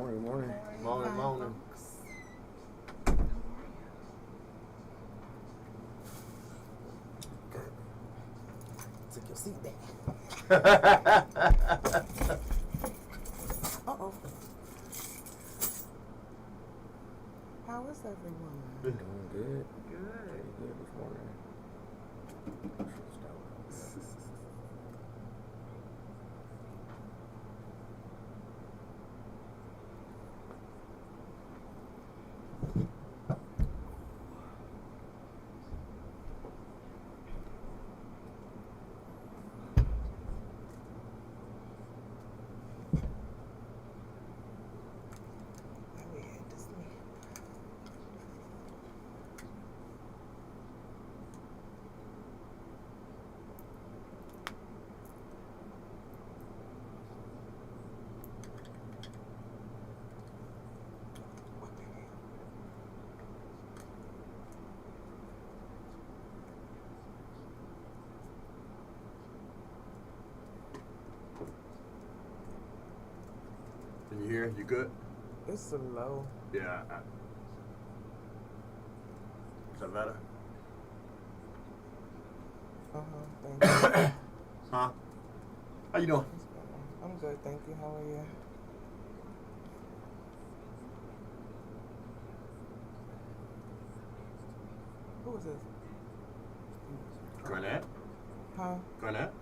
Morning. Morning. Good. Take your seat back. Uh-oh. How is everyone? Doing good. Good. Pretty good this morning. Can you hear? You good? It's so low. Yeah. Is that better? Thank you. Huh? How you doing? I'm good, thank you. How are you? Who is this? Garnett? Huh? Garnett?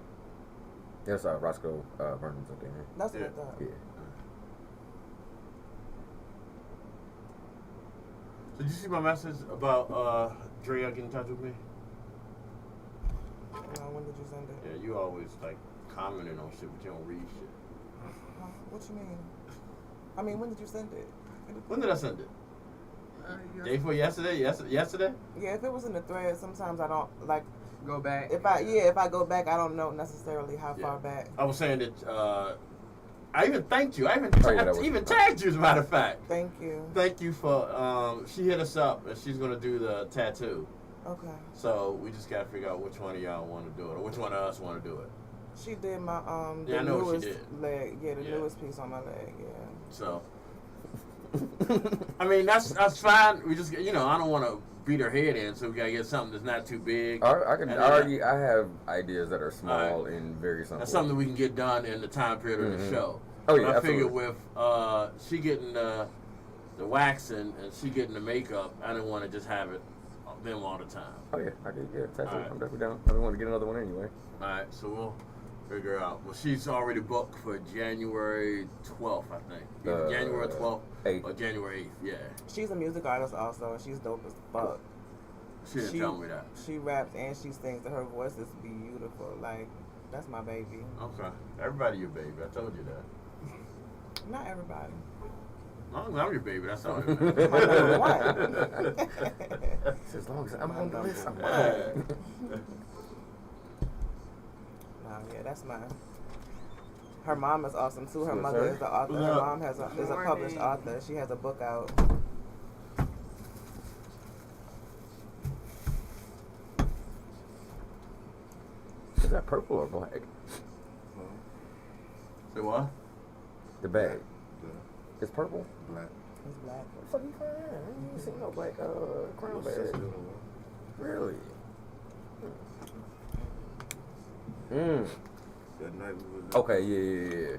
There's Roscoe Vernon's up there. That's what I thought. Yeah. Did you see my message about Drea getting in touch with me? No, when did you send it? Yeah, you always like commenting on shit, but you don't read shit. What you mean? I mean, when did you send it? When did I send it? Day before yesterday? Yesterday? Yeah, if it was in the thread, sometimes I don't like go back. If I go back, I don't know necessarily how far back. I was saying that I even thanked you. I even tagged you, as a matter of fact. Thank you. Thank you for. She hit us up and she's gonna do the tattoo. Okay. So we just gotta figure out which one of y'all want to do it, or which one of us want to do it. She did my Yeah, I know what she did. Leg. Yeah, the newest piece on my leg. Yeah. So. I mean that's fine. We just I don't want to beat her head in, so we gotta get something that's not too big. I have ideas that are small and very simple. That's something we can get done in the time period of the show. Oh yeah, I figured with she getting the waxing and she getting the makeup, I didn't want to just have it them all the time. Oh yeah, tattoo. Right. I'm definitely down. I want to get another one anyway. All right, so we'll figure out. Well, she's already booked for January 12th, I think. Either January 12th 8th. or January 8th, yeah. She's a music artist also, and she's dope as fuck. She didn't tell me that. She raps and she sings, and her voice is beautiful. Like, that's my baby. Okay. Everybody your baby. I told you that. Not everybody. I'm your baby. That's all. My number one. As long as I'm on the list, I'm yeah, that's mine. Her mom is awesome too. Her mother is the author. Her mom is a published author. She has a book out. Is that purple or black? Say what? The bag. It's purple? Black. It's black. What the fuck you find? I ain't seen no black crown bag. Really? That night we was okay, yeah.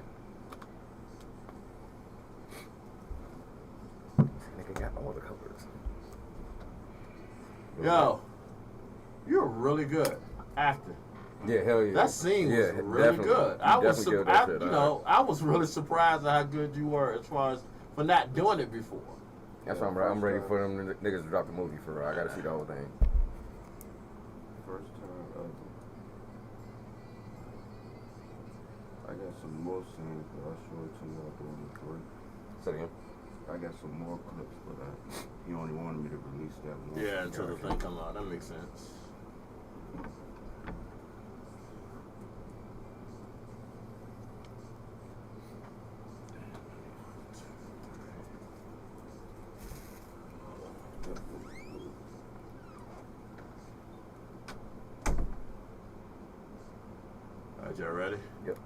Nigga got all the colors. Yo, you're really good actor. Yeah, hell yeah. That scene was really good. I was really surprised at how good you were as far as for not doing it before. That's why I'm ready for them niggas to drop the movie for real. I gotta see the whole thing. First time ever. I got some more scenes, but I'll show it to you after the break. Say again? I got some more clips, but he only wanted me to release that one. Yeah, until the thing come out. That makes sense. Alright, y'all ready? Yep.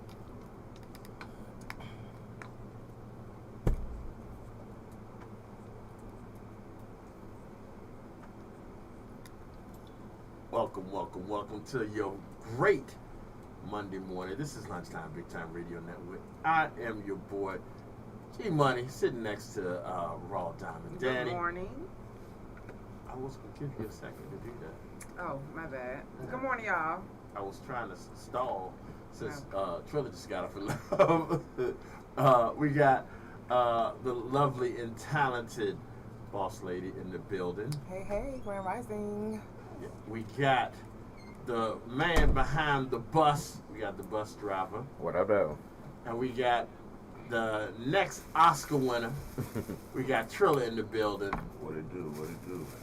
welcome to your great Monday morning. This is Lunchtime, Big Time Radio Network. I am your boy, G Money, sitting next to Raw Diamond Danny. Good morning. I was going to give you a second to do that. Oh, my bad. Good morning, y'all. I was trying to stall since Trilla just got up and left. We got the lovely and talented boss lady in the building. Hey, Grand Rising. We got the man behind the bus. We got the bus driver. What up, though? And we got the next Oscar winner. We got Trilla in the building. What it do?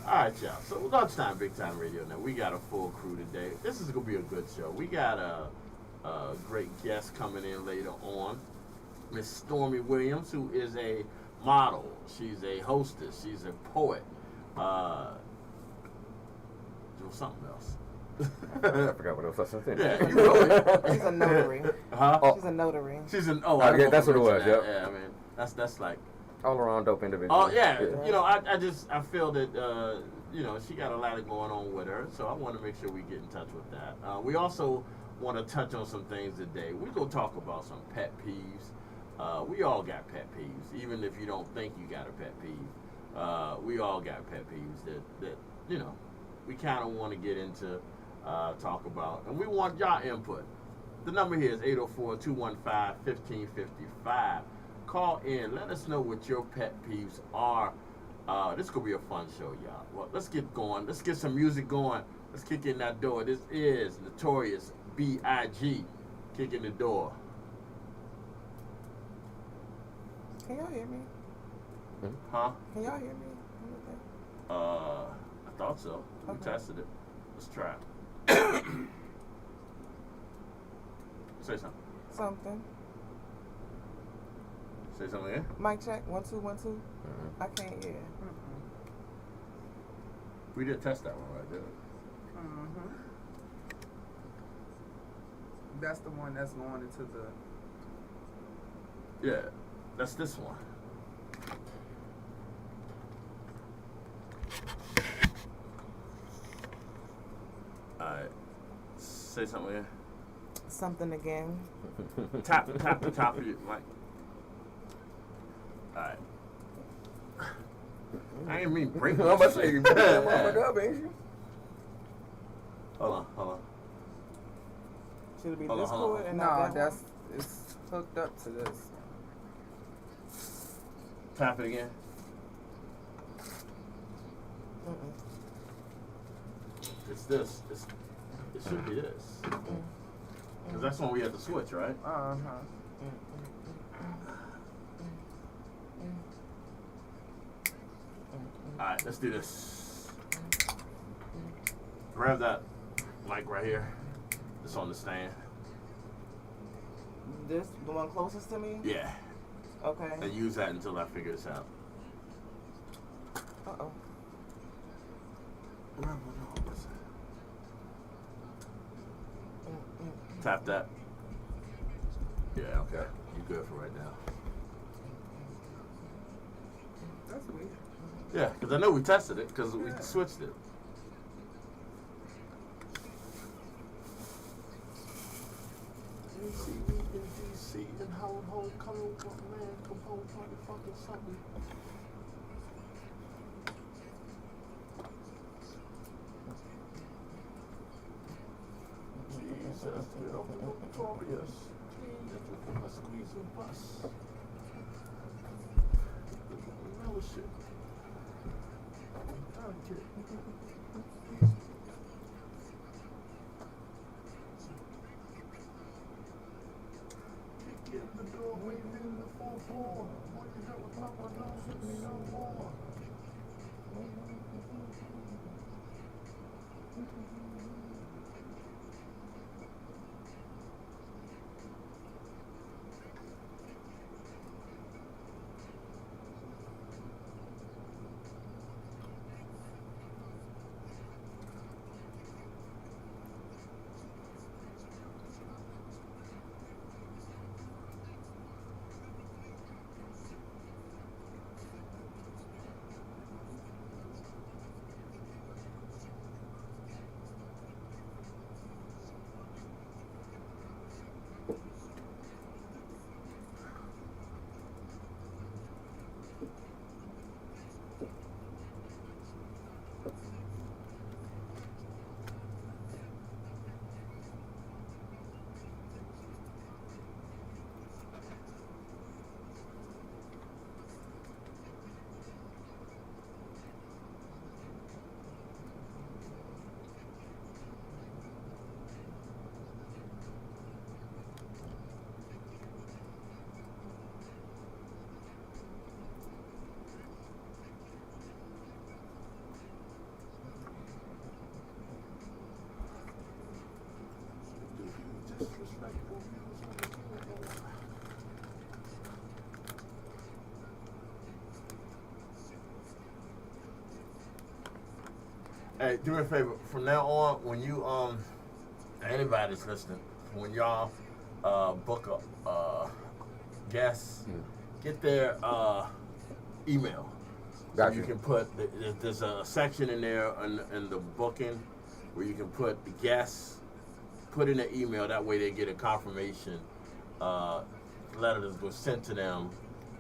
All right, y'all. So Lunchtime, Big Time Radio now. We got a full crew today. This is going to be a good show. We got a great guest coming in later on. Miss Stormy Williams, who is a model. She's a hostess. She's a poet. Doing something else. I forgot what else I said. Yeah, you know it. She's a notary. Huh? Oh. She's a notary. She's an yeah, that's what it was. Yep. Yeah, I mean that's like All around dope individual. oh yeah. You know I feel that you know she got a lot going on with her, so I want to make sure we get in touch with that. We also want to touch on some things today. We're gonna talk about some pet peeves. We all got pet peeves, even if you don't think you got a pet peeve. We all got pet peeves that you know we kind of want to get into. Talk about, and we want y'all input. The number here is 804-215-1555. Call in, let us know what your pet peeves are. This could be a fun show, y'all. Well, let's get going. Let's get some music going. Let's kick in that door. This is Notorious B.I.G. kicking the door. Can y'all hear me? Huh? Can y'all hear me? I thought so. We Okay. tested it. Let's try it. Say something. Something. Say something again. Mic check. 1 2 1 2. I can't hear. We did test that one right there. That's the one that's going into the. Yeah, that's this one. Alright. Say something again. Something again. Tap the top of your mic. Alright. I didn't mean break it. I'm about to say, you put that motherfucker up, ain't you? Hold on. Should it be Hold on, this hold on. cord and No, not that that's one? it's hooked up to this. Tap it again. It's this. It should be this. Because that's when we had to switch, right? Alright, let's do this. Grab that mic right here. It's on the stand. This the one closest to me? Yeah. Okay. And use that until I figure this out. Uh-oh. No. Tap that. Yeah, okay. You good for right now. That's weird. Yeah, because I know we tested it because we switched it. DC in DC and how homecoming man come home fucking something. Jesus, get up and notorious. Jesus, squeeze and bus. Real shit. Kick in the door, waiting in the fourth floor. What you got with Papa Jones with me no more. Hey, do me a favor. From now on, when you anybody that's listening, when y'all book a guest, get their email. Gotcha. So you can put there's a section in there in the booking where you can put the guests, put in the email. That way they get a confirmation letter that was sent to them,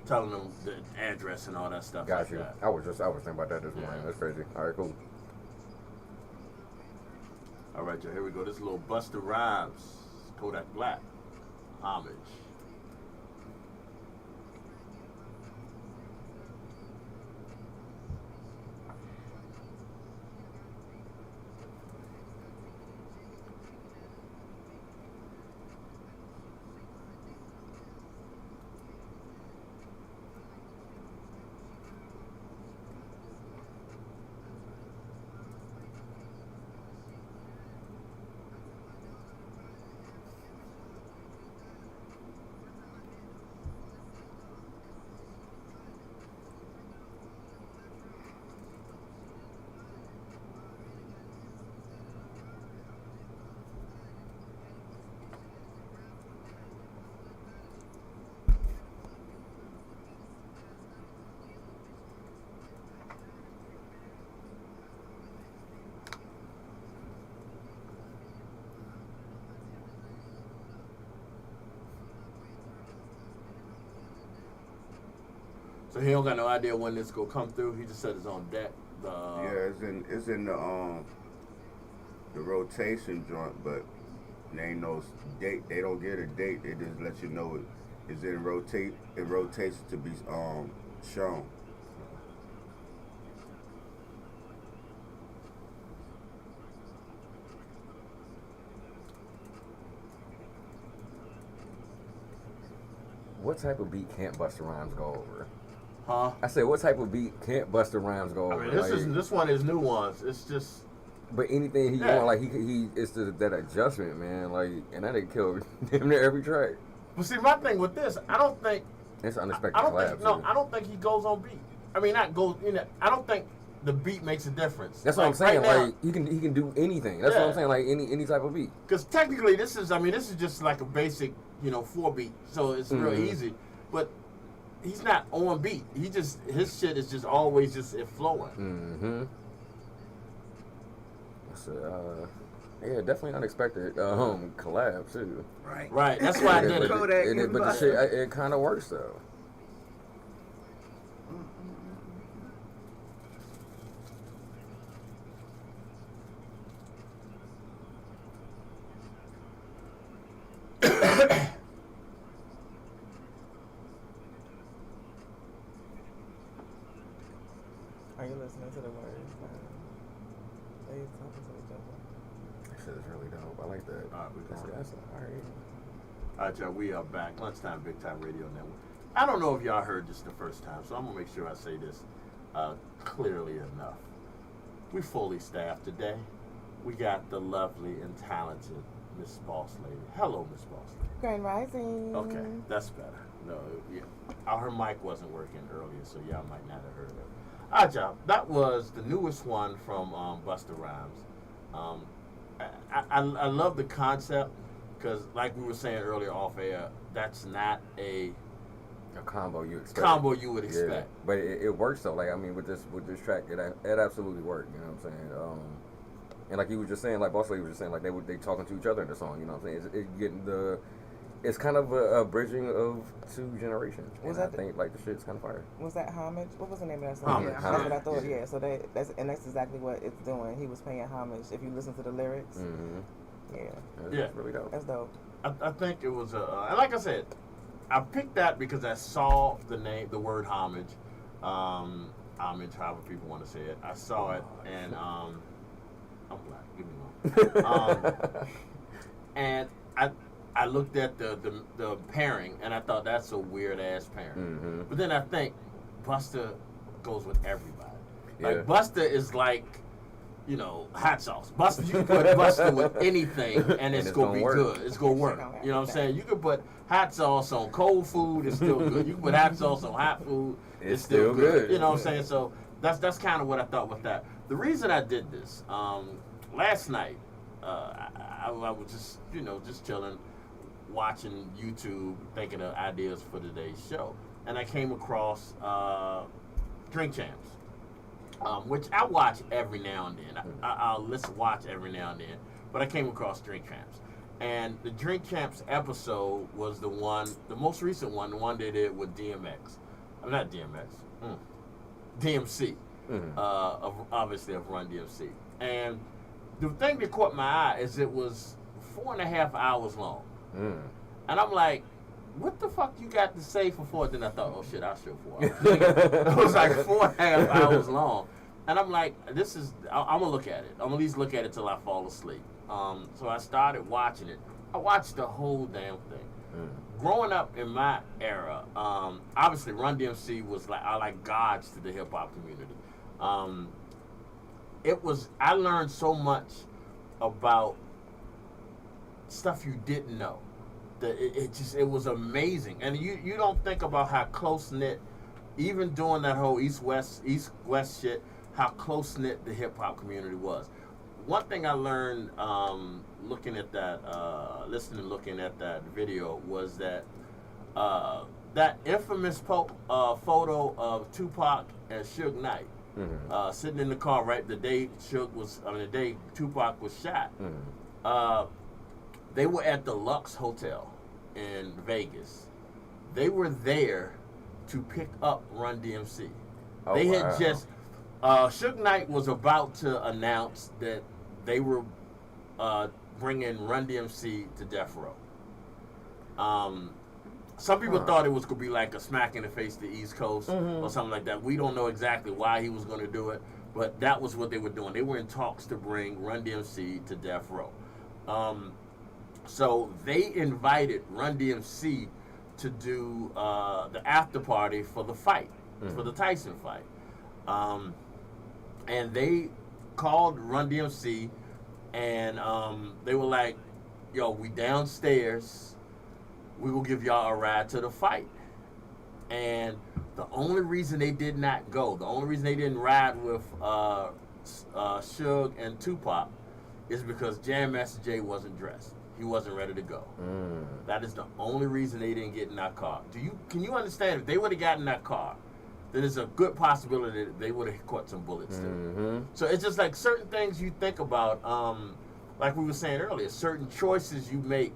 telling them the address and all that stuff. Got like you. that. I was thinking about that this morning. That's crazy. All right, cool. All right, y'all. Here we go. This little Busta Rhymes, Kodak Black, homage. So he don't got no idea when this gonna come through. He just said it's on deck. Yeah, it's in the rotation joint, but there ain't no date. They don't get a date. They just let you know it's in rotate. It rotates to be shown. What type of beat can't Busta Rhymes go over? Huh? I said, what type of beat can't Busta Rhymes go over? I mean, this one is new ones. It's just. But anything he want, like he it's that adjustment, man. Like, and that didn't kill damn near every track. But see, my thing with this, I don't think. It's unexpected I don't collabs. think. No, I don't think he goes on beat. I mean, not goes. You know, I don't think the beat makes a difference. That's what I'm saying. Right now, like he can do anything. That's what I'm saying. Like any type of beat. Because technically, this is just like a basic, 4 beat. So it's real easy. But he's not on beat. His shit is just always just it flowing. Mm-hmm. So, yeah, definitely unexpected collab too. Right. That's why I did it. But the shit, it kind of works though. Are you listening to the words? They talking to each other. That shit is really dope. I like that. All right, we going. That's all right. All right, y'all. We are back. Lunchtime, Big Time Radio Network. I don't know if y'all heard this the first time, so I'm gonna make sure I say this clearly enough. We fully staffed today. We got the lovely and talented Miss Boss Lady. Hello, Miss Boss Lady. Grand Rising. Okay, that's better. No, yeah, her mic wasn't working earlier, so y'all might not have heard it. All right, y'all. That was the newest one from Busta Rhymes. I love the concept because, like we were saying earlier off air, that's not a combo you expect. Would expect. Yeah, but it works though. Like I mean, with this track, it absolutely worked. You know what I'm saying? And like you were just saying, like Boss Lady was just saying, like they talking to each other in the song. You know what I'm saying? It's kind of a bridging of 2 generations. I think like the shit's kind of fire. Was that homage? What was the name of that song? Homage. That's what I thought. Yeah. So that's exactly what it's doing. He was paying homage. If you listen to the lyrics. Mm-hmm. Yeah. That's really dope. That's dope. I think it was and like I said, I picked that because I saw the word homage, homage, however people want to say it. I saw it and I'm black. Give me one. And I looked at the pairing and I thought that's a weird ass pairing. Mm-hmm. But then I think Busta goes with everybody. Like Yeah. Busta is like, hot sauce. Busta, you can put Busta with anything and it's gonna be work. good. It's gonna work. You know what I'm saying? You can put hot sauce on cold food, it's still good. You can put hot sauce on hot food, it's still good. You know what I'm saying? So that's kind of what I thought with that. The reason I did this, last night, I was just, just chilling, watching YouTube, thinking of ideas for today's show. And I came across Drink Champs, which I watch every now and then. I'll watch every now and then. But I came across Drink Champs. And the Drink Champs episode was the most recent one, the one they did with DMX. Not DMX, DMC, obviously of Run DMC. And the thing that caught my eye is it was 4.5 hours long. And I'm like, what the fuck you got to say for 4? Then I thought, oh shit, I'll show 4 hours. It was like 4.5 hours long. And I'm like, I'm going to look at it. I'm going to at least look at it till I fall asleep. So I started watching it. I watched the whole damn thing. Growing up in my era, obviously Run DMC was like gods to the hip hop community. I learned so much about stuff you didn't know. That it was amazing. And you don't think about how close knit, even during that whole East West shit, how close knit the hip hop community was. One thing I learned looking at that video was that that infamous photo of Tupac and Suge Knight sitting in the car the day Tupac was shot. They were at the Lux Hotel in Vegas. They were there to pick up Run DMC. They had just Suge Knight was about to announce that they were bringing Run DMC to death row. Some people thought it was going to be like a smack in the face to the East Coast or something like that. We don't know exactly why he was going to do it, but that was what they were doing. They were in talks to bring Run DMC to death row. So they invited Run DMC to do the after party for the fight, for the Tyson fight. And they called Run DMC and they were like, yo, we downstairs. We will give y'all a ride to the fight. And the only reason they did not go, the only reason they didn't ride with Suge and Tupac is because Jam Master Jay wasn't dressed. He wasn't ready to go. That is the only reason they didn't get in that car. Can you understand if they would have gotten in that car, then there's a good possibility that they would have caught some bullets too. So it's just like certain things you think about, like we were saying earlier, certain choices you make,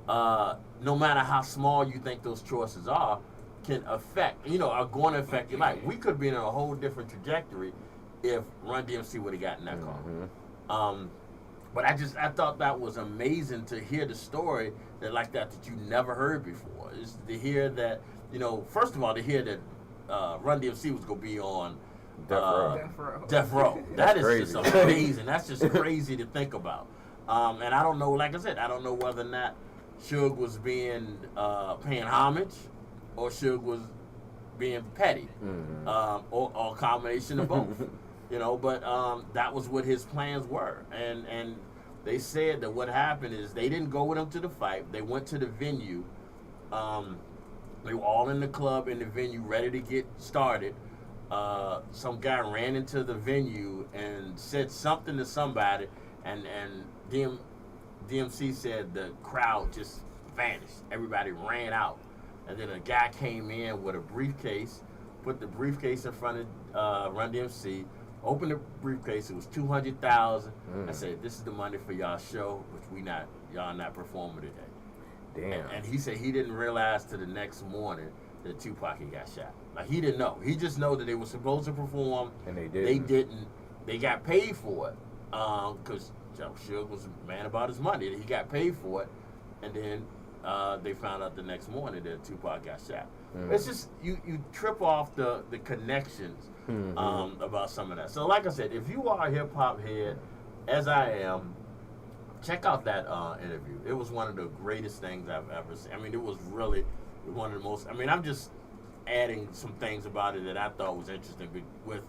no matter how small you think those choices are, can affect, are going to affect your life. We could be in a whole different trajectory if Run DMC would have gotten that car. But I thought that was amazing to hear the story that you never heard before. Is to hear that, first of all, to hear that Run DMC was going to be on Death Row. That is just amazing. That's just crazy to think about. And I don't know, like I said, I don't know whether or not Suge was paying homage or Suge was being petty, or a combination of both. But that was what his plans were. And they said that what happened is they didn't go with him to the fight. They went to the venue. They were all in the club in the venue ready to get started. Some guy ran into the venue and said something to somebody, and DMC said the crowd just vanished. Everybody ran out. And then a guy came in with a briefcase, put the briefcase in front of Run DMC, opened the briefcase. It was $200,000. I said, "This is the money for y'all show, which y'all not performing today." Damn. And he said he didn't realize till the next morning that Tupac had got shot. Like he didn't know. He just know that they were supposed to perform, and they didn't. They didn't. They got paid for it because Suge was a man about his money. He got paid for it, and then they found out the next morning that Tupac got shot. It's just you trip off the connections about some of that. So like I said, if you are a hip hop head, as I am, check out that interview. It was one of the greatest things I've ever seen. I mean, it was really one of the most. I mean, I'm just adding some things about it that I thought was interesting with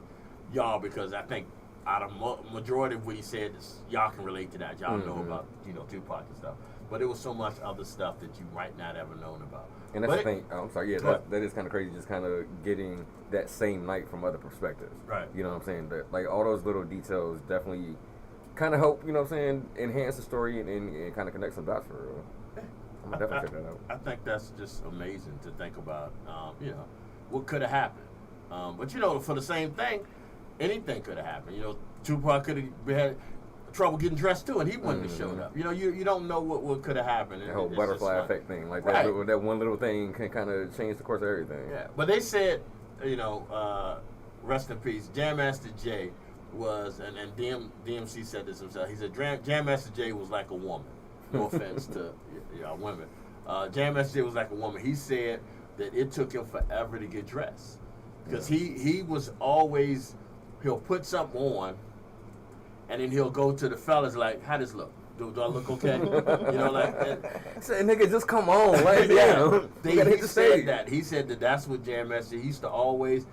y'all because I think out of majority of what he said, y'all can relate to that. Y'all know about Tupac and stuff. but it was so much other stuff that you might not ever known about. And that's the thing. I'm sorry. Yeah, But- that is kind of crazy. Just kind of getting that same night from other perspectives. Right. You know what I'm saying? That like all those little details definitely kind of help. You know what I'm saying? Enhance the story and kind of connect some dots for real. I'm gonna definitely check that out. I think that's just amazing to think about. You know, what could have happened. But you know, for the same thing, anything could have happened. You know, Tupac could have had trouble getting dressed too, and he wouldn't have showed up. You know, you don't know what could have happened. The whole butterfly effect thing, like Right. that one little thing can kind of change the course of everything. Yeah, but they said, you know, rest in peace, Jam Master Jay was, and DMC said this himself. He said Jam Master Jay was like a woman. No offense to women. Jam Master Jay was like a woman. He said that it took him forever to get dressed because he was always, he'll put something on, and then he'll go to the fellas like, how this look? Do I look okay? You know, like that. Say, nigga, just come on, like Yeah, damn. he said that. He said that's what Jam Master. He used to always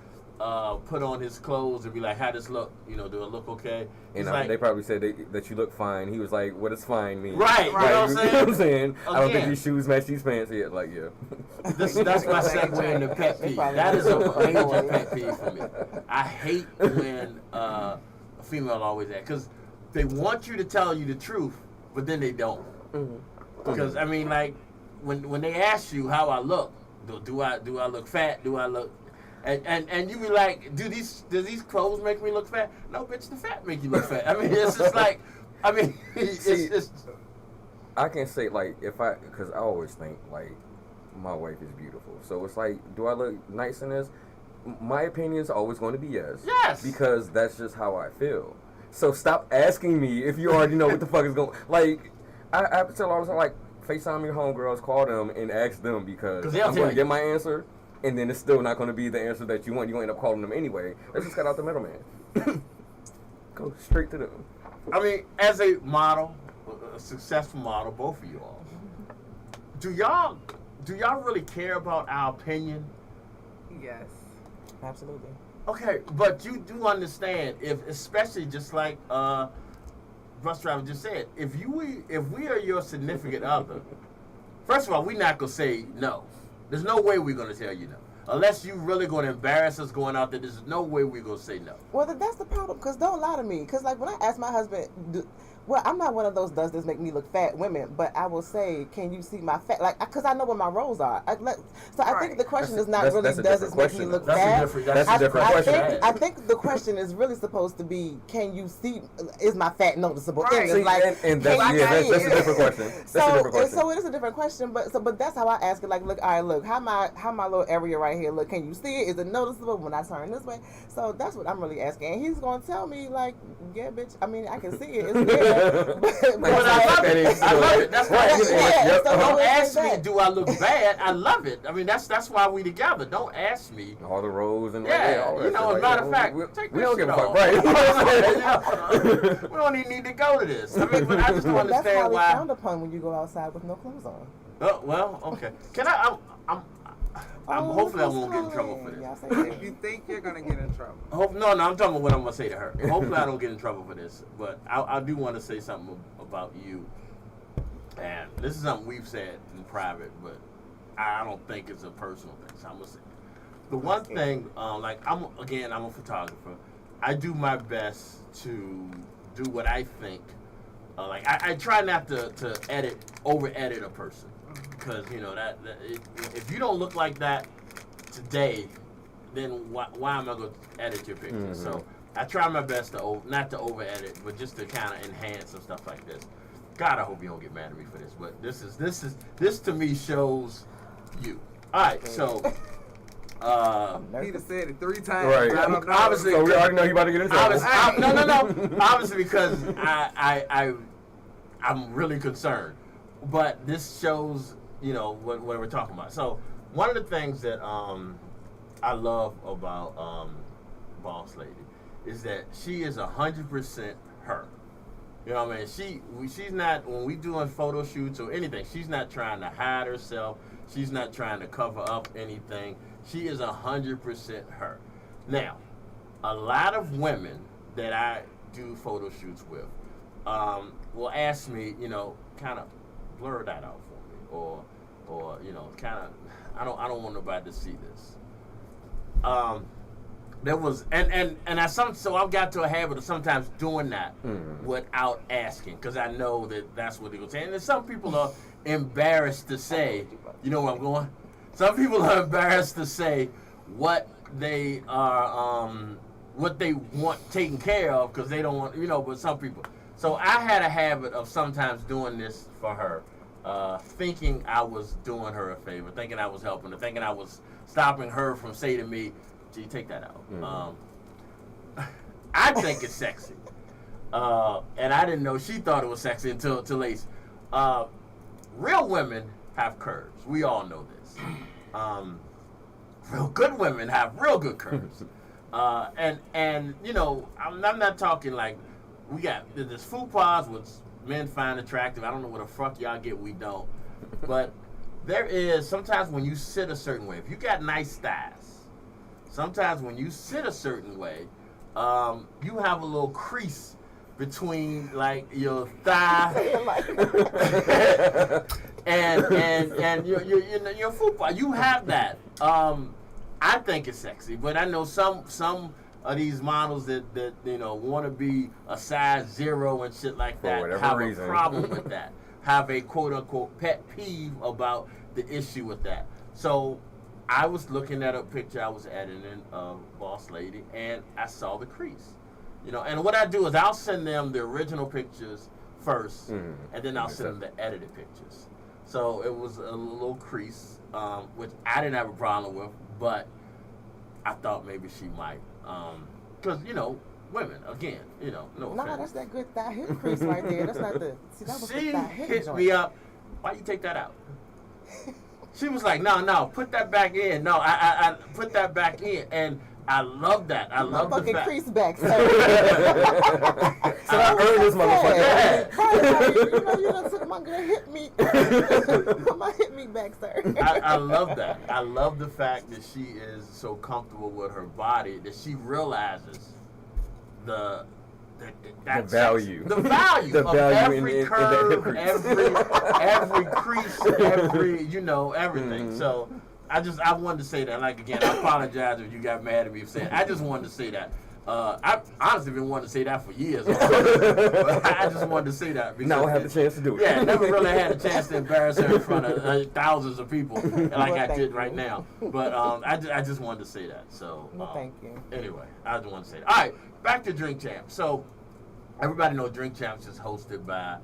put on his clothes and be like, "How this look? You know, do I look okay?" And like, they probably said that you look fine. He was like, "What does fine mean?" Right, you know what I'm saying? You know what I'm saying? I don't think Again. these shoes match these pants yet. Like, yeah. that's my segue into pet peeve. That is a major pet peeve for me. I hate when a female always that because they want you to tell you the truth, but then they don't. Because I mean, like when they ask you how I look, do I look fat? Do I look? And you be like, do these clothes make me look fat? No, bitch, the fat make you look fat. I mean, it's just like, I mean, it's I can say like because I always think like my wife is beautiful, so it's like, do I look nice in this? My opinion is always going to be yes. Yes. Because that's just how I feel. So stop asking me if you already know what the fuck is going. Like I tell all the time, like FaceTime your homegirls, call them and ask them because I'm going to get my answer. And then it's still not going to be the answer that you want. You're going to end up calling them anyway. Let's just cut out the middleman. Go straight to them. I mean, as a model, a successful model, both of you all, do y'all really care about our opinion? Yes. Absolutely. Okay, but you do understand, especially just like bus driver just said, if we are your significant other, first of all, we're not gonna say no. There's no way we're going to tell you no. Unless you really going to embarrass us going out there, there's no way we're going to say no. Well, that's the problem, because don't lie to me. Because, like, when I ask my husband, well, I'm not one of those does this make me look fat women, but I will say, can you see my fat? Like, because I know what my roles are. I think the question is not really, does this make me look fat? That's a different question. I think the question is really supposed to be, can you see, is my fat noticeable? Right. It's like, and that's a different question. That's a different question. So it is a different question, but that's how I ask it. Like, look, all right, look, how my little area right here, look, can you see it? Is it noticeable when I turn this way? So that's what I'm really asking. And he's going to tell me, like, yeah, bitch, I mean, I can see it. It's there. But I love it. I love it. That's why don't ask me, that. do I look bad? I love it. I mean, that's why we together. Don't ask me. All the rows and Yeah, all you that know, shit, as a matter of fact, we don't give a fuck, right? We don't even need to go to this. I mean, but I just don't That's understand probably why. frowned upon when you go outside with no clothes on. Oh, well, okay. Can hopefully I won't get in trouble for this. If you think you're gonna get in trouble. No, I'm talking about what I'm gonna say to her. Hopefully I don't get in trouble for this, but I do want to say something about you. And this is something we've said in private, but I don't think it's a personal thing. So I'm gonna say the one thing, like I'm a photographer. I do my best to do what I think. Like I try not to over edit a person, because you know that if you don't look like that today, then why am I going to edit your picture? Mm-hmm. So I try my best to not to over edit, but just to kind of enhance and stuff like this. God, I hope you don't get mad at me for this, but this to me shows you. All right, so. He just said it 3 times. Right. I don't know. Obviously, So we already know you about to get in trouble. no. Obviously, because I'm really concerned. But this shows, you know, what we're talking about. So one of the things that I love about Boss Lady is that she is 100% her. You know what I mean? She's not, when we doing photo shoots or anything, she's not trying to hide herself. She's not trying to cover up anything. She is 100% her. Now, a lot of women that I do photo shoots with will ask me, you know, kind of blur that out for me, or you know, kind of. I don't want nobody to see this. There was and so I've got to a habit of sometimes doing that without asking, because I know that's what they were saying. And some people are embarrassed to say, you know where I'm going. Some people are embarrassed to say what they are, what they want taken care of, because they don't want, you know. But some people. So I had a habit of sometimes doing this for her, thinking I was doing her a favor, thinking I was helping her, thinking I was stopping her from saying to me, "Gee, take that out." I think it's sexy, and I didn't know she thought it was sexy until later. Real women have curves. We all know this. Real good women have real good curves, and you know, I'm not talking like we got this fupas which men find attractive. I don't know what the fuck y'all get. We don't, but there is sometimes when you sit a certain way. If you got nice thighs, sometimes when you sit a certain way, you have a little crease between like your thigh and your fupa. You have that. I think it's sexy, but I know some of these models that you know want to be a size 0 and shit like that have a problem with that. Have a quote unquote pet peeve about the issue with that. So I was looking at a picture I was editing of Boss Lady, and I saw the crease. You know, and what I do is I'll send them the original pictures first, and then I'll send them the edited pictures. So it was a little crease, which I didn't have a problem with, but I thought maybe she might. Because, you know, women, again, you know, no offense. That's that good thigh hip crease right there. That's not the, see, that was she the thigh hip hit joint. me up. Why you take that out? She was like, no, put that back in. No, I put that back in. And I love that. I love the fucking fact. crease back, sir. So I earned this motherfucker. Right, you done took my good hip meat. My hip meat back, sir. I love that. I love the fact that she is so comfortable with her body that she realizes the value. The value The of value every in curve, that every crease, every, you know, everything. So I wanted to say that. Like, again, I apologize if you got mad at me for saying. I just wanted to say that. I honestly been wanting to say that for years. But I just wanted to say that because now I have the chance to do it. Yeah, never really had a chance to embarrass her in front of thousands of people like I did right now. But I just wanted to say that. So thank you. Anyway, I just wanted to say that. All right, back to Drink Champs. So everybody knows Drink Champs is hosted by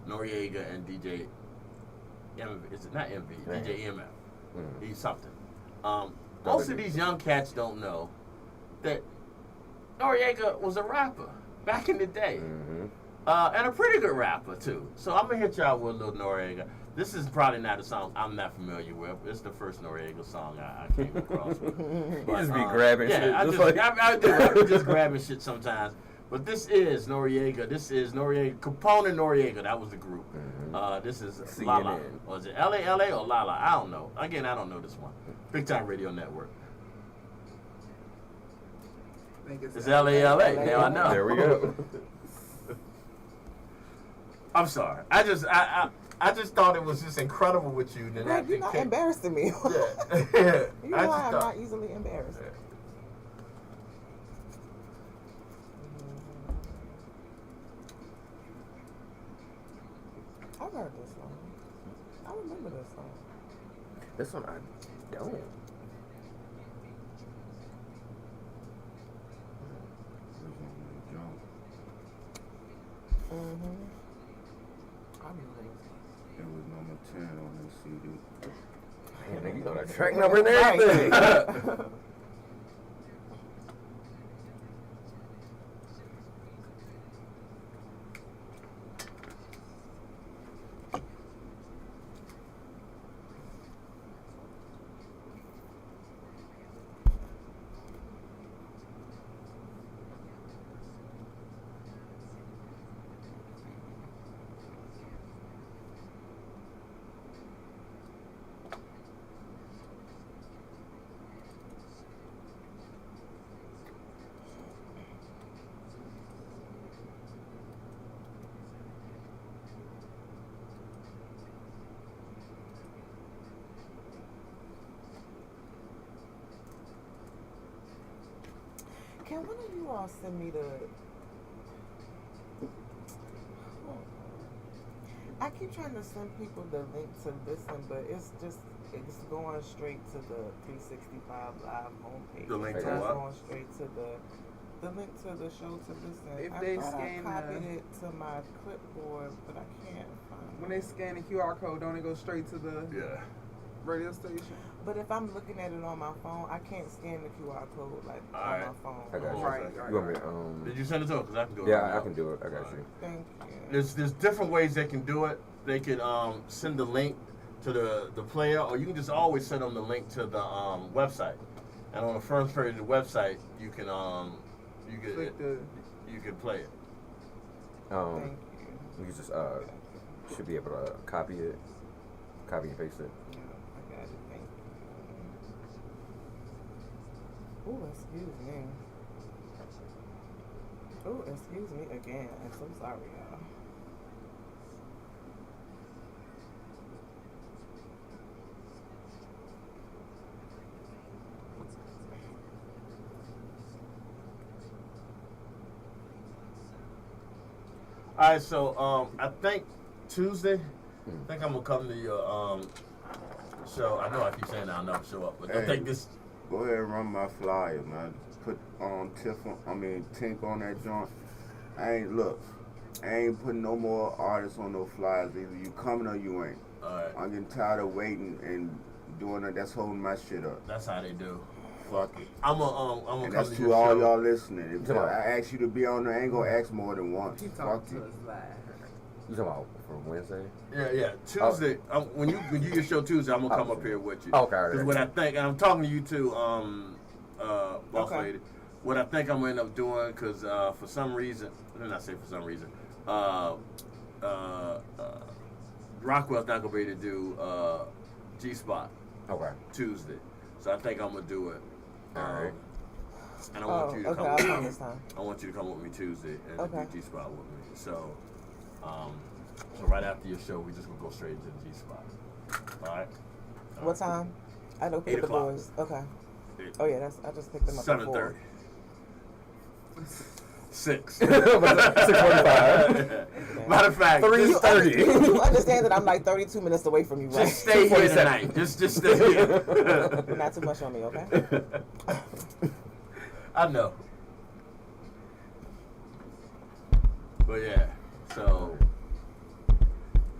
Noriega and DJ. Is it not MV? DJ MF. He's something. Most of these young cats don't know that Noriega was a rapper back in the day, and a pretty good rapper too. So I'm gonna hit y'all with a little Noriega. This is probably not a song I'm not familiar with. It's the first Noriega song I came across with. You just be grabbing shit. I be just grabbing shit sometimes. But this is Noriega. This is Noriega. Capone and Noriega. That was the group. This is CNN. Lala. Was it LA or Lala? I don't know. Again, I don't know this one. Big Time Radio Network. It's LA. Now I know. There we go. I'm sorry. I just thought it was just incredible with you. Greg, you're not embarrassing me. Yeah. You know I'm not easily embarrassed. I've heard this song. I remember this song. This one I don't. It was number 10 on this CD. Man, nigga, you know that track number and everything. Can one of you all send me the? I keep trying to send people the link to listen, but it's going straight to the 365 Live homepage. The link to It's what? going straight to the link to the show to listen. If I they thought scan I copied it to my clipboard, but I can't find it. When they scan the QR code, don't it go straight to the radio station? But if I'm looking at it on my phone, I can't scan the QR code like on Alright. my phone. I got you. Right. You want me to, Did you send it to her? Because I can do it. Yeah, right I now. can do it. I got you. Thank you. There's different ways they can do it. They can send the link to the player, or you can just always send them the link to the website. And on the first page of the website, you can play it. Thank you. You just should be able to copy and paste it. Yeah, I got it. Thank you. Oh, excuse me. Oh, excuse me again. I'm so sorry, y'all. All right, so I think Tuesday, I think I'm gonna come to your show. I know I keep saying that I'll never show up, but I think this. Go ahead and run my flyer, man. Put Tink on that joint. I ain't putting no more artists on no flyers. Either you coming or you ain't. All right. I'm getting tired of waiting and doing that. That's holding my shit up. That's how they do. Fuck it. I'm gonna And come that's to to your all show. y'all listening. If Come on. I ask you to be on there, I ain't gonna ask more than once. He Fuck talked to it. us live. You talking about from Wednesday? Yeah. Tuesday. When you do your show Tuesday, I'm gonna come up here with you. Okay, all right. Because what I think, and I'm talking to you too, boss Okay. lady. What I think I'm gonna end up doing, because for some reason, let me not say for some reason, Rockwell's not gonna be able to do G Spot Okay. Tuesday, so I think I'm gonna do it. All right. And I want you to okay, come. I'll With come me. this time. I want you to come with me Tuesday and Okay. do G Spot with me. So, so right after your show, we just gonna go straight into the G Spot. All right. What time? I don't 8 pick the o'clock. boys. Okay. 8. Oh yeah, I just picked them up. 7:30. 6. 6:45. Matter of fact, 3:30. You understand that I'm like 32 minutes away from you, right? just stay here tonight. Just stay here. Not too much on me, okay? I know. But yeah, so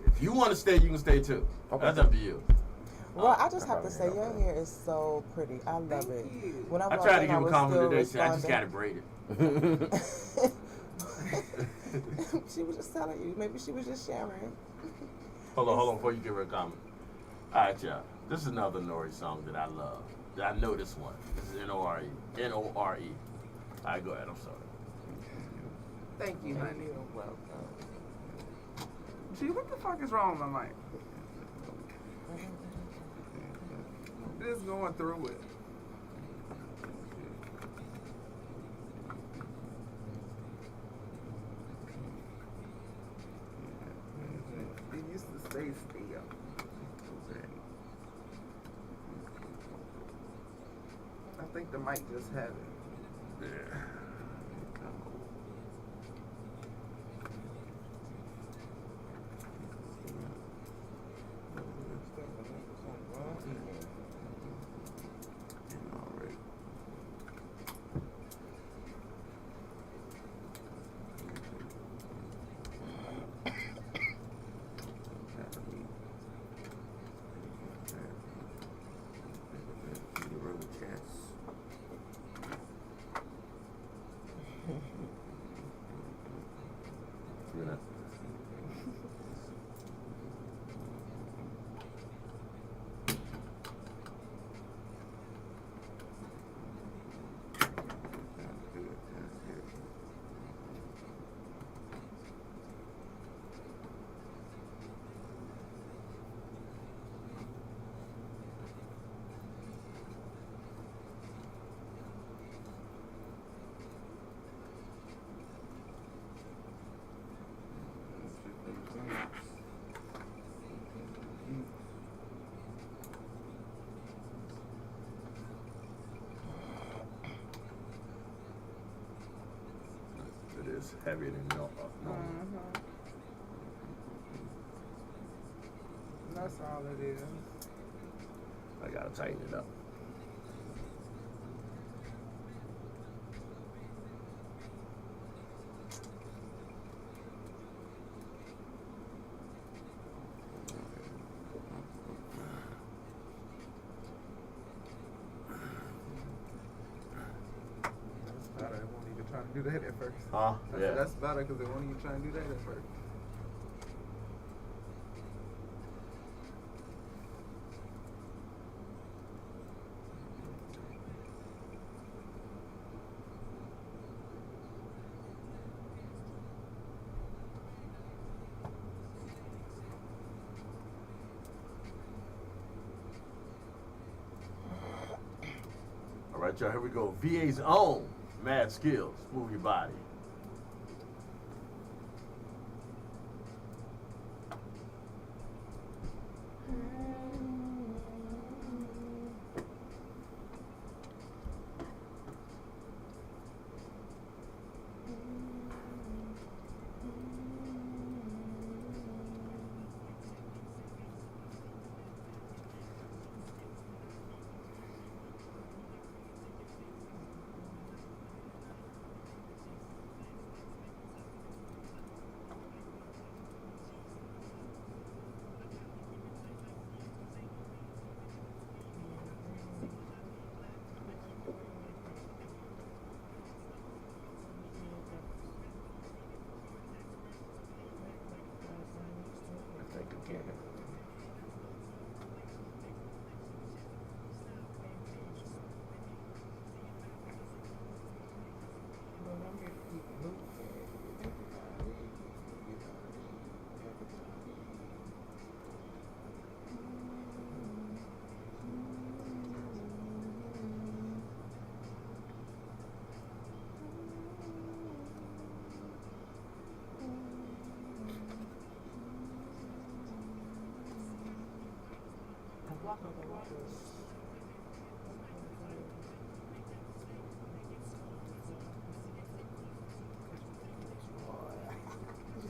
if you want to stay, you can stay too. Okay. That's up to you. Well, I just have to say, your hair is so pretty. I love Thank it. you. When I walked tried to in, give a was compliment still today. I just got responding. it braided. She was just telling you. Maybe she was just sharing. Hold on, before you give her a comment. All right, y'all. This is another Nori song that I love. I know this one. This is N-O-R-E. N-O-R-E. All right, go ahead. I'm sorry. Thank you, honey. You're welcome. Gee, what the fuck is wrong with my mic? Just going through it. It used to stay still. I think the mic just had it. Yeah. is heavier than normal. That's all it is. I gotta tighten it up. Better. It won't even try to do that at first. Yeah. That's better because they won't even try to do that at first. All right, y'all, here we go. VA's own Mad Skills. Move your body.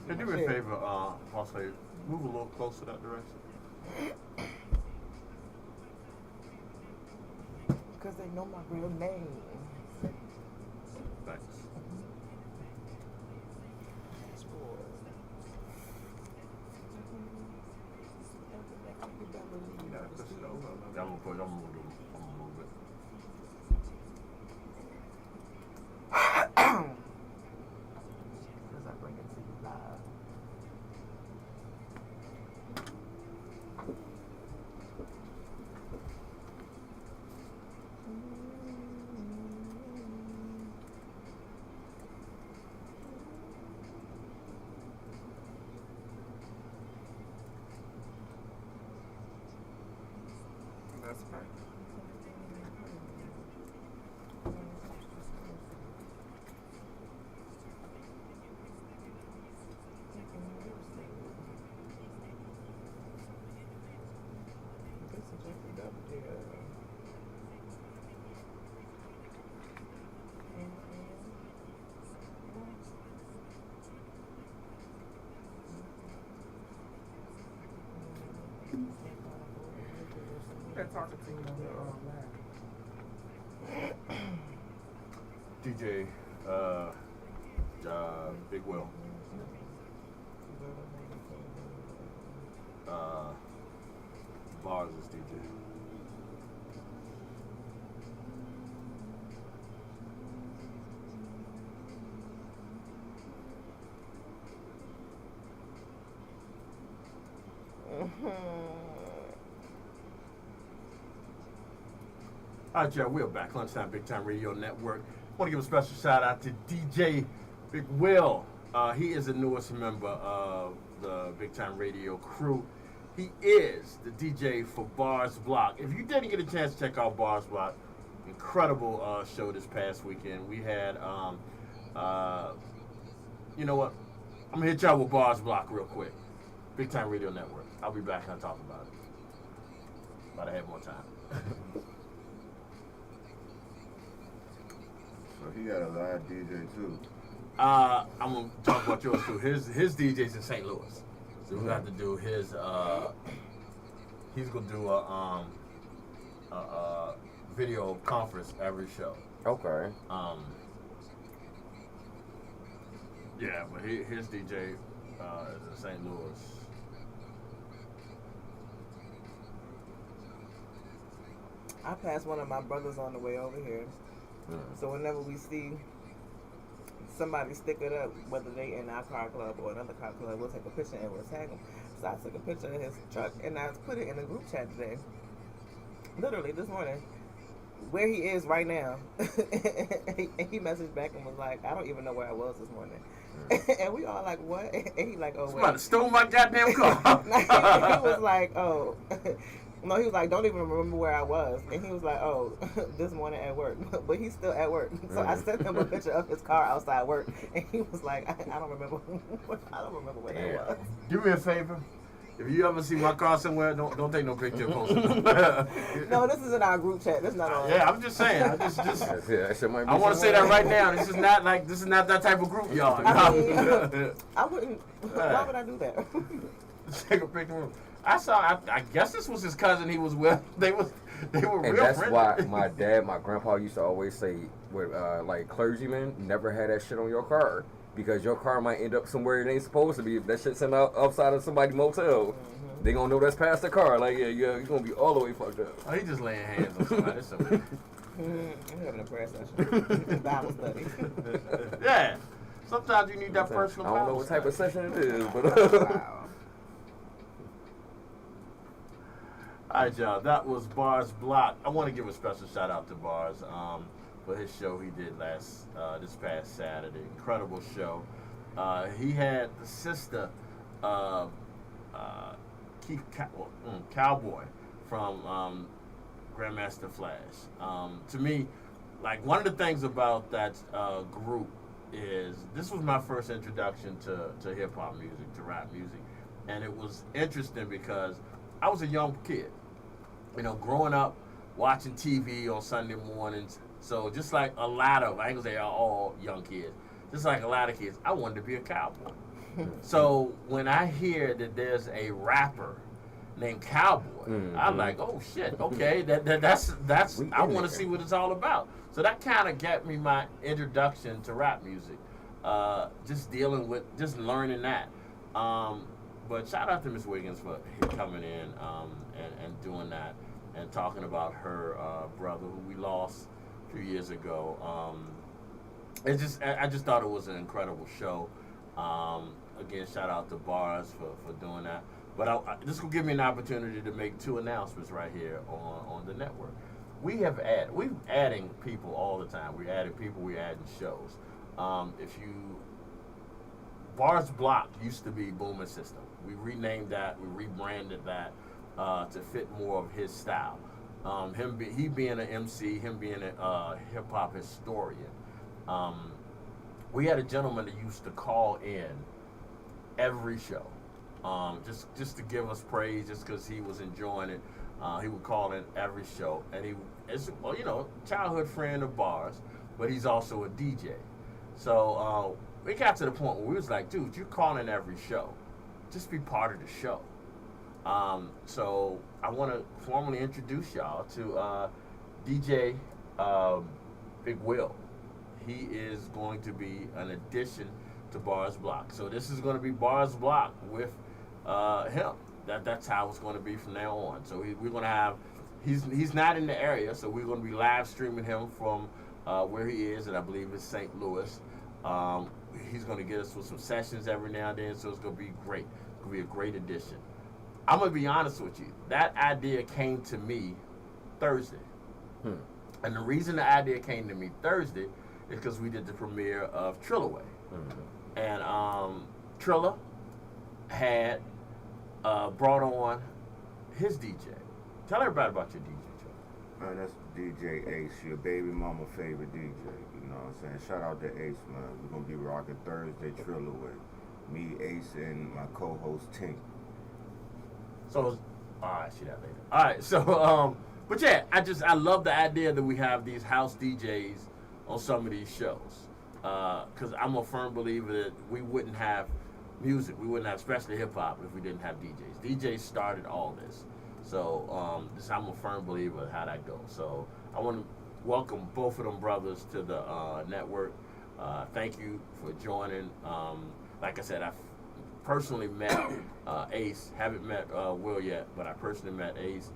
Hey, do me a favor, Jose, move a little closer that direction. Because they know my real name. Thanks. I'm gonna move it. Because I bring it to you live. That's right. They're talking to you on the DJ, Big Will. Bars is DJ. All right, y'all, we're back. Lunchtime, Big Time Radio Network. I want to give a special shout out to DJ Big Will. He is the newest member of the Big Time Radio crew. He is the DJ for Bars Block. If you didn't get a chance to check out Bars Block, incredible show this past weekend. We had, you know what? I'm going to hit y'all with Bars Block real quick. Big Time Radio Network. I'll be back and I'll talk about it. But I have more time. So he got a live DJ too. I'm gonna talk about yours too. His DJ's in St. Louis, so we got to do his. He's gonna do a video conference every show. Okay. Yeah, but his DJ is in St. Louis. I passed one of my brothers on the way over here. So whenever we see somebody stick it up, whether they in our car club or another car club, we'll take a picture and we'll tag them. So I took a picture of his truck and I put it in the group chat today. Literally this morning. Where he is right now. And he messaged back and was like, I don't even know where I was this morning. And we all like, what? And he like, oh, wait. Somebody stole my goddamn car. He was like, oh. No, he was like, don't even remember where I was. And he was like, oh, this morning at work. But he's still at work. So I sent him a picture of his car outside work. And he was like, I don't remember. I don't remember where that was. Do me a favor. If you ever see my car somewhere, don't take no picture of post. No, this is in our group chat. This is not on. Yeah, I'm just saying. I just I want to say that right now. This is not that type of group, y'all. I mean, I wouldn't. Why would I do that? Take a picture of him. I guess this was his cousin he was with. They were and real that's friendly. why my grandpa used to always say, with like clergymen, never had that shit on your car. Because your car might end up somewhere it ain't supposed to be. If that shit's outside of somebody's motel, they gonna know that's past the car. Like, yeah, you're gonna be all the way fucked up. Oh, he just laying hands on somebody. That's okay. I'm having a prayer session. Bible study. Yeah. Sometimes you need that personal I don't know Bible what type of study. session it is, but Wow. All right, y'all. That was Bars Block. I want to give a special shout out to Bars for his show he did this past Saturday. Incredible show. He had the sister Cowboy from Grandmaster Flash. To me, like, one of the things about that group is this was my first introduction to hip hop music, to rap music, and it was interesting because I was a young kid, growing up watching TV on Sunday mornings. So just like a lot of, I ain't gonna say all young kids, just like a lot of kids, I wanted to be a cowboy. So when I hear that there's a rapper named Cowboy, I'm like, oh shit, okay, that's I want to see what it's all about. So that kind of got me my introduction to rap music, just learning that. But shout out to Miss Wiggins for coming in and doing that and talking about her brother who we lost a few years ago. I just thought it was an incredible show. Again, shout out to Bars for doing that. But this will give me an opportunity to make two announcements right here on the network. We're adding people all the time. We're adding people. We're adding shows. Bars Block used to be Booming System. We renamed that. We rebranded that to fit more of his style. He being an MC, him being a hip hop historian. We had a gentleman that used to call in every show, just to give us praise, just because he was enjoying it. He would call in every show, and childhood friend of Bars, but he's also a DJ. So we got to the point where we was like, dude, you're calling every show, just be part of the show. So I want to formally introduce y'all to DJ Big Will. He is going to be an addition to Bars Block. So this is going to be Bars Block with him. That's how it's going to be from now on. So we're going to have, he's not in the area, so we're going to be live streaming him from where he is, and I believe it's St. Louis. He's going to get us with some sessions every now and then, so it's going to be great. It's going to be a great addition. I'm going to be honest with you. That idea came to me Thursday. And the reason the idea came to me Thursday is because we did the premiere of Trillaway. And Trilla had brought on his DJ. Tell everybody about your DJ, Trilla. Man, that's DJ Ace, your baby mama favorite DJ. You know what I'm saying? Shout out to Ace, man. We're going to be rocking Thursday Trillaway. Me, Ace, and my co-host Tink. So, I see that later. All right, so, but yeah, I love the idea that we have these house DJs on some of these shows. because I'm a firm believer that we wouldn't have music, we wouldn't have, especially hip hop, if we didn't have DJs. DJs started all this. So I'm a firm believer of how that goes. So I want to welcome both of them brothers to the network. Thank you for joining. Like I said, I personally met Ace. Haven't met Will yet, but I personally met Ace.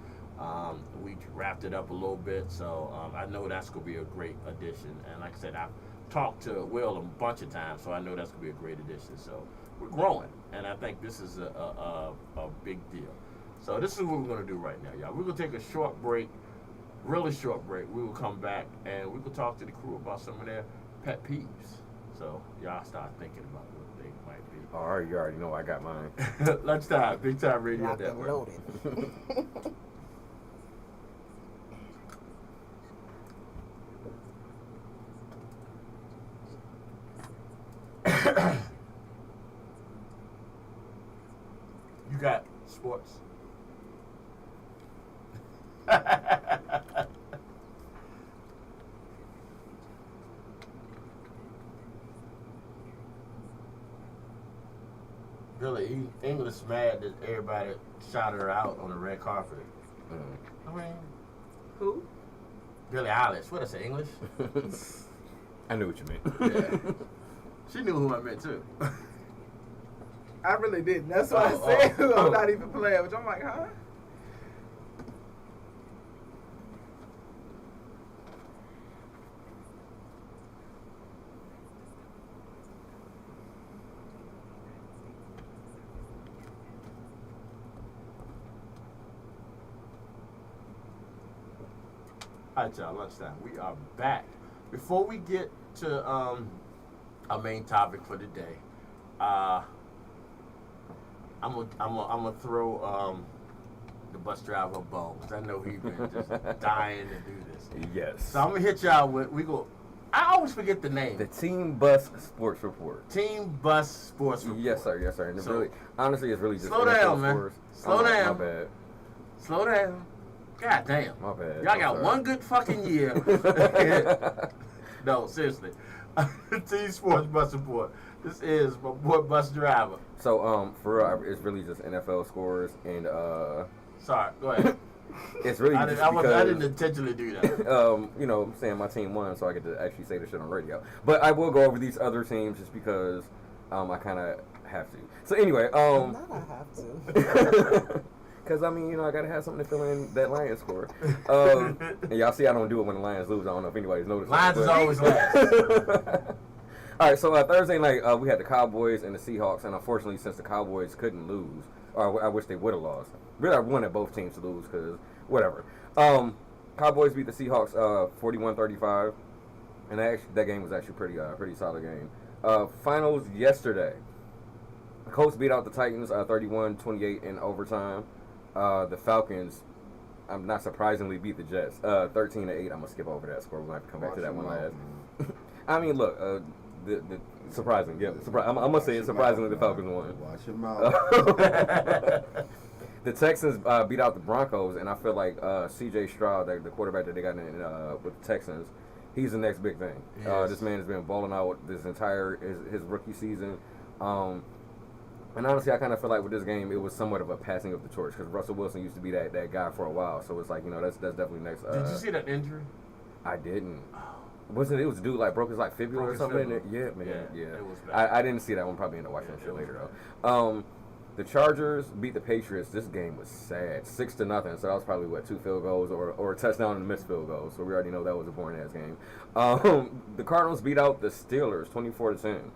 We wrapped it up a little bit, so I know that's going to be a great addition. And like I said, I've talked to Will a bunch of times, so I know that's going to be a great addition. So we're growing, and I think this is a big deal. So this is what we're going to do right now, y'all. We're going to take a short break, really short break. We will come back, and we will talk to the crew about some of their pet peeves. So y'all start thinking about what they might be. All right, you already know I got mine. Lunchtime, Big Time Radio Locked and Network. loaded. You got sports? Billy English mad that everybody shouted her out on the red carpet. I mean, Who? Billie Eilish. What did I say, English? I knew what you meant. Yeah. She knew who I meant too. I really didn't. That's why I said who. I'm not even playing, which I'm like, huh? All right, y'all, lunchtime. We are back. Before we get to our main topic for the day, I'm gonna throw the bus driver a bone, because I know he's been just dying to do this. Yes. So I'm gonna hit y'all with I always forget the name. The Team Bus Sports Report. Team Bus Sports Report. Yes, sir. Yes, sir. And So, really, honestly, it's really just slow NFL down, man. scores. Slow Oh, down. My bad. Slow down. God damn. My bad. Y'all I'm got sorry. one good fucking year. No, seriously. Team Sports Bus Report. This is my boy Bus Driver. So, for real, it's really just NFL scores, and Sorry, go ahead. it's really I just didn't because, intentionally do that. you know, I'm saying my team won, so I get to actually say the shit on radio. But I will go over these other teams just because I kind of have to. So anyway, Not I have to. because I mean, you know, I gotta have something to fill in that Lions score. And y'all see, I don't do it when the Lions lose. I don't know if anybody's noticed. Lions is always last. All right, so Thursday night we had the Cowboys and the Seahawks, and unfortunately, since the Cowboys couldn't lose, or I wish they would have lost. Really, I wanted both teams to lose because whatever. Cowboys beat the Seahawks 41-35, and that game was actually pretty solid game. Finals yesterday. The Colts beat out the Titans 31-28 in overtime. The Falcons, not surprisingly, beat the Jets 13-8. I'm gonna skip over that score. We're gonna have to come back to that one last. I mean, look, the surprising, yeah, I'm gonna say it. Surprisingly, the Falcons won. Watch your mouth. The Texans beat out the Broncos, and I feel like C.J. Stroud, the quarterback that they got in with the Texans, he's the next big thing. Yes. This man has been balling out this entire his rookie season. And honestly, I kind of feel like with this game, it was somewhat of a passing of the torch because Russell Wilson used to be that guy for a while. So it's like, you know, that's definitely next. Did you see that injury? I didn't. Wasn't it was a dude like broke his like fibula or something? Yeah, man. Yeah. It was bad. I didn't see that one. Probably end up watching that shit later though. The Chargers beat the Patriots. This game was sad, 6-0. So that was probably what 2 field goals or a touchdown and a missed field goal. So we already know that was a boring ass game. The Cardinals beat out the Steelers 24-10.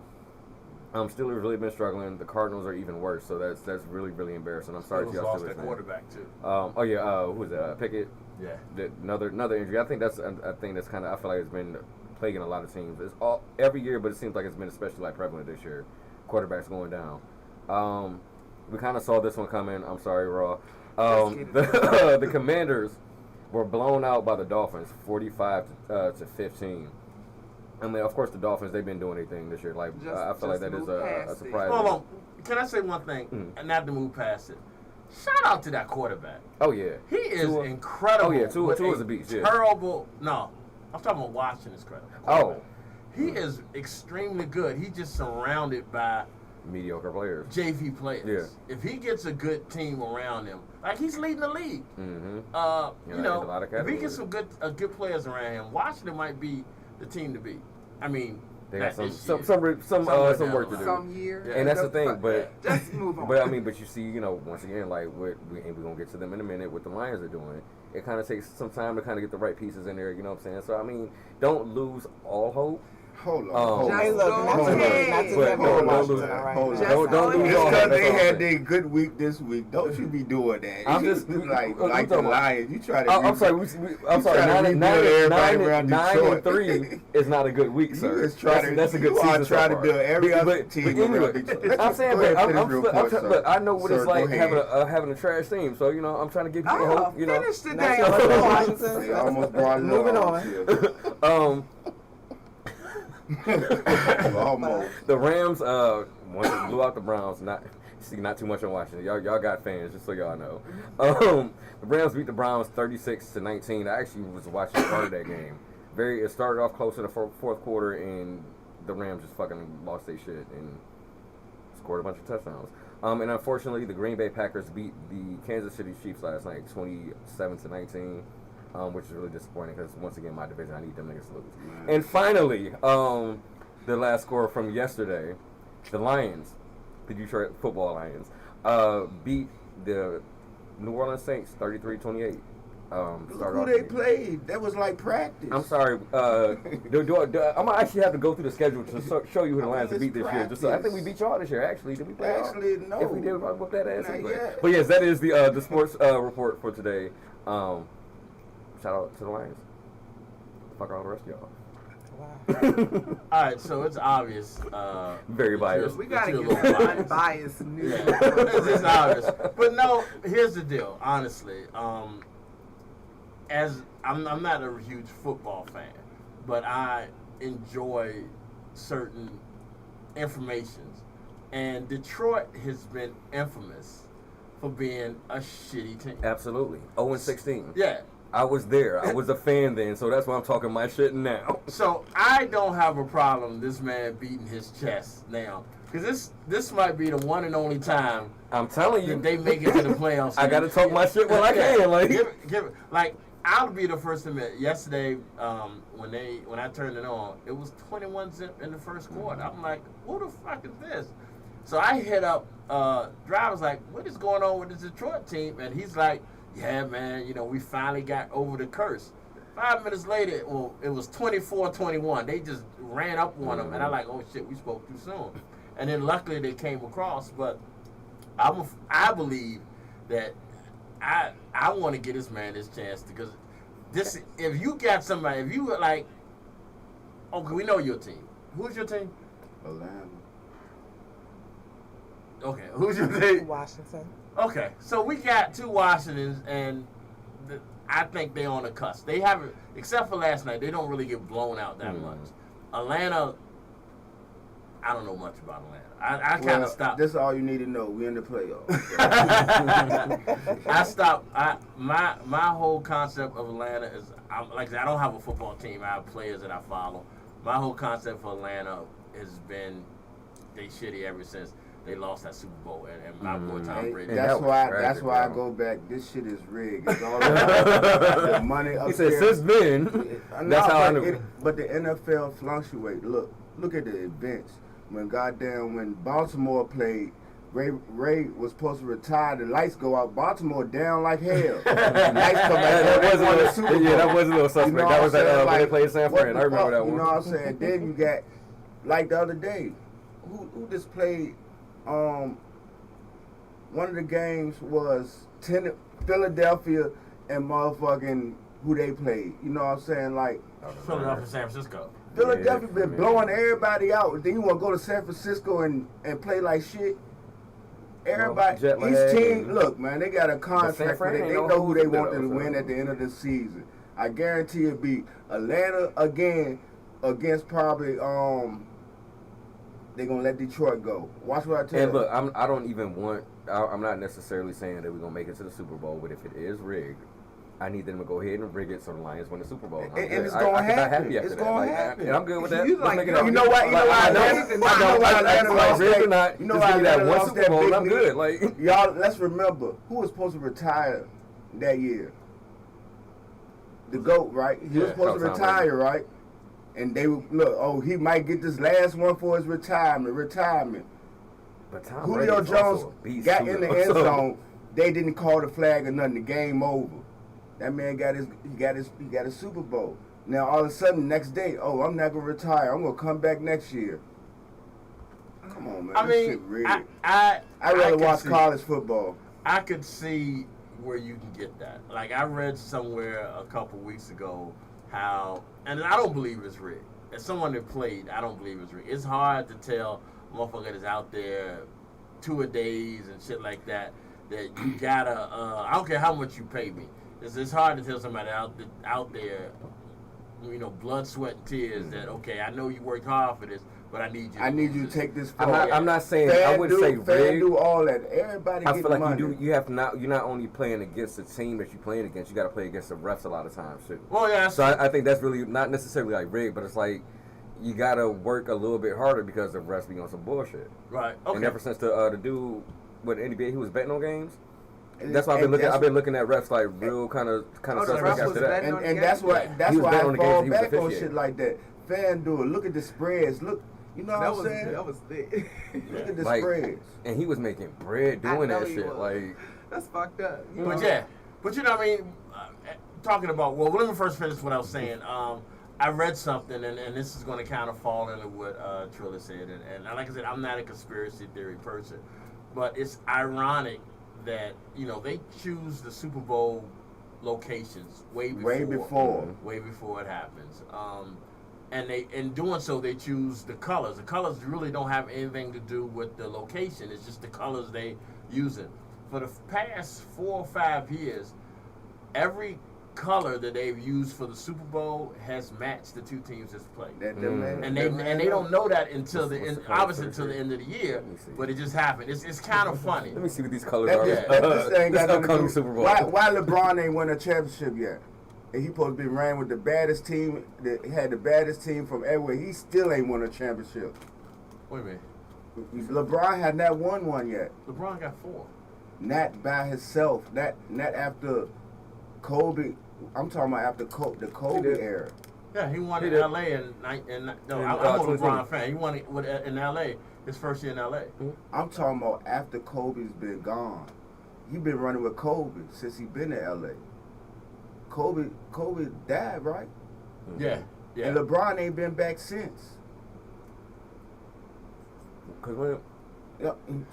Steelers really been struggling. The Cardinals are even worse. So that's really really embarrassing. I'm sorry to y'all lost Steelers their fans. quarterback too. Who was that? Pickett. Yeah. Another injury. I think that's a thing that's kind of I feel like it's been plaguing a lot of teams. It's all every year, but it seems like it's been especially like prevalent this year. Quarterbacks going down. We kind of saw this one coming. I'm sorry, Raw. The Commanders were blown out by the Dolphins, 45-15. I mean, of course, the Dolphins, they've been doing anything this year. Like, I feel like that is a surprise. Hold on. Can I say one thing? And not to move past it. Shout out to that quarterback. Oh, yeah. He is incredible. Oh, yeah. Tua is a beast, yeah. Terrible. No. I'm talking about watching this quarterback. Oh. He is extremely good. He's just surrounded by mediocre players. JV players. Yeah. If he gets a good team around him, like he's leading the league. Mm-hmm. You know, if he gets some good players around him, Washington might be the team to beat. I mean, they got some work to do. Some year. Yeah. And that's the thing, but just move on. But I mean, but you see, you know, once again, like we're gonna get to them in a minute. What the Lions are doing, it kind of takes some time to kind of get the right pieces in there. You know what I'm saying? So I mean, don't lose all hope. Hold on. Hey, look, not to don't lose all because hope. they had their good week this week. Don't you be doing that. I'm just like the Lions. You try to. I'm sorry. I'm sorry. 9-3 is not a good week, sir. That's a good season. Try to build every other team. I'm saying, but I know what it's like having a trash team. So you know, I'm trying to give people hope. You know, finish the damn Washington. Almost brought it moving on. Almost. The Rams blew out the Browns. Not too much on Washington. Y'all got fans, just so y'all know. The Rams beat the Browns 36-19. I actually was watching part of that game. It started off close in the fourth quarter, and the Rams just fucking lost their shit and scored a bunch of touchdowns. And unfortunately, the Green Bay Packers beat the Kansas City Chiefs last night 27-19. Which is really disappointing because once again, my division, I need them niggas to lose. Man. And finally, the last score from yesterday, the Lions, the Detroit Football Lions, beat the New Orleans Saints 33-28. Who they played? That was like practice. I'm sorry. I'm gonna actually have to go through the schedule to show you who the Lions beat this year. Just so, I think we beat y'all this year. Actually, did we play y'all? Actually, no. If we did, we'll whoop that ass anyway. But yes, that is the sports report for today. Shout out to the Lions. Fuck all the rest of y'all. Wow. All right, so it's obvious. Very biased. We gotta get unbiased news. It's obvious, but no. Here's the deal. Honestly, as I'm not a huge football fan, but I enjoy certain informations, and Detroit has been infamous for being a shitty team. Absolutely. 0-16. Yeah. I was there. I was a fan then, so that's why I'm talking my shit now. So I don't have a problem this man beating his chest now, because this might be the one and only time I'm telling you that they make it to the playoffs. I gotta talk my shit when I can. Like I'll be the first to admit. Yesterday, when I turned it on, it was 21-0 in the first quarter. I'm like, who the fuck is this? So I hit up Driver's like, what is going on with the Detroit team? And he's like, yeah, man, you know, we finally got over the curse. 5 minutes later, it was 24-21. They just ran up on them, and I'm like, oh shit, we spoke too soon. And then luckily they came across, but I believe that I want to get this man this chance, because if you got somebody, if you were like, okay, we know your team. Who's your team? Atlanta. Okay, who's your team? Washington. Okay, so we got two Washingtons, and I think they're on the cusp. They haven't, except for last night, they don't really get blown out that much. Atlanta, I don't know much about Atlanta. I kind of stopped. That's all you need to know. We in the playoffs. I stopped. My whole concept of Atlanta is, like I said, I don't have a football team. I have players that I follow. My whole concept for Atlanta has been they shitty ever since they lost that Super Bowl, and my boy Tom Brady. That's why I go back. This shit is rigged. It's all about the money up there. He said, since then, that's how I knew. But the NFL fluctuates. Look at the events. When Baltimore played, Ray was supposed to retire. The lights go out. Baltimore down like hell. Lights come back. That was a little suspect. You know that was that when like, they played San Fran. I remember that one. You know what I'm saying? Then you got, like the other day, who just played. One of the games was Philadelphia and motherfucking who they played. You know what I'm saying? Like Philadelphia, San Francisco. Philadelphia been blowing everybody out. Then you want to go to San Francisco and play like shit. Everybody, each team, look, man, they got a contract. They know who they want to win at the end of the season. I guarantee it'll be Atlanta again against probably they're gonna let Detroit go. Watch what I tell you. And look, I'm not necessarily saying that we're gonna make it to the Super Bowl, but if it is rigged, I need them to go ahead and rig it so the Lions win the Super Bowl. And it's gonna happen. It's gonna happen. And I'm good with that. You like, you know what? You know why Atlanta lost that? You know why Atlanta lost that Bowl, I'm good. Like y'all, let's remember who was supposed to retire that year. The GOAT, right? He was supposed to retire, right? And they would look. Oh, he might get this last one for his retirement. But Tom Julio Jones got in the end zone. They didn't call the flag or nothing. The game over. That man got his Super Bowl. Now all of a sudden, next day, oh, I'm not gonna retire. I'm gonna come back next year. Come on, man. This shit rigged. I rather watch college football. I could see where you can get that. Like I read somewhere a couple weeks ago how, and I don't believe it's rigged. As someone that played, I don't believe it's rigged. It's hard to tell motherfucker that's out there 2 a days and shit like that you gotta. I don't care how much you pay me. It's hard to tell somebody out there, you know, blood, sweat, and tears that okay, I know you worked hard for this, but I need you. I need you to take this. I'm not saying I wouldn't say rigged. Do all that. Everybody. I feel like money. you have to not. You're not only playing against the team that you're playing against. You got to play against the refs a lot of times too. Well, yeah. So I think that's really not necessarily like rigged, but it's like you got to work a little bit harder because the refs be on some bullshit. Right. Okay. And ever since the dude with the NBA, he was betting on games. That's why I've been looking at refs like real kind of suspect after that. And that's why I fall back on shit like that. FanDuel, look at the spreads. Look, you know what I'm saying? That was thick. Look at the spreads. And he was making bread doing that shit. Like that's fucked up. But you know what I mean? Talking about, well, let me first finish what I was saying. I read something, and this is going to kind of fall into what Trilla said. And like I said, I'm not a conspiracy theory person, but it's ironic that, you know, they choose the Super Bowl locations way before it happens. And in doing so, they choose the colors. The colors really don't have anything to do with the location. It's just the colors they using. For the past 4 or 5 years, every color that they've used for the Super Bowl has matched the 2 teams that's played. And they don't know that until the end, obviously until the end of the year, but it just happened. It's kind of funny. Let me see what these colors are. This ain't got nothing to do. Super Bowl. Why LeBron ain't won a championship yet? And he supposed to be ran with the baddest team, that had the baddest team from everywhere. He still ain't won a championship. Wait a minute. LeBron had not won one yet. LeBron got 4. Not by himself. Not after Kobe. I'm talking about after the Kobe era. Yeah, he won in L.A. I'm a LeBron fan. He won it in L.A. his first year in L.A. I'm talking about after Kobe's been gone. He been running with Kobe since he been in L.A. Kobe died, right? Yeah. And LeBron ain't been back since.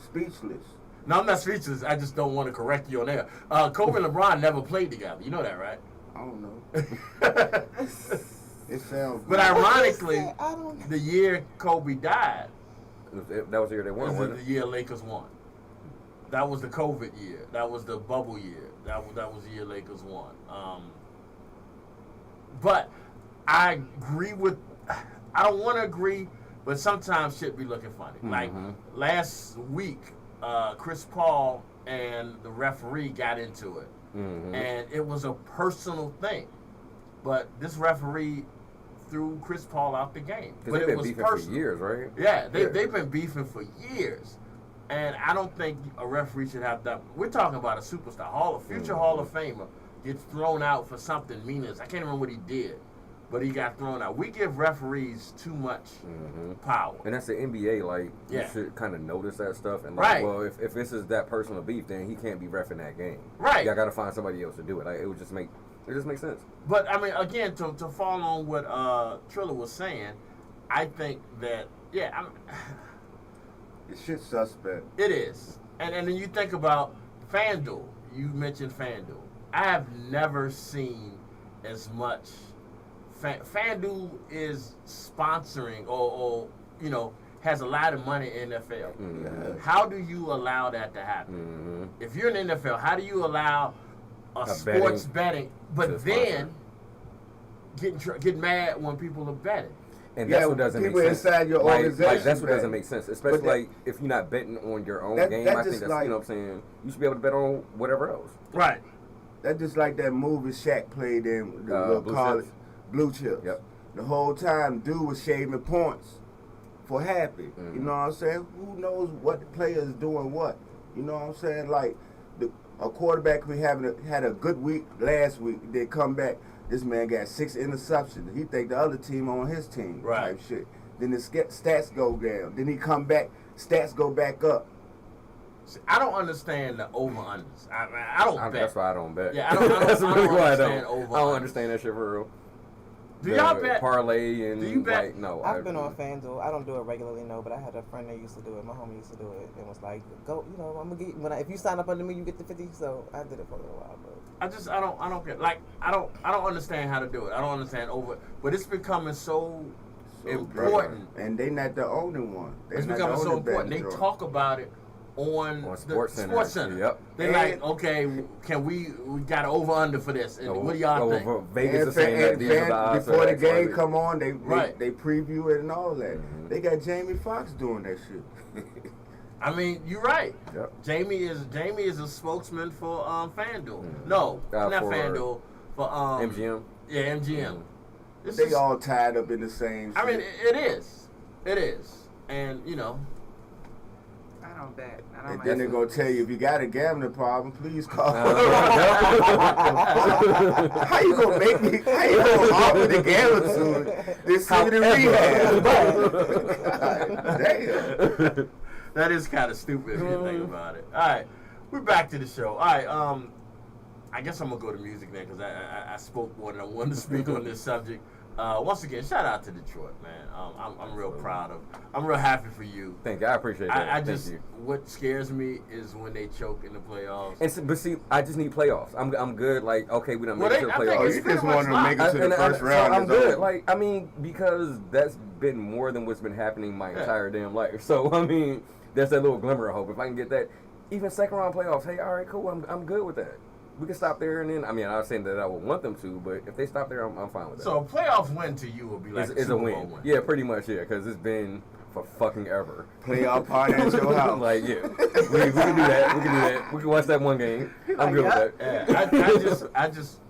Speechless. No, I'm not speechless. I just don't want to correct you on there. Kobe and LeBron never played together. You know that, right? I don't know. It sounds. But ironically, the year Kobe died, that was the year they won. Was the year Lakers won. That was the COVID year. That was the bubble year. That was the year Lakers won. But I agree with. I don't want to agree, but sometimes shit be looking funny. Like last week, Chris Paul and the referee got into it. And it was a personal thing. But this referee threw Chris Paul out the game. But it was personal. For years, right? Yeah, they've been beefing for years. And I don't think a referee should have that. We're talking about a superstar, future Hall of Famer gets thrown out for something meaningless. I can't remember what he did, but he got thrown out. We give referees too much power. And that's the NBA. Like, you should kind of notice that stuff. And like, well, if this is that personal beef, then he can't be reffing that game. Right. Y'all got to find somebody else to do it. Like, it just makes sense. But I mean, again, to fall on what Trilla was saying, I think that It's shit suspect. It is. And then you think about FanDuel. You mentioned FanDuel. I have never seen as much. FanDuel is sponsoring or you know, has a lot of money in NFL. How do you allow that to happen? If you're in the NFL, how do you allow a sports betting, but then get mad when people are betting? And that's what doesn't make sense. Inside your organization. Like, that's what doesn't make sense. Especially like if you're not betting on your own game. I think that's, you know what I'm saying, you should be able to bet on whatever else. Right. That's just like that movie Shaq played in the little college. Blue Chips. Yep. The whole time, dude was shaving points for Happy. Mm-hmm. You know what I'm saying? Who knows what the player is doing what? You know what I'm saying? Like, a quarterback who had a good week last week, they come back, this man got 6 interceptions. He think the other team on his team type shit. Then the stats go down. Then he come back, stats go back up. See, I don't understand the over-unders. I don't bet. That's why I don't bet. Yeah, I don't That's really why I understand don't. over-unders. I don't understand that shit for real. Do y'all bet? Parlay and do you bet? Like, no. I've been on FanDuel. I don't do it regularly, no, but I had a friend that used to do it. My homie used to do it and was like, "Go, you know, I'm gonna get if you sign up under me, you get the 50." So I did it for a little while, but I don't get like I don't understand how to do it. I don't understand but it's becoming so important. And they not the only one. It's becoming so important. They talk about it on Sports Center. Yep. They're like, okay, can we got an over under for this? And what do y'all think? Vegas is saying that these are the odds. Before the game come on, they preview it and all that. Mm-hmm. They got Jamie Foxx doing that shit. I mean, you're right. Yep. Jamie is a spokesman for FanDuel. Mm-hmm. No, not FanDuel, for MGM. Yeah, MGM. Mm-hmm. They all tied up in the same shit. I mean, it is, and you know. I don't bet. And then they're going to tell you, if you got a gambling problem, please call. How you going to make me, how you going to offer the gambling to this send me to rehab? Damn. That is kind of stupid if you think about it. All right, we're back to the show. All right, I guess I'm going to go to music then because I spoke more than I wanted to speak on this subject. Once again, shout out to Detroit, man. I'm real proud of. I'm real happy for you. Thank you. I appreciate that. Thank you. What scares me is when they choke in the playoffs. But see, I just need playoffs. I'm good. Like, okay, we done made it to the playoffs. You just want to make it to the first round. So I'm good. Like, I mean, because that's been more than what's been happening my entire damn life. So I mean, there's that little glimmer of hope. If I can get that, even second round playoffs. Hey, all right, cool. I'm good with that. We can stop there and then. I mean, I'm not saying that I would want them to, but if they stop there, I'm fine with that. So a playoff win to you would be like it's a win. Yeah, pretty much. Yeah, because it's been for fucking ever. Playoff party at your house. Like, yeah, we can do that. We can do that. We can watch that one game. I'm good with that. Yeah, I just,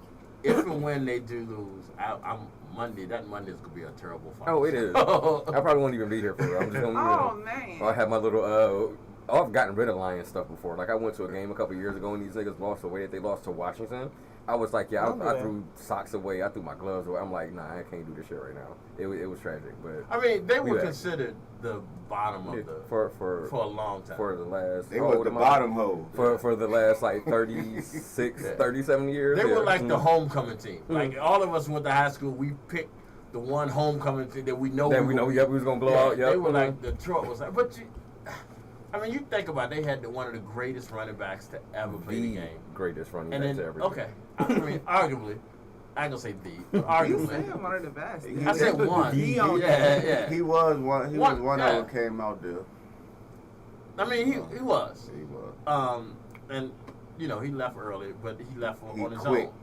if and when they do lose, I'm Monday. That Monday is gonna be a terrible fight. Oh, it is. I probably won't even be here for it. I'm just gonna. Man. I have my little. I've gotten rid of Lions stuff before. Like, I went to a game a couple years ago and these niggas lost the way that they lost to Washington. I was like, yeah, I threw socks away. I threw my gloves away. I'm like, nah, I can't do this shit right now. It was tragic, but I mean, they were considered the bottom of the for a long time. For the last they were the bottom hole for the last like 36, 37 years. They were like the homecoming team. Like all of us went to high school, we picked the one homecoming team that we know. That we was gonna blow out. Yep. They were like Detroit was like, but I mean, you think about it, they had one of the greatest running backs to ever play the game. Greatest running backs to ever. Okay, I mean, arguably, I ain't gonna say the, but arguably. You said one of the best. I said one. Yeah. He was one. He was one that came out there. I mean, he was. He was. And you know, he left early, but he left on his quit. own.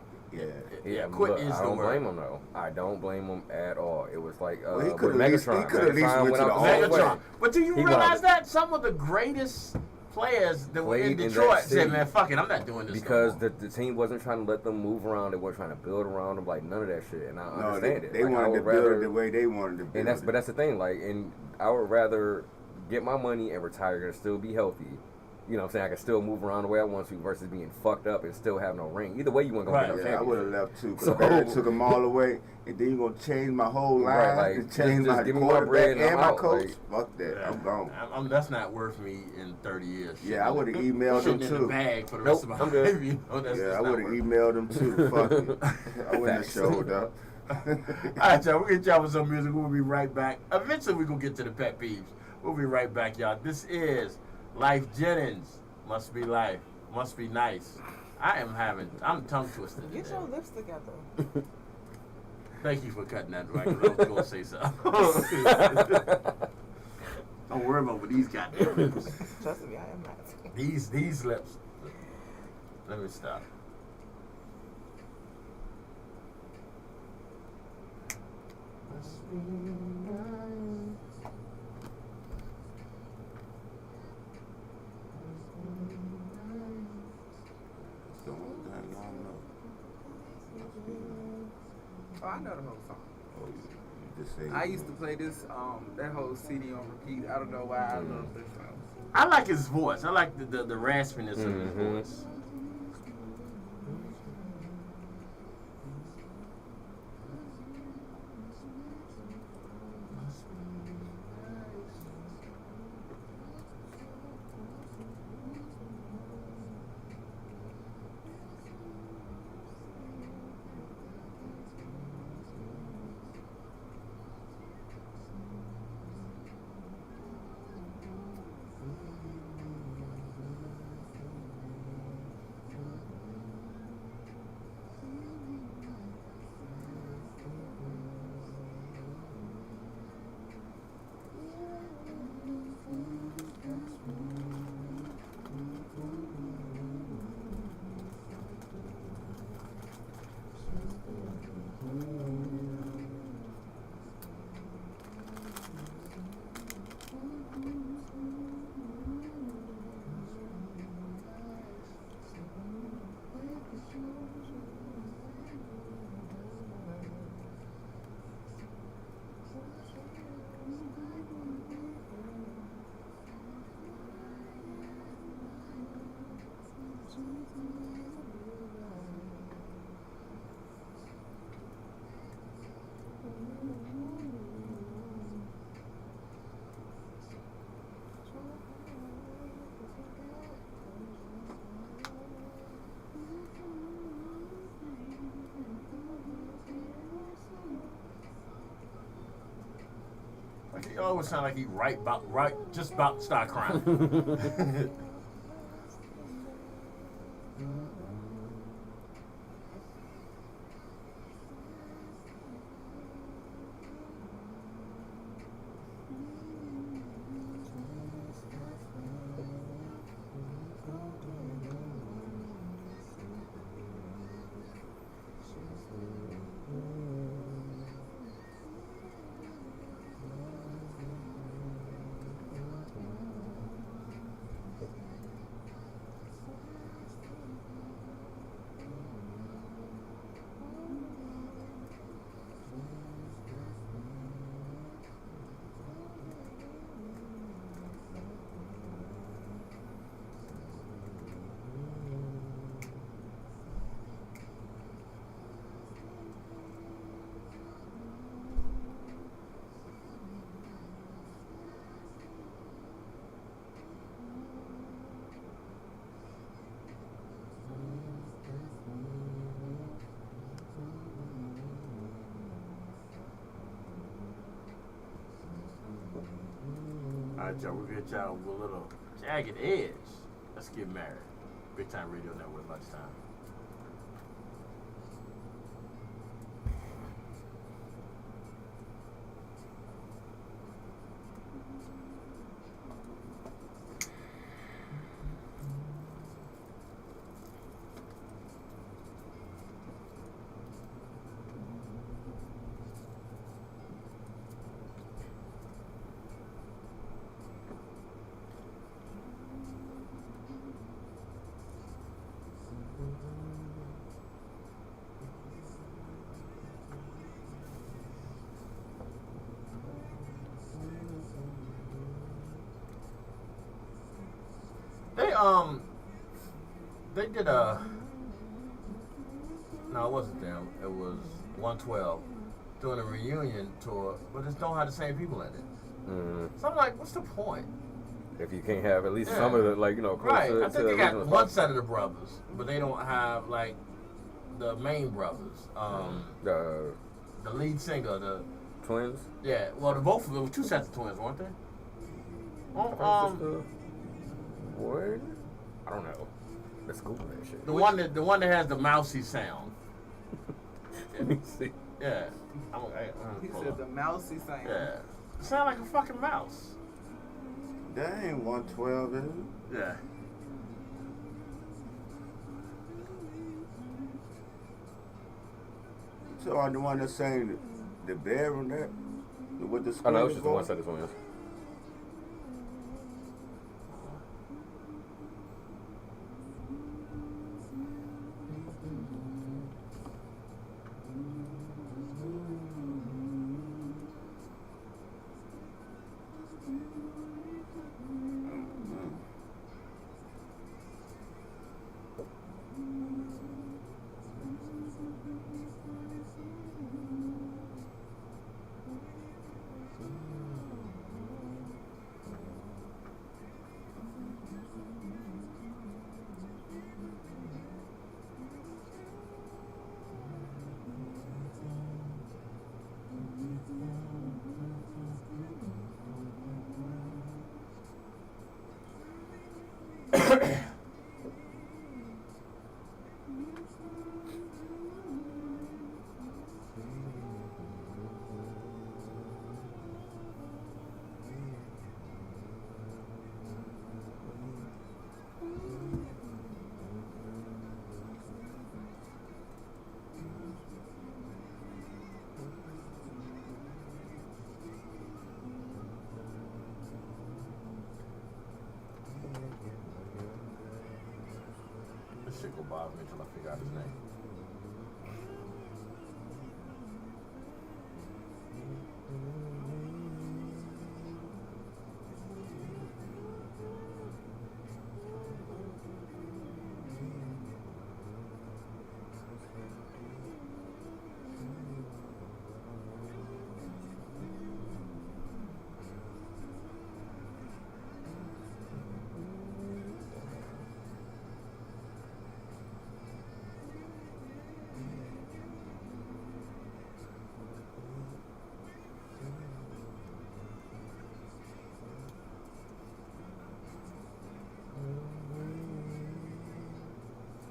Yeah, quit is I the don't word. blame him though. I don't blame him at all. It was like he could at least went to the Megatron. But do you realize that some of the greatest players that were in Detroit said, "Man, fuck it, I'm not doing this." Because the team wasn't trying to let them move around. They weren't trying to build around them. Like none of that shit. And I understand it. They wanted to build it the way they wanted to build it. But that's the thing. Like, and I would rather get my money and retire and still be healthy. You know what I'm saying? I can still move around the way I want to versus being fucked up and still have no ring. Either way, you want to go get no championship. I would have left too. Because Barry took them all away, and then you're going to change my whole life, like, change my quarterback and my coach. Fuck that. I'm gone. That's not worth me in 30 years. Yeah, I would have emailed them too. In the bag for the rest of my life. You know, I would have emailed them too. Fuck it. I wouldn't have showed up. All right, y'all. We're going to y'all with some music. We'll be right back. Eventually, we're going to get to the pet peeves. We'll be right back, y'all. This is Life Jennings. Must be life. Must be nice. I'm tongue twisted today. Get your lips together. Thank you for cutting that right. I was going to say something. Don't worry about what these goddamn lips. Trust me, I am not. These lips. Let me stop. Must be nice. The one thing I know. Oh, I know the whole song. Oh, you just say. I used to play this that whole CD on repeat. I don't know why I love this song. I like his voice. I like the raspiness of his voice. He always sound like he just about to start crying. All right, y'all, we'll get y'all with a little jagged edge. Let's get married. Big Time Radio Network, Lunchtime. They did a. No, it wasn't them. It was 112 doing a reunion tour, but it don't have the same people in it. Mm. So I'm like, what's the point? If you can't have at least some of the, like, you know, close right. to, I think they got one set of the brothers, but they don't have like the main brothers. The lead singer, the twins. Yeah. Well, both of them were two sets of twins, weren't they? What? I don't know. Let's Google that shit. The one that has the mousy sound. Let me see. Yeah. He said the mousy sound. Yeah. It sound like a fucking mouse. That ain't 112, is it? Yeah. So I'm the one that's saying the bear on that? With the oh, no, it's just the one set of twins. shit gonna bother me until I figure out his name.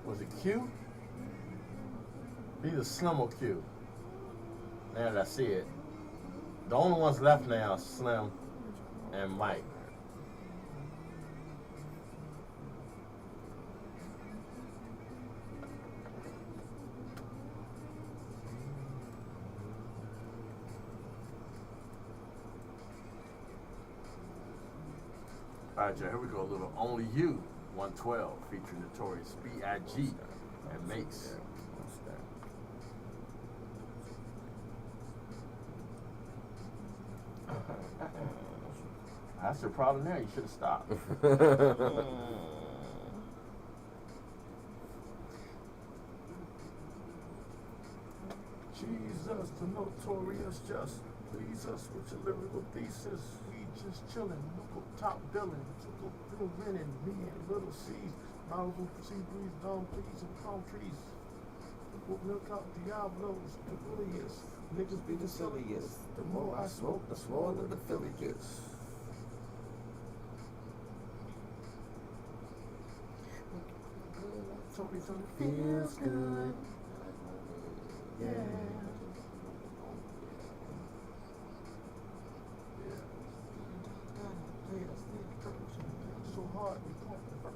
Was it Q? Either Slim or Q. Now that I see it. The only ones left now are Slim and Mike. Alright, y'all, here we go. A little Only You 112 featuring Notorious B.I.G. and Mace. That's your problem there. You should have stopped. Jesus, the notorious, just please us with your lyrical thesis. We just chillin', local top billing, little renting, me and little C's, mouthful sea breeze, dumb please, and palm trees. Milk out Diablos, the bulliest. Niggas be the silliest. The more I smoke, the smaller the Philly gets. Tony feels good. Yeah. So hard, we can't hurt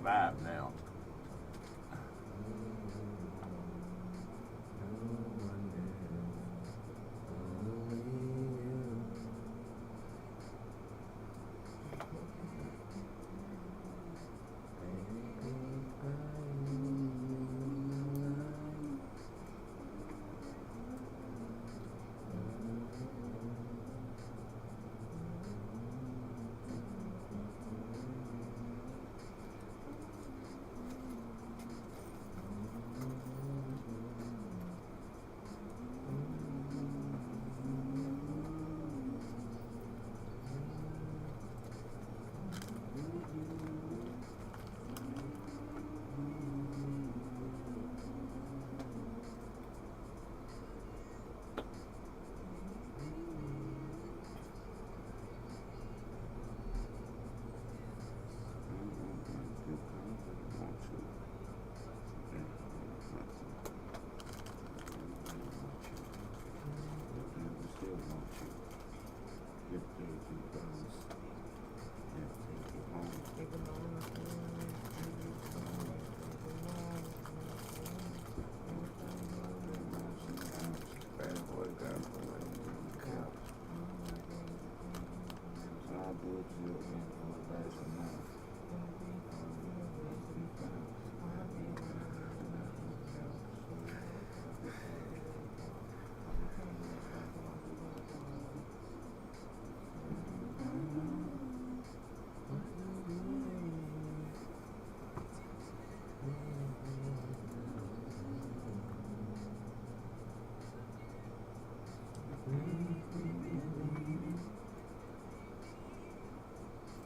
vibe now.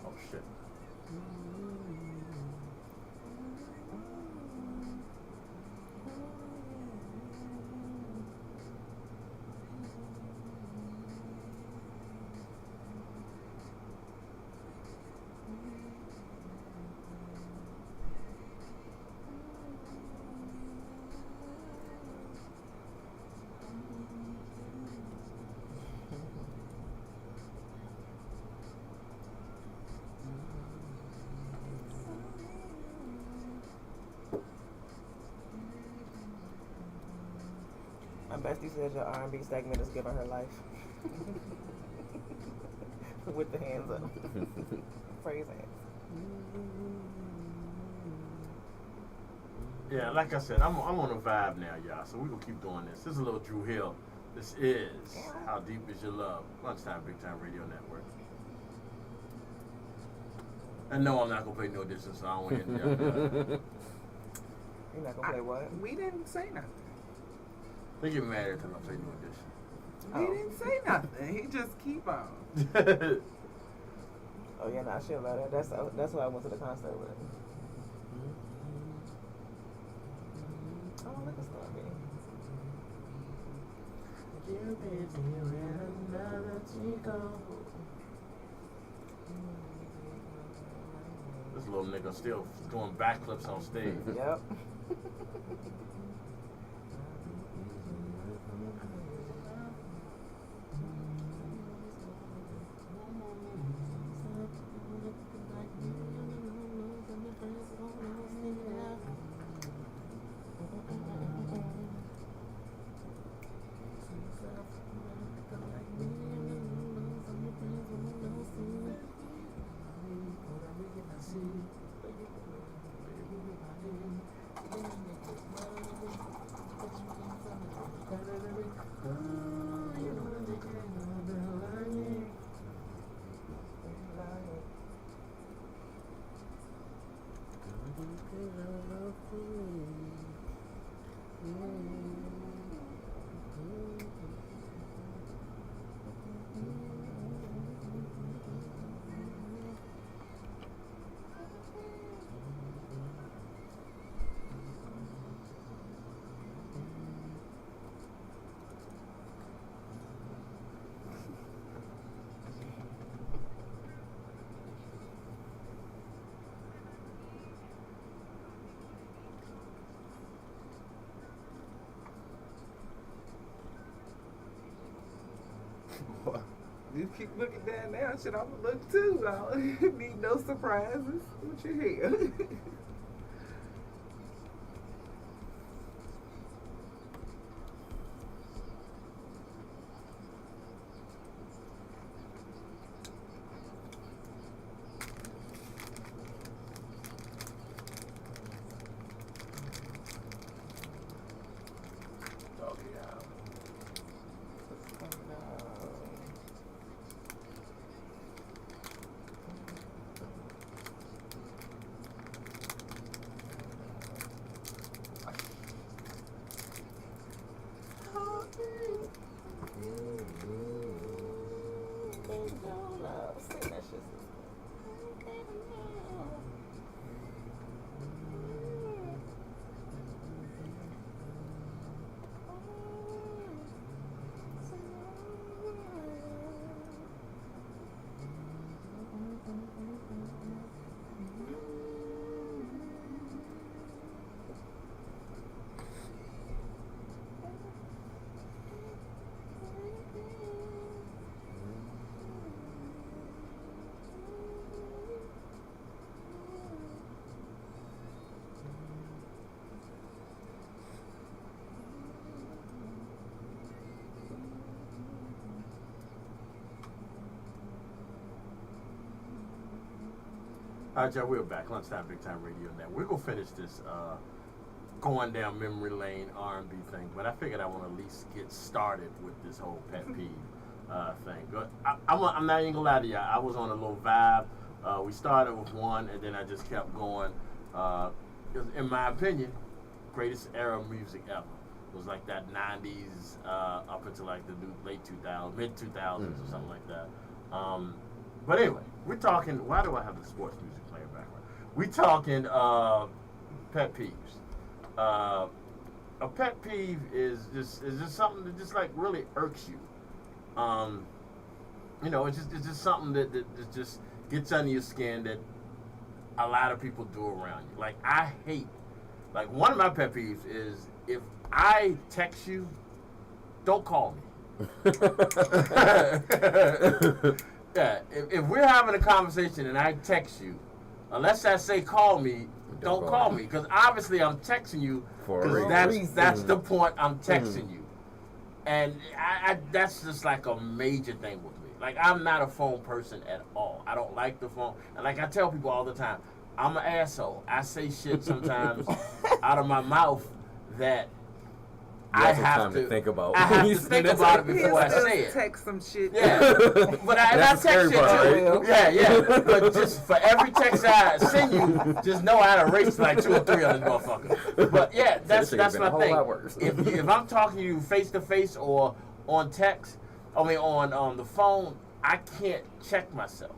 Oh shit. Bestie says your R&B segment is giving her life. With the hands up. Praise hands. Yeah, like I said, I'm on a vibe now, y'all. So we're going to keep doing this. This is a little Drew Hill. This is How Deep Is Your Love? Lunchtime, Big Time Radio Network. And no, I'm not going to play No Distance, so I don't want to hear You're not going to play what? We didn't say nothing. They get mad every time I play New Edition. He didn't say nothing. He just keep on. Oh, yeah, nah, shit about that. That's why I went to the concert with. Oh, look at Stormy. This little nigga still doing backflips on stage. Yep. You keep looking down now, shit, I'm gonna look too. I don't need no surprises. What you hear? All right, y'all, we're back. Lunchtime, Big Time Radio Network. We're going to finish this going down memory lane R&B thing, but I figured I want to at least get started with this whole pet peeve thing. But I'm not even going to lie to y'all. I was on a little vibe. We started with one, and then I just kept going. In my opinion, greatest era of music ever. It was like that 90s up until like the late 2000s, mid 2000s or something like that. But anyway, we're talking, why do I have the sports music playing background? We're talking pet peeves. A pet peeve is just something that just like really irks you. You know, it's just something that just gets under your skin that a lot of people do around you. Like, I hate, like, one of my pet peeves is if I text you, don't call me. Yeah, if we're having a conversation and I text you, unless I say call me, don't call me. Because obviously I'm texting you because that's the point I'm texting you. And that's just like a major thing with me. Like, I'm not a phone person at all. I don't like the phone. And like I tell people all the time, I'm an asshole. I say shit sometimes out of my mouth that I have to think about. I have to think about it before I say it. Text some shit. Yeah, but I text shit too. Right? Yeah. But just for every text I send you, just know I erased like 2 or 3 of this motherfucker. But yeah, that's my thing. If I'm talking to you face to face or on text, on the phone, I can't check myself.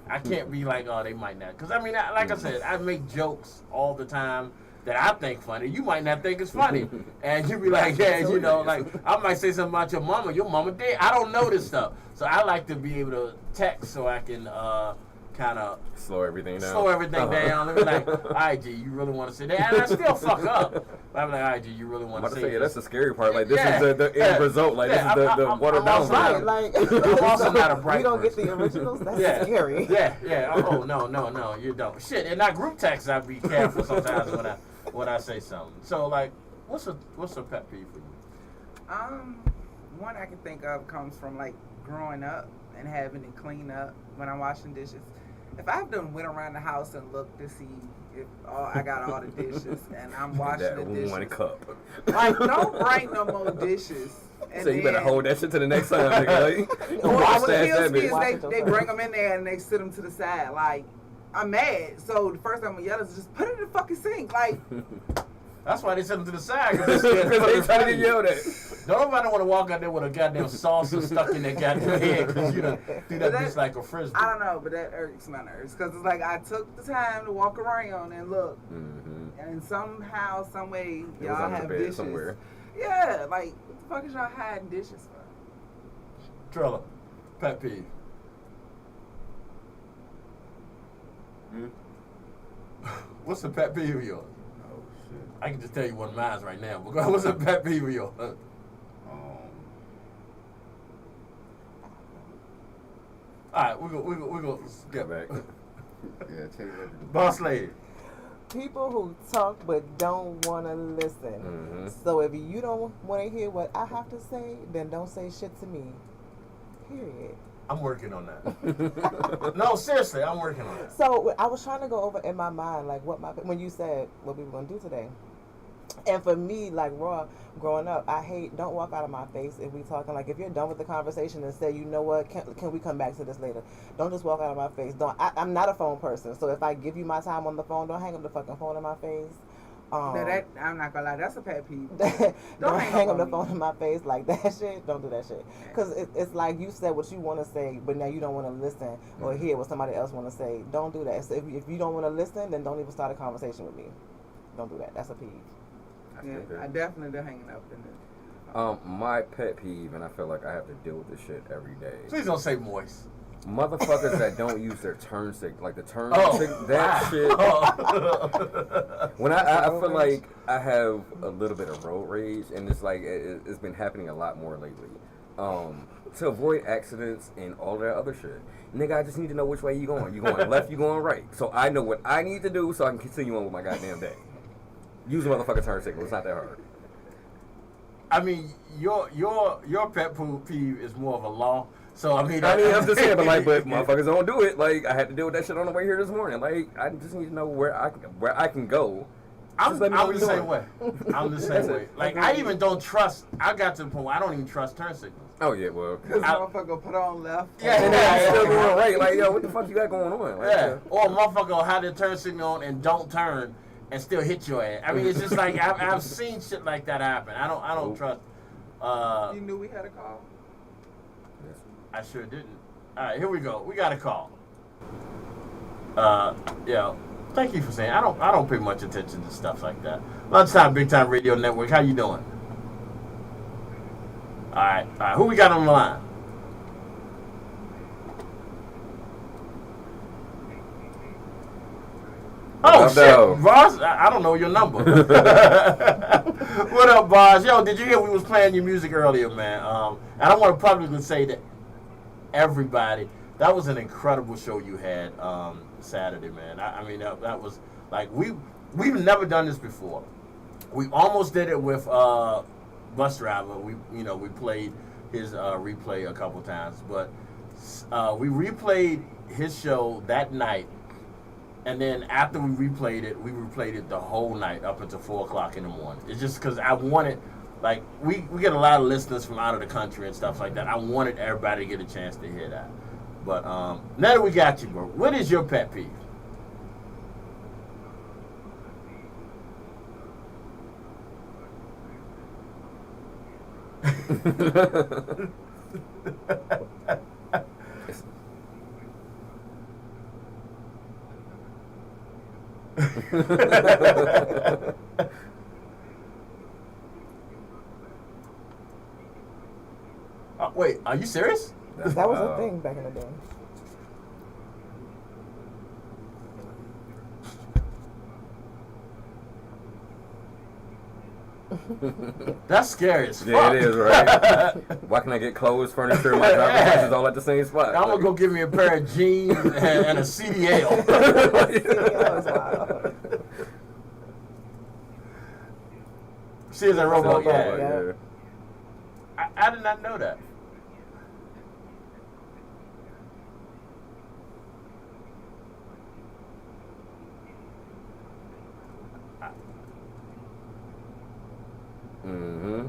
I can't be like, oh, they might not. Because, I mean, like I said, I make jokes all the time that I think funny. You might not think it's funny. And you be like, yeah, you know, like, I might say something about your mama dead. I don't know this stuff. So I like to be able to text so I can kind of slow everything down. And be like, all right, G, you really want to say that? And I still fuck up. But I'm like, all right, G, you really want to say that? Yeah, that's the scary part. Like, this is the end result. Like, this is the watered down version. Like, I'm also not a bright we don't person. get the originals? That's scary. Yeah. Oh, no, you don't. Shit, in that group text, I be careful sometimes when I say something. So, like, what's a pet peeve for you? One I can think of comes from, like, growing up and having to clean up when I'm washing dishes. If I've done went around the house and looked to see if I got all the dishes and I'm washing the dishes. One cup. Like, don't bring no more dishes. And so you better hold that shit to the next time, nigga. Like, what kills me is they bring them in there and they sit them to the side. Like, I'm mad. So the first time I'm gonna yell is just put it in the fucking sink. Like, that's why they send them to the side, because they trying to get yelled at. Nobody want to walk out there with a goddamn salsa stuck in their goddamn head, because you know, do that bitch like a frisbee. I don't know, but that irks my nerves, because it's like I took the time to walk around and look, and somehow, some way, y'all have dishes. Somewhere. Yeah, like, what the fuck is y'all hiding dishes for? Trilla, pet peeve. What's the pet peeve of yours? Oh shit. I can just tell you one of mine right now. But what's a pet peeve of yours? All right, we're gonna get back. Yeah, take it. Boss lady. People who talk but don't want to listen. So if you don't want to hear what I have to say, then don't say shit to me. Period. I'm working on that. No, seriously, I'm working on that. So I was trying to go over in my mind, like, when you said what we were going to do today. And for me, like, raw, growing up, don't walk out of my face if we talking. Like, if you're done with the conversation and say, you know what, can we come back to this later? Don't just walk out of my face. I'm not a phone person. So if I give you my time on the phone, don't hang up the fucking phone in my face. I'm not gonna lie, that's a pet peeve. Don't hang up the phone in my face like that shit. Don't do that shit. Because it's like you said what you want to say, but now you don't want to listen or hear what somebody else want to say. Don't do that. So if you don't want to listen, then don't even start a conversation with me. Don't do that. That's a peeve. Yeah, I definitely do hanging up in it. My pet peeve, and I feel like I have to deal with this shit every day. Please don't say moist. Motherfuckers that don't use their turn signal, like the turn signal, that shit. When I feel like I have a little bit of road rage, and it's like it's been happening a lot more lately. To avoid accidents and all that other shit, nigga, I just need to know which way you going. You going left? You going right? So I know what I need to do, so I can continue on with my goddamn day. Use a motherfucking turn signal. It's not that hard. I mean, your pet peeve is more of a law. So I mean, I'm just saying, but motherfuckers don't do it. Like, I had to deal with that shit on the way here this morning. Like, I just need to know where I can go. I'm the same way. I'm the same way. Like, I even don't trust. I got to the point where I don't even trust turn signals. Oh yeah, well, because motherfucker put on left. Yeah, and then still going right. Like, yo, what the fuck you got going on? Like, yeah, or a motherfucker will have the turn signal on and don't turn and still hit your ass. I mean, it's just like I've seen shit like that happen. I don't trust. You knew we had a call? Yes. I sure didn't. All right, here we go. We got a call. Yeah. Thank you for saying. I don't pay much attention to stuff like that. Lunchtime, Big Time Radio Network. How you doing? All right. Who we got on the line? Oh shit, Boss! I don't know your number. What up, Boss? Yo, did you hear we was playing your music earlier, man? I don't want to publicly say that everybody. That was an incredible show you had Saturday, man. I mean, that was like we've never done this before. We almost did it with bus driver. We played his replay a couple times, but we replayed his show that night, and then after we replayed it the whole night up until 4 o'clock in the morning. It's just because I wanted, like, we get a lot of listeners from out of the country and stuff like that. I wanted everybody to get a chance to hear that. But now that we got you, bro, what is your pet peeve? Wait, are you serious? That was a thing back in the day. That's scary as fuck. Yeah, it is, right? Why can I get clothes, furniture, and my driver's license all at the same spot? I'm gonna go get me a pair of jeans and a CDL. Sears and Roebuck, yeah. I did not know that. Mm-hmm.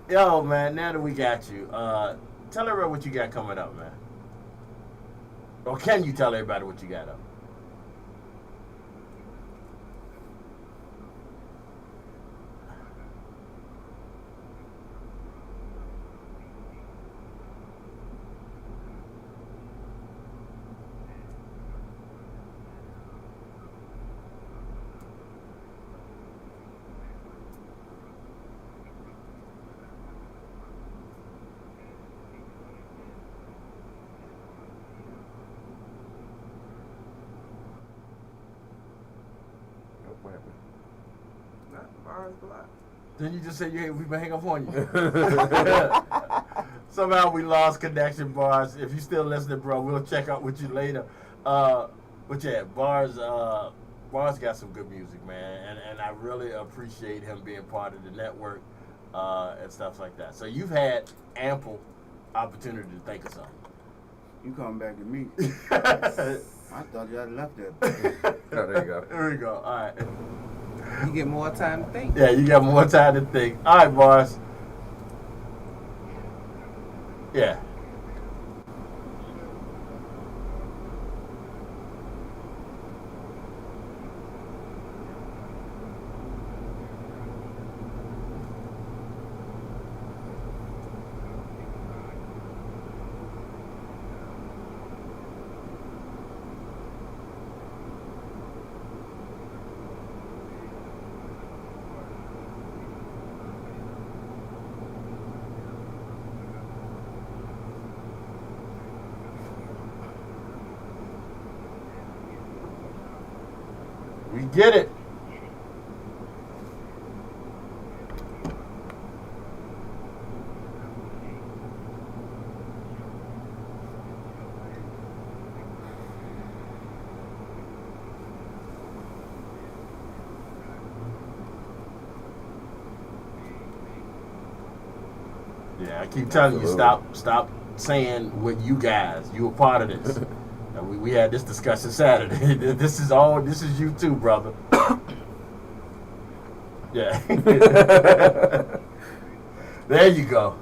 Yo, man, now that we got you, tell everybody what you got coming up, man. Or can you tell everybody what you got up? Then you just said we've been hanging up on you. Somehow we lost connection, Bars. If you still listening, bro, we'll check out with you later. But yeah, Bars got some good music, man, and I really appreciate him being part of the network and stuff like that. So you've had ample opportunity to think of something. You coming back to me? I thought you had left that. Oh, there you go. There we go. All right. You get more time to think. Yeah, you got more time to think. All right, Bars. Yeah. We get it. Yeah, I keep telling you, stop saying what you guys. You were part of this. We had this discussion Saturday. This is you too, brother. Yeah. There you go.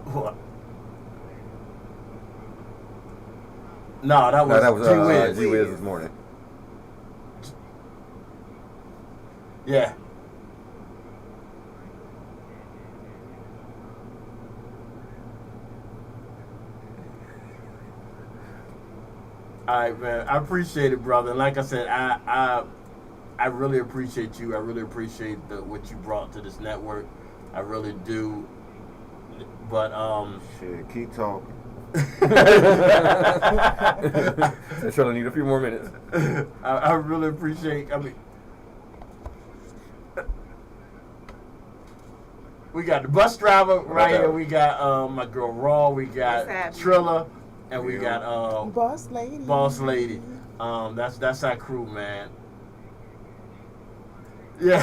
What? No, that was G Wiz this morning. Yeah. All right, man. I appreciate it, brother. And like I said, I really appreciate you. I really appreciate what you brought to this network. I really do. But shit, keep talking. I surely need a few more minutes. I really appreciate. I mean, we got the bus driver right here. We got my girl Raw. We got Trilla, and we got Boss Lady. Boss Lady. That's our crew, man. Yeah.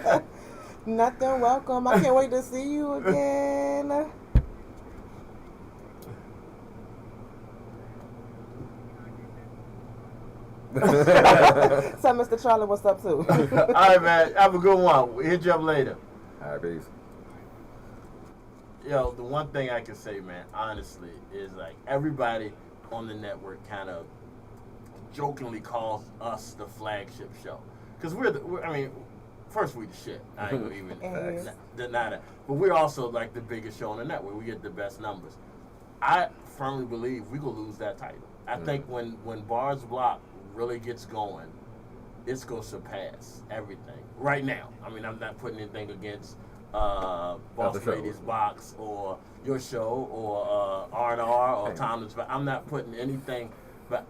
Hey. Nothing. Welcome. I can't wait to see you again. So, Mr. Charlie, what's up, too? All right, man. Have a good one. We'll hit you up later. All right, peace. Yo, the one thing I can say, man, honestly, is like everybody on the network kind of jokingly calls us the flagship show. Because first we the shit. I ain't gonna even deny that. But we're also like the biggest show on the network. We get the best numbers. I firmly believe we gonna lose that title. I think when Bars Block really gets going, it's gonna surpass everything right now. I mean, I'm not putting anything against Boss Lady's Box or your show or R&R or Timeless. I'm not putting anything. But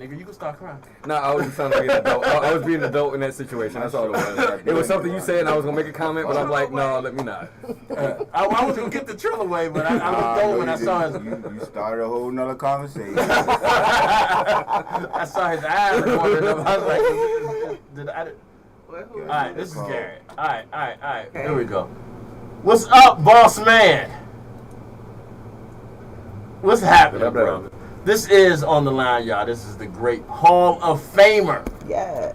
nigga, you can start crying. No, I was just trying to be an adult. I was being an adult in that situation. That's all it was. It was something you said, and I was gonna make a comment, but I'm like, no, let me not. I was gonna get the Trill away, but I looked over when I saw his. You started a whole nother conversation. I saw his eyes wandering up. I was like, did I? All right, this is Garrett. All right. Okay. Here we go. What's up, boss man? What's happening, brother? This is On the Line, y'all. This is the great Hall of Famer,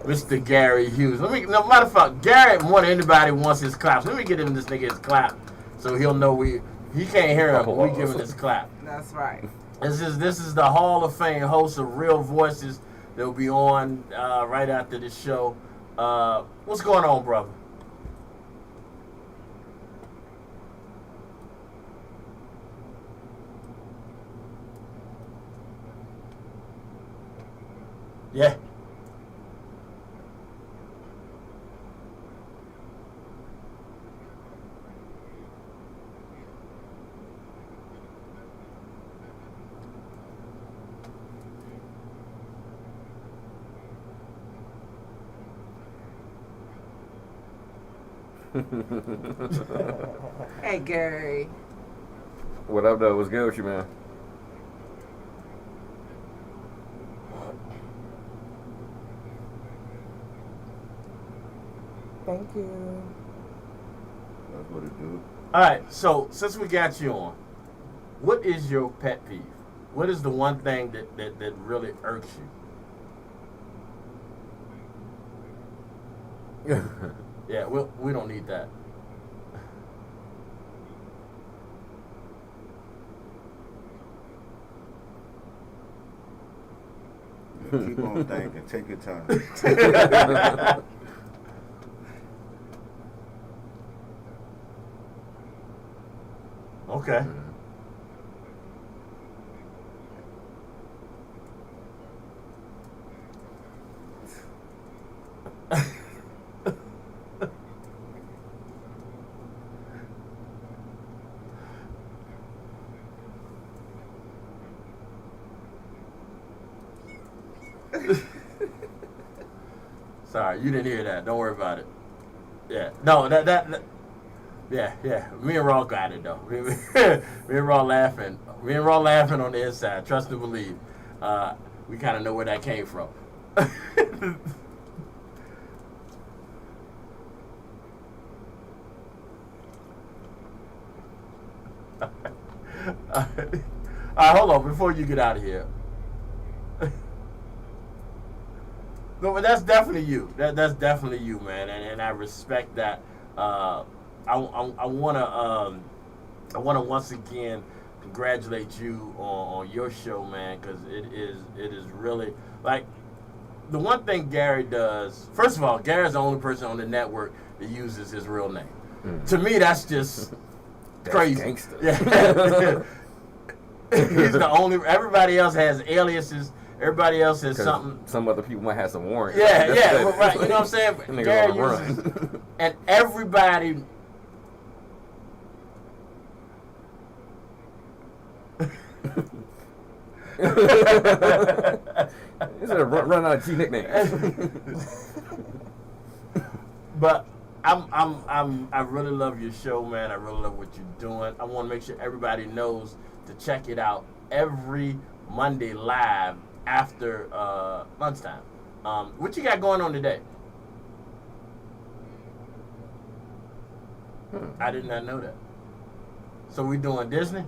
Mr. Gary Hughes. Matter of fact, Garrett more than anybody wants his claps. Let me get him this nigga his clap, so he'll know he can't hear him, but we give him his clap. That's right. This is the Hall of Fame host of Real Voices. They'll be on right after this show. What's going on, brother? Yeah. Hey, Gary. What up, though? What's good with you, man? Thank you. That's what it do. All right, so since we got you on, what is your pet peeve? What is the one thing that really irks you? Yeah, we don't need that. Keep on thinking. Take your time. Okay. Sorry, you didn't hear that. Don't worry about it. Yeah. No, that yeah. Me and Raw got it though. Me and Raw laughing. Me and Raw laughing on the inside. Trust and believe. We kind of know where that came from. All right, hold on before you get out of here. No, but that's definitely you. That's definitely you, man, and I respect that. I wanna once again congratulate you on your show, man, because it is really like the one thing Gary does. First of all, Gary's the only person on the network that uses his real name. To me, that's just crazy. Gangster. Yeah. He's the only. Everybody else has aliases. Everybody else has something. Some other people might have some warrants. Yeah, right. You know what I'm saying? Gary uses, and everybody. This is a run out of G nicknames. But I really love your show, man. I really love what you're doing. I want to make sure everybody knows to check it out every Monday live after lunchtime. What you got going on today? I did not know that. So we doing Disney?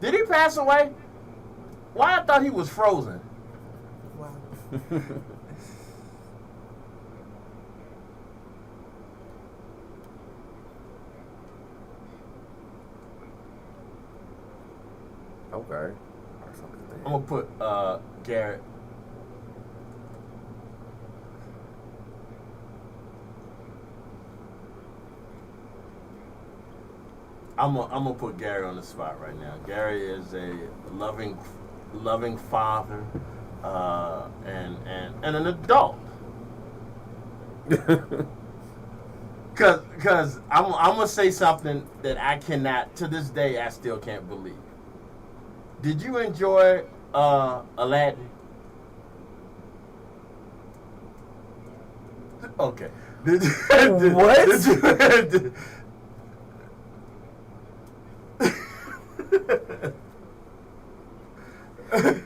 Did he pass away? Why I thought he was frozen. Wow. Okay. I'm gonna put Garrett. I'm gonna put Gary on the spot right now. Gary is a loving father and an adult. Cause I'm gonna say something that I cannot, to this day, I still can't believe. Did you enjoy Aladdin? Okay. What?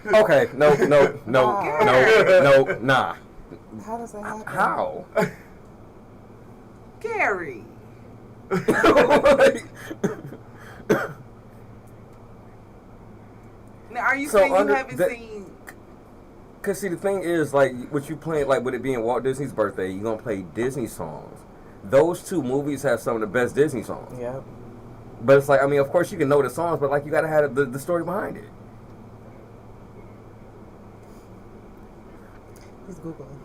Okay, no, nah. How does that happen? How? Gary. Now, are you saying you haven't seen? Cause see, the thing is, like, what you playing, like, with it being Walt Disney's birthday, you're gonna play Disney songs. Those two movies have some of the best Disney songs. Yep. But it's like, I mean, of course you can know the songs, but like, you gotta have the story behind it. He's Googling.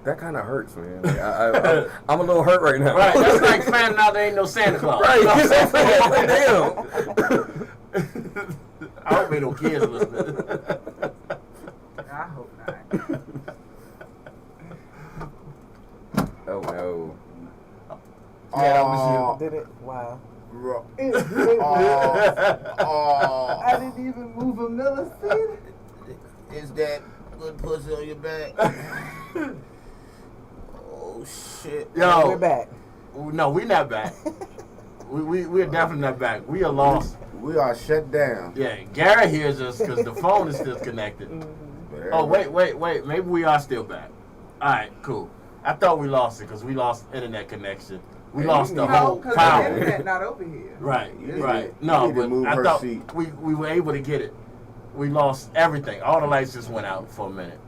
That kind of hurts, man. Like, I'm a little hurt right now. Right, that's like finding out there ain't no Santa Claus. Right, damn. I hope ain't no kids listening. I hope not. Oh no. Yeah, that was you. Did it? Wow. I didn't even move a millisecond. Is that good pussy on your back? Oh shit. Yo, We're back. No, we're not back. We're definitely not back. We are lost. We are shut down. Yeah, Gary hears us because the phone is still connected. Oh, wait. Maybe we are still back. All right, cool. I thought we lost it because we lost internet connection. We lost the whole because power. the internet not over here. Right. You No, need to but move I her thought seat. we were able to get it. We lost everything. All the lights just went out for a minute.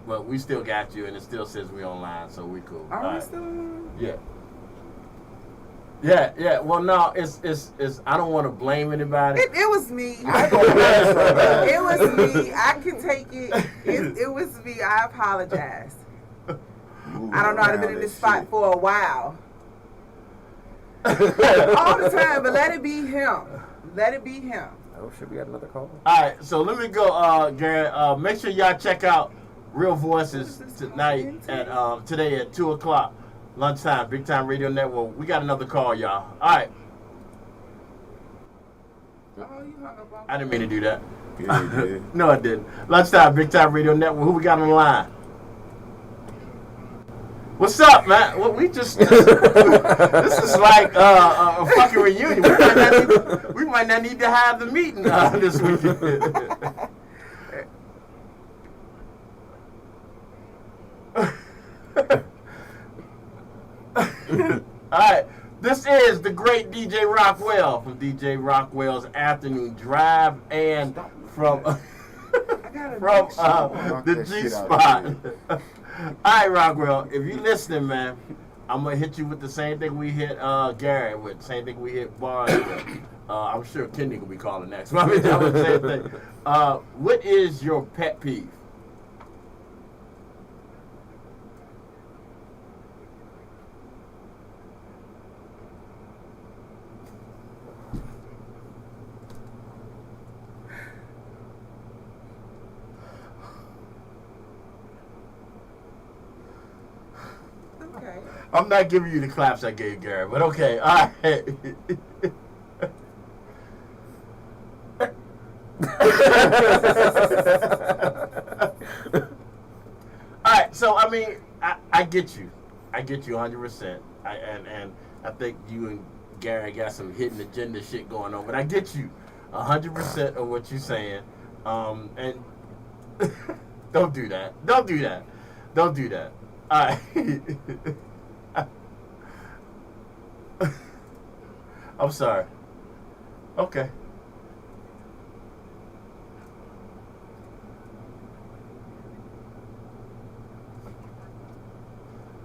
But we still got you, and it still says we online, so we cool. Are All we right. still? Yeah. Well, no, it's. I don't want to blame anybody. It was me. It was me. I can take it. It was me. I apologize. I don't know. I've been in this spot for a while. All the time, but let it be him. Let it be him. Oh, should we have another call? All right, so let me go, Gary. Make sure y'all check out Real Voices tonight at today at 2:00 lunchtime, Big Time Radio Network. We got another call, y'all. All right. Oh, you hung up on I didn't mean to do that. Yeah, you did. No, I didn't. Lunchtime, Big Time Radio Network. Who we got on the line? What's up, man? Well, we just this is like a fucking reunion. We might not need to have the meeting this weekend. All right, this is the great DJ Rockwell from DJ Rockwell's Afternoon Drive and from the G spot. All right, Rockwell, if you listening, man, I'm gonna hit you with the same thing we hit Garrett with, same thing we hit Barnes with. I'm sure Kenny will be calling next. I mean, that was the same thing. What is your pet peeve? Okay. I'm not giving you the claps I gave Garrett, but okay, all right. All right, so I mean, I get you. I get you 100%. And I think you and Gary got some hidden agenda shit going on, but I get you 100% of what you're saying. And don't do that. Don't do that. Don't do that. All right. I'm sorry. Okay.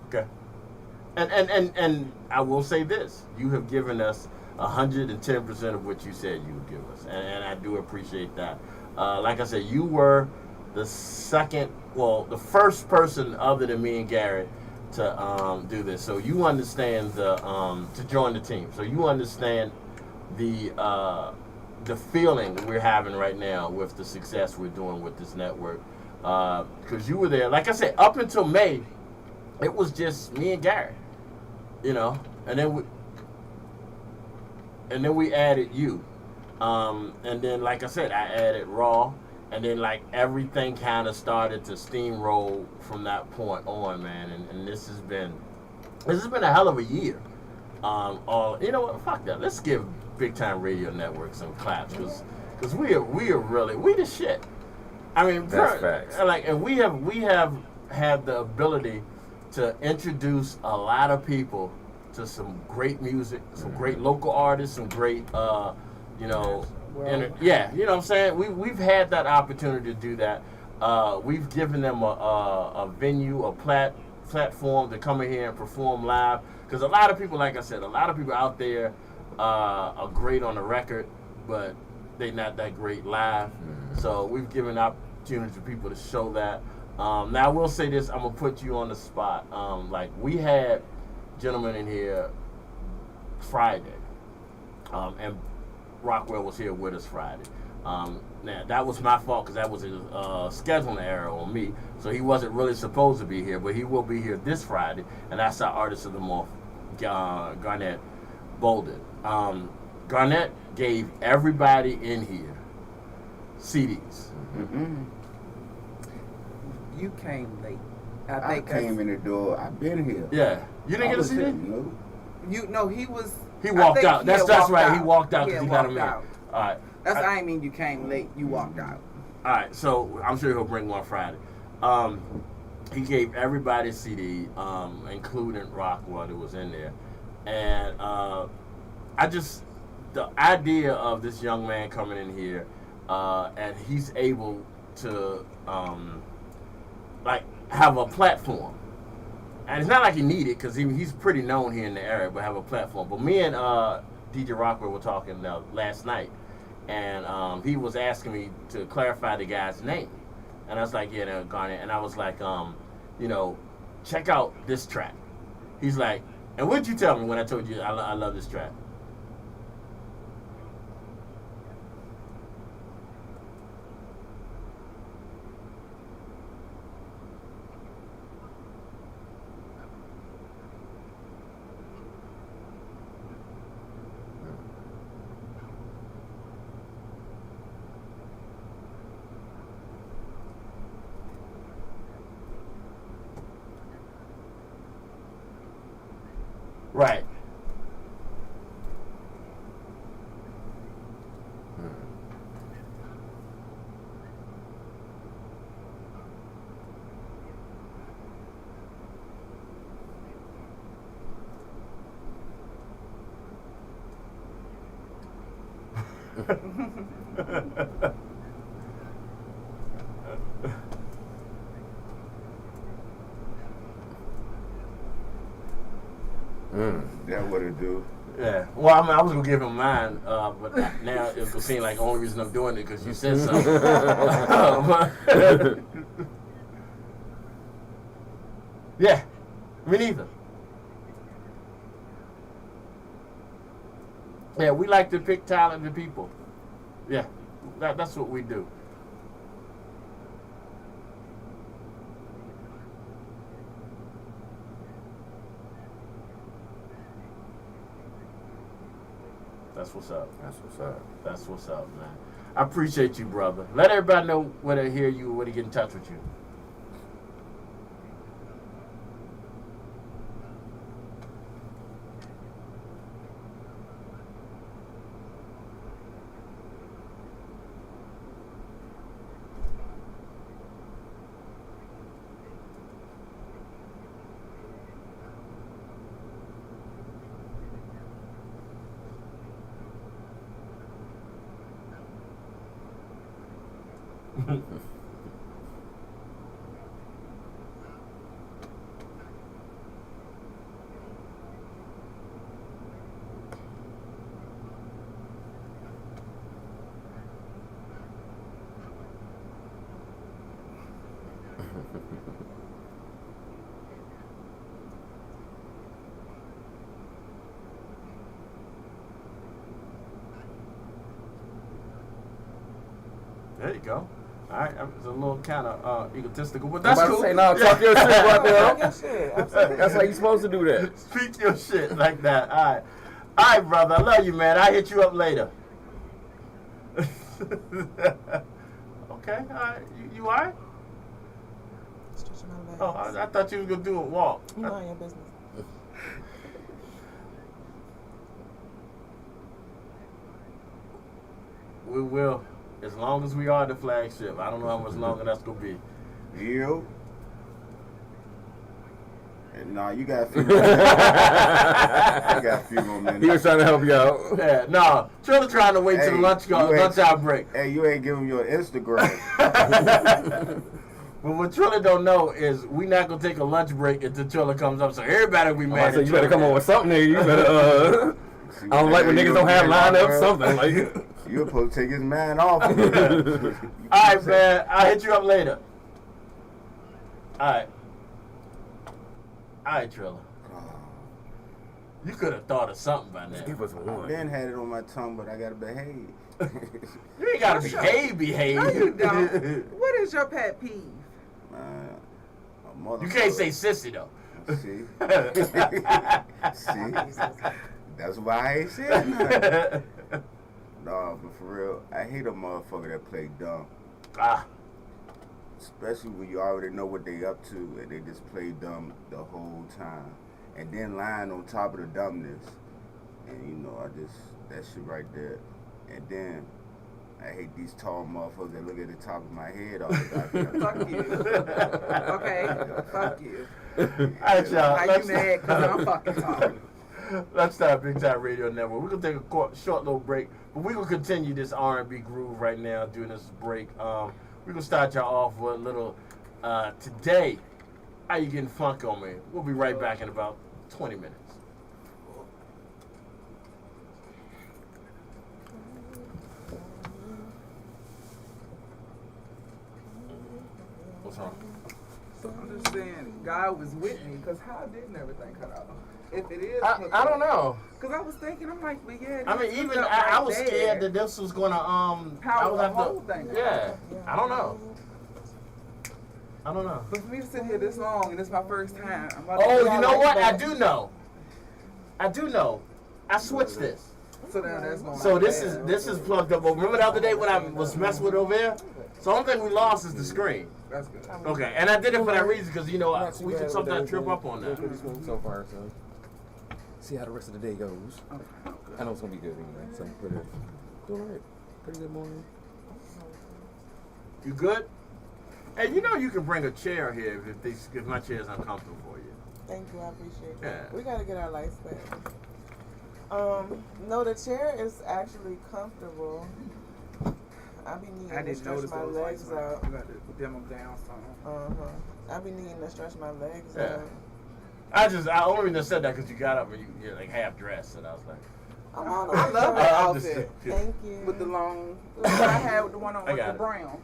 Okay. And I will say this: you have given us 110% of what you said you would give us, and I do appreciate that. Like I said, you were the first person other than me and Garrett to do this. So you understand to join the team. So you understand the feeling we're having right now with the success we're doing with this network. Because you were there, like I said, up until May, it was just me and Garrett, and then we added you, and then like I said, I added Raw. And then, like, everything kind of started to steamroll from that point on, man. And this has been a hell of a year. You know what? Fuck that. Let's give Big Time Radio Network some claps, because we are really the shit. I mean, that's facts. Like, and we have had the ability to introduce a lot of people to some great music, some great local artists, some great, yeah, you know what I'm saying? We've had that opportunity to do that. We've given them a venue, a platform to come in here and perform live. Because a lot of people, like I said, a lot of people out there are great on the record, but they're not that great live. Mm-hmm. So we've given opportunity to people to show that. Now I will say this, I'm gonna put you on the spot. Like, we had gentlemen in here Friday, and Rockwell was here with us Friday. Now that was my fault, because that was a scheduling error on me. So he wasn't really supposed to be here, but he will be here this Friday, and that's our Artist of the Month, Garnett Bolden. Garnett gave everybody in here CDs. Mm-hmm. You came late. I came in the door. I've been here. Yeah, you didn't get a CD? No. He was. He walked out. That's right. He walked out because he got him in. All right. I mean you came late. You walked out. All right. So I'm sure he'll bring one Friday. He gave everybody a CD, including Rockwell that was in there, and the idea of this young man coming in here, and he's able to have a platform. And it's not like he needed it, because he's pretty known here in the area, but have a platform. But me and DJ Rockwell were talking last night, and he was asking me to clarify the guy's name. And I was like, yeah, Garnet. And I was like, check out this track. He's like, and what'd you tell me when I told you I love this track? Right. do. Yeah. Well, I mean, I was gonna give him mine, but now it's gonna seem like the only reason I'm doing it because you said something. Yeah. Me neither. Yeah, we like to pick talented people. Yeah, that's what we do. That's what's up. That's what's up. That's what's up, man. I appreciate you, brother. Let everybody know where to hear you, where to get in touch with you. There you go. All right, it's a little kind of egotistical, but that's cool. Say, no, talk your shit right there. Talk your shit, absolutely. That's how you supposed to do that. Speak your shit like that. All right, brother. I love you, man. I'll hit you up later. Okay. All right. You all right? Stretching my legs. Oh, I thought you was gonna do a walk. You mind your business. We will, as long as we are the flagship. I don't know how much longer that's gonna be. You? Nah, you got a few more minutes. I got a few more minutes. He was trying to help you out. Yeah, no. Trilla trying to wait till the lunch hour break. Hey, you ain't giving your Instagram. But what Trilla don't know is we not gonna take a lunch break until Trilla comes up. So everybody will be mad. So you better come on with something, nigga. You better. I don't like when niggas don't have lineup something like. You're supposed to take his man off. All right, man. I'll hit you up later. All right. All right, Trilla. You could have thought of something by now. Give us one. Ben had it on my tongue, but I gotta behave. You ain't gotta behave. No, you don't. What is your pet peeve? You can't say sissy though. See? See? That's why I ain't saying nothing. No, but for real, I hate a motherfucker that play dumb. Especially when you already know what they up to and they just play dumb the whole time. And then lying on top of the dumbness. And you know, that shit right there. And then I hate these tall motherfuckers that look at the top of my head all the time. Fuck you. Okay? Fuck you. All right, y'all. How you mad? Because I'm fucking tall. Lunchtime Big Time Radio Network. We're going to take a short little break, but we're going to continue this R&B groove right now during this break. We're going to start y'all off with a little, today, how you getting funk on me? We'll be right back in about 20 minutes. What's wrong? So I'm just saying, God was with me, because how didn't everything cut off? If it is, I don't know. Because I was thinking, I'm like, but yeah. I mean, even I was scared that this was gonna power the whole thing. Yeah, I don't know. But for me to sit here this long and it's my first time. Oh, you know what? I do know. I switched this. So now that's going. So this is plugged up. Remember the other day when I was messing with it over here? So the only thing we lost is the screen. That's good. Okay, and I did it for that reason because you know we can sometimes trip up on that. Pretty smooth so far, so see how the rest of the day goes. Okay. I know it's gonna be good anyway. So doing alright. Pretty good morning. You good? Hey, you know you can bring a chair here if my chair is uncomfortable for you. Thank you, I appreciate Yeah. that. We gotta get our lights back. No, the chair is actually comfortable. I be needing to stretch my legs out. You got to dim them down some. I be needing to stretch my legs Yeah. out. I only reason I said that because you got up and you're like half dressed, and I was like, I love that outfit. Thank you. With the long, I had the one on with the brown.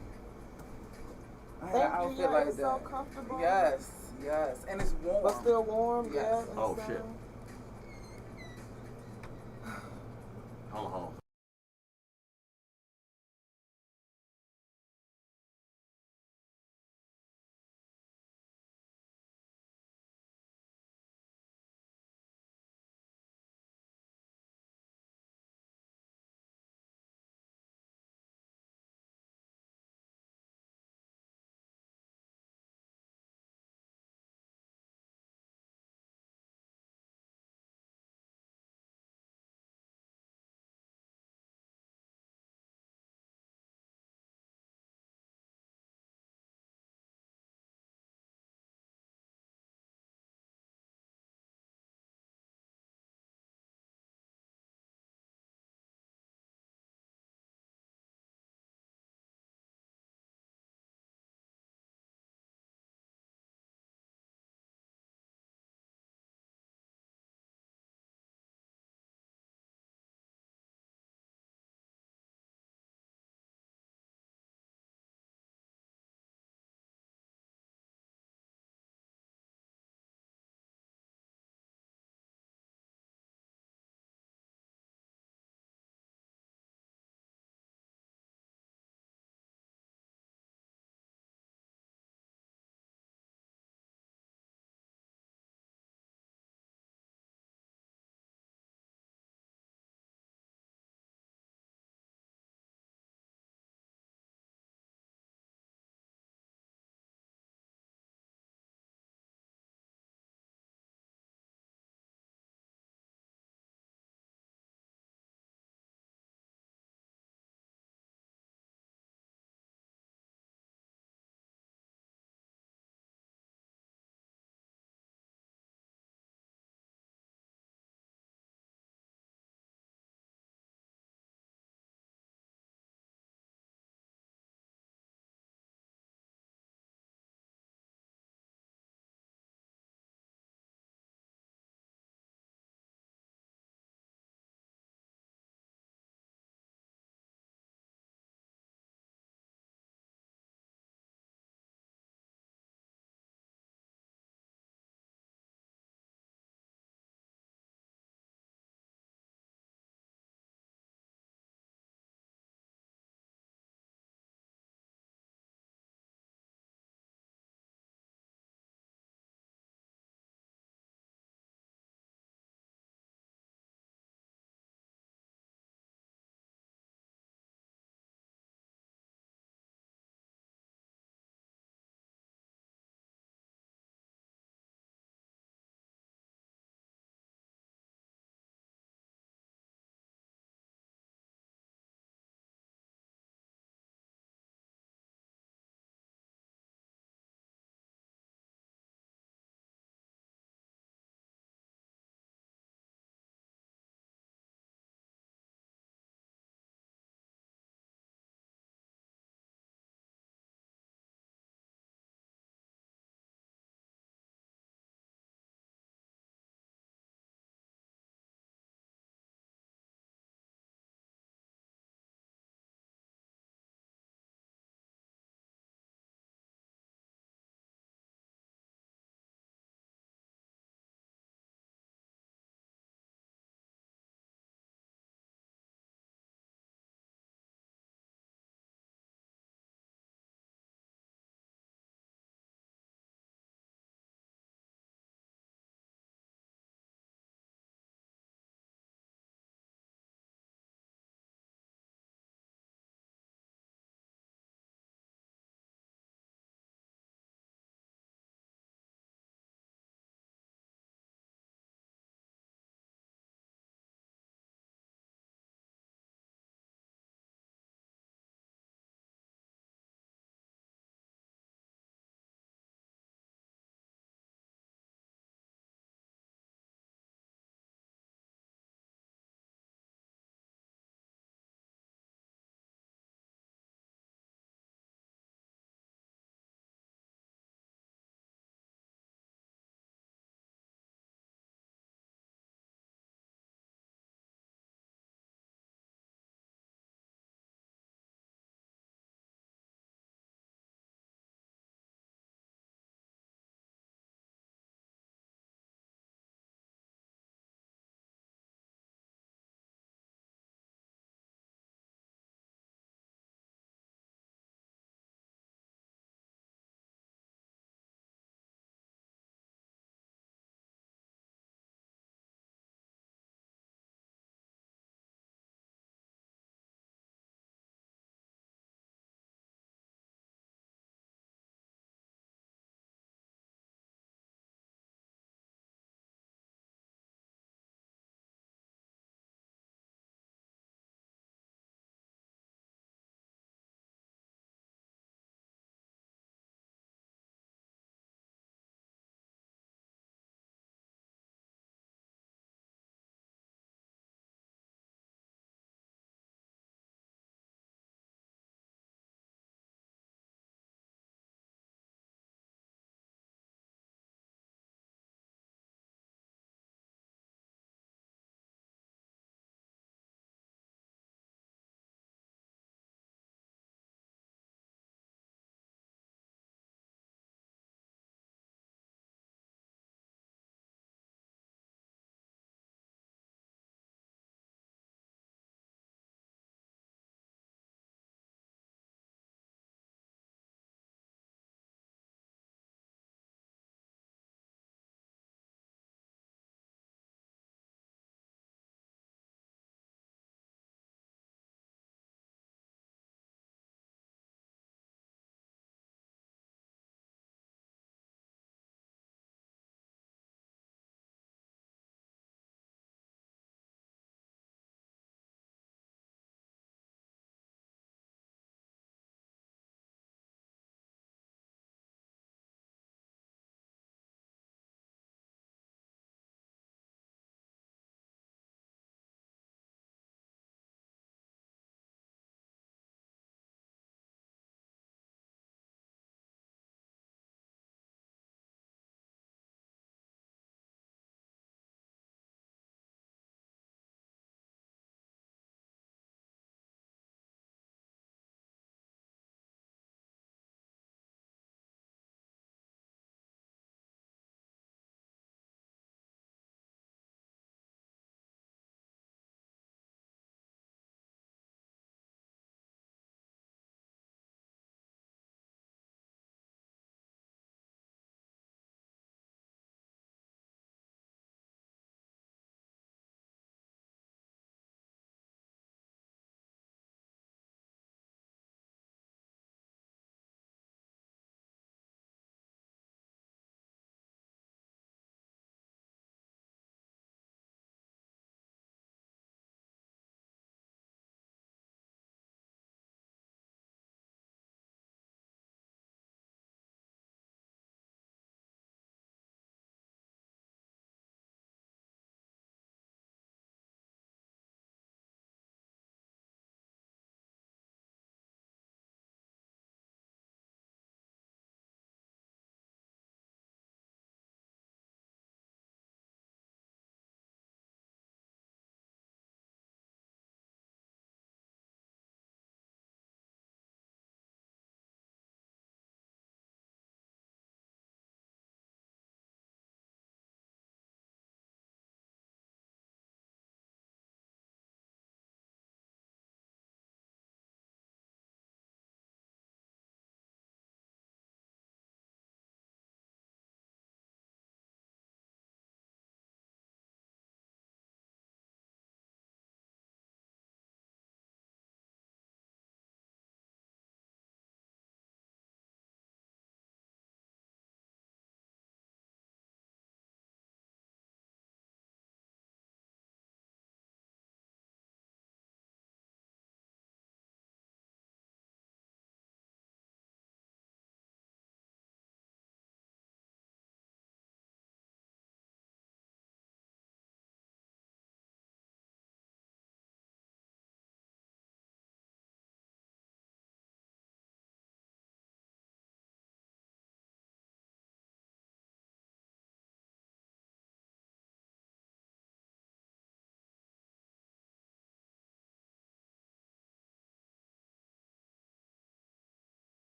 I had an outfit like that. So comfortable. Yes, and it's warm. But still warm. Yes. Yeah. oh shit. Hold on.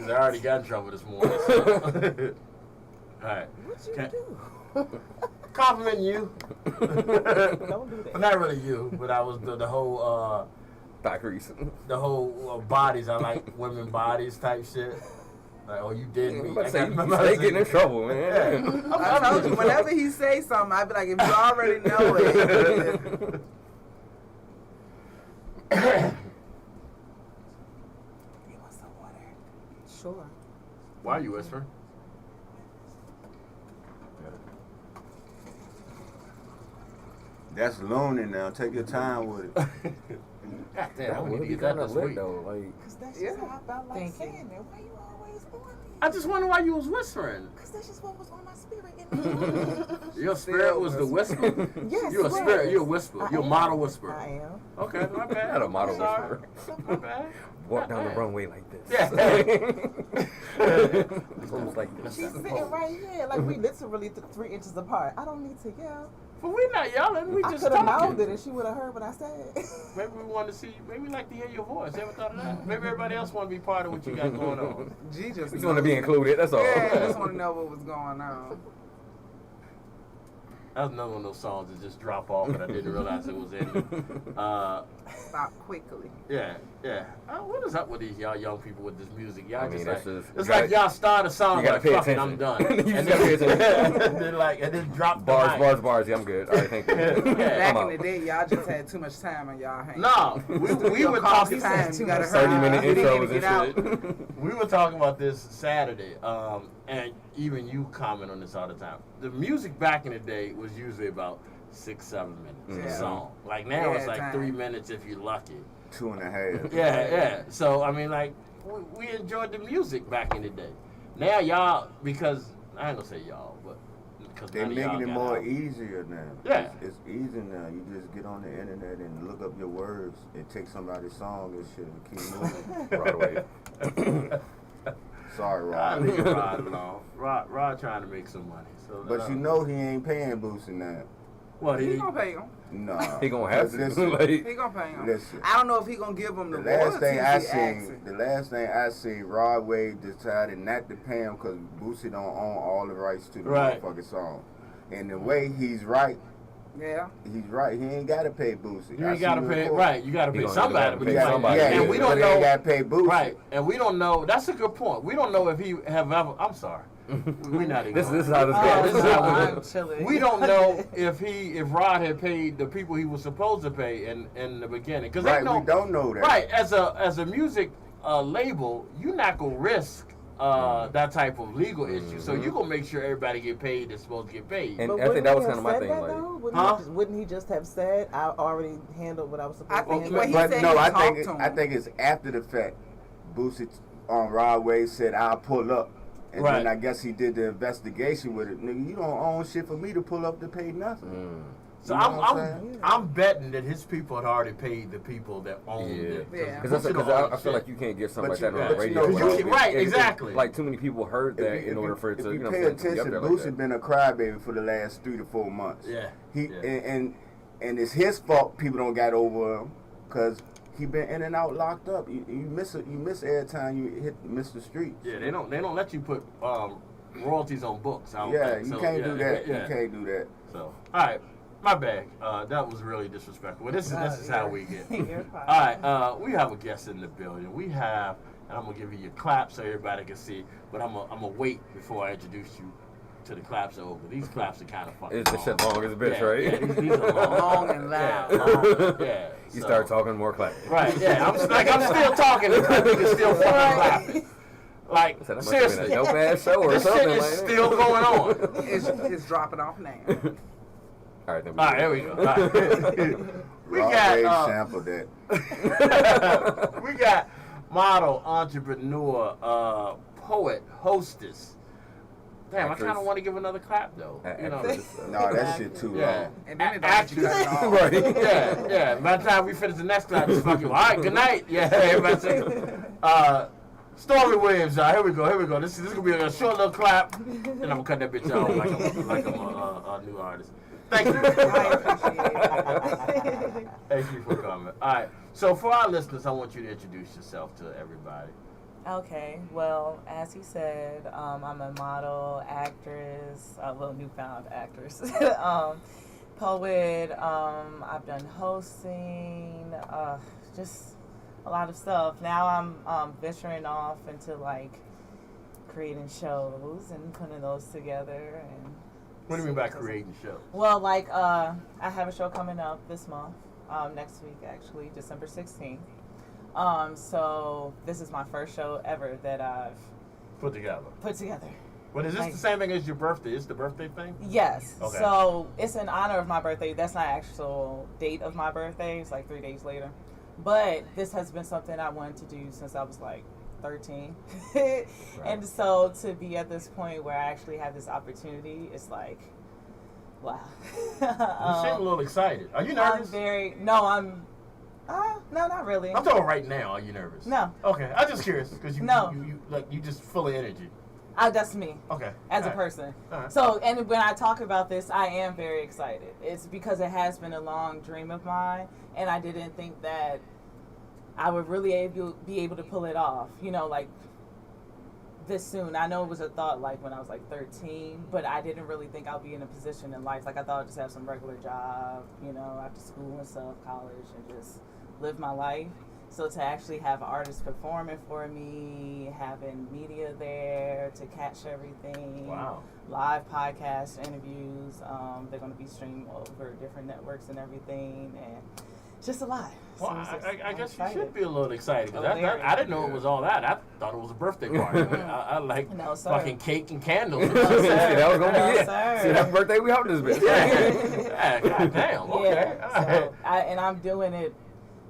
I already got in trouble this morning. So. All right. What you do? Compliment you. Don't do that. Well, not really you, but I was the whole thigh crease. The whole bodies. I like women bodies type shit. Like, oh, you did me. They getting in trouble, man. Yeah. I told you, whenever he say something, I be like, if you already know it. You want some water? Sure. Why are you whispering? That's loaning now. Take your time with it. God damn, we need to get that this week. Though, like, because that's just how I felt like saying it. Why you always on me? I just wonder why you was whispering. Because that's just what was on my spirit. Your spirit was the whisper? Yes, you're a spirit. You're a whisperer. You're a model whisperer. I am. Okay, my bad. Not a model whisperer. My bad. Walk down the runway like this. Yeah. Like She's sitting right here. Like, we literally 3 inches apart. I don't need to yell. But we're not yelling. We just I could have talking. mouthed it and she would have heard what I said. Maybe we want to see. Maybe we like to hear your voice. Ever thought of that? Maybe everybody else want to be part of what you got going on. G just want to be included. That's all. Yeah, I just want to know what was going on. That was another one of those songs that just drop off, and I didn't realize it was in it. Stop quickly. Yeah. What is up with these y'all young people with this music? Y'all it's like y'all start a song like, fuck it, I'm done. And then drop bars. Yeah, I'm good. All right, thank you. Back in the day, y'all just had too much time on y'all hands. No, we were talking time. You got 30-minute intros and shit. We were talking about this Saturday, and even you comment on this all the time. The music back in the day was usually about 6-7 minutes a song. Like now it's like 3 minutes if you're lucky. 2.5. Yeah. So I mean, like we enjoyed the music back in the day. Now y'all, because I ain't gonna say y'all, but because they're making it more easier now. Yeah, it's easy now. You just get on the internet and look up your words and take somebody's song and shit and keep moving. Right away. Sorry, Rod. I leave Rod alone. Rod trying to make some money. So but you know he ain't paying Boosie now. What, he gonna pay him? No. He gonna have to. He gonna pay him. Listen. I don't know if he gonna give him the last thing I seen, Rod Wave decided not to pay him because Boosie don't own all the rights to the motherfucking song. And the way he's right. Yeah. He's right. He ain't gotta pay Boosie. You ain't gotta pay. Right. You gotta pay somebody. And we don't know. He gotta pay Boosie. Right. And we don't know. That's a good point. We don't know if he have ever. I'm sorry. We're not even. This is how this goes. This is how I'm chilling. We don't know if Rod had paid the people he was supposed to pay in the beginning. Cause we don't know that. Right. As a music label, you're not gonna risk that type of legal issue. So you're gonna make sure everybody get paid that's supposed to get paid. And I think that was kind of my thing. Wouldn't he just have said, I already handled what I was supposed to handle? I think it's after the fact. Boosie on Rod Wave said, I'll pull up. And then I guess he did the investigation with it. Nigga, you don't own shit for me to pull up to pay nothing. So I'm betting that his people had already paid the people that owned it. Because I feel like you can't get something like that on the radio. Right, exactly. Like too many people heard that in order for it to. If you pay attention, Boosie been a crybaby for the last 3 to 4 months. Yeah. And it's his fault people don't got over him because he been in and out locked up. You miss every time you miss the streets. Yeah, they don't let you put royalties on books. You can't do that. You can't do that. So all right, my bad. That was really disrespectful. This is how we get. All right, we have a guest in the building. We have, and I'm gonna give you your clap so everybody can see. But I'm gonna wait before I introduce you to the claps are over. These claps are kind of fucking long. It's the shit long as a bitch, right? Yeah, these are long and loud. You start talking more clap. Right, yeah. I'm still talking. This nigga's still fucking clapping. Like, seriously. A dope ass show or this something shit is like still going on. It's dropping off now. All right, there we go. All right. We sampled that. We got model, entrepreneur, poet, hostess. Damn, I kind of want to give another clap though. No, that shit too long. And then right. Yeah. By the time we finish the next clap, it's fucking all right. Good night. Yeah, everybody say. Stormy Williams, y'all. Here we go. This is gonna be a short little clap, and I'm gonna cut that bitch out like I'm a new artist. Thank you. I appreciate it. Thank you for coming. All right. So for our listeners, I want you to introduce yourself to everybody. Okay, well, as he said, I'm a model, actress, newfound actress, poet. I've done hosting, just a lot of stuff. Now I'm venturing off into like creating shows and putting those together. And What do you mean by creating shows? well, like I have a show coming up this month, next week actually, December 16th. So this is my first show ever that I've Put together. Well, is this the same thing as your birthday? Is the birthday thing? Yes. Okay. So it's in honor of my birthday. That's not actual date of my birthday. It's like 3 days later. But this has been something I wanted to do since I was like 13. Right. And so to be at this point where I actually have this opportunity, it's like, wow. You seem a little excited. Are you nervous? No, not really. I'm talking right now. Are you nervous? No. Okay. I'm just curious because you just full of energy. That's me. Okay. As a person. All right. So, and when I talk about this, I am very excited. It's because it has been a long dream of mine, and I didn't think that I would really be able to pull it off, like this soon. I know it was a thought like when I was like 13, but I didn't really think I'd be in a position in life. Like I thought I'd just have some regular job, after school and stuff, college, and just live my life. So to actually have artists performing for me, having media there to catch everything. Wow. Live podcast interviews. They're going to be streamed over different networks and everything. And just a lot. Well, So I guess you should be a little excited because very. I didn't know it was all that. I thought it was a birthday party. I like fucking cake and candles. That was gonna be it. Sir. See, happy birthday, we hope this bitch. Yeah, God damn. Okay. Yeah. So I'm doing it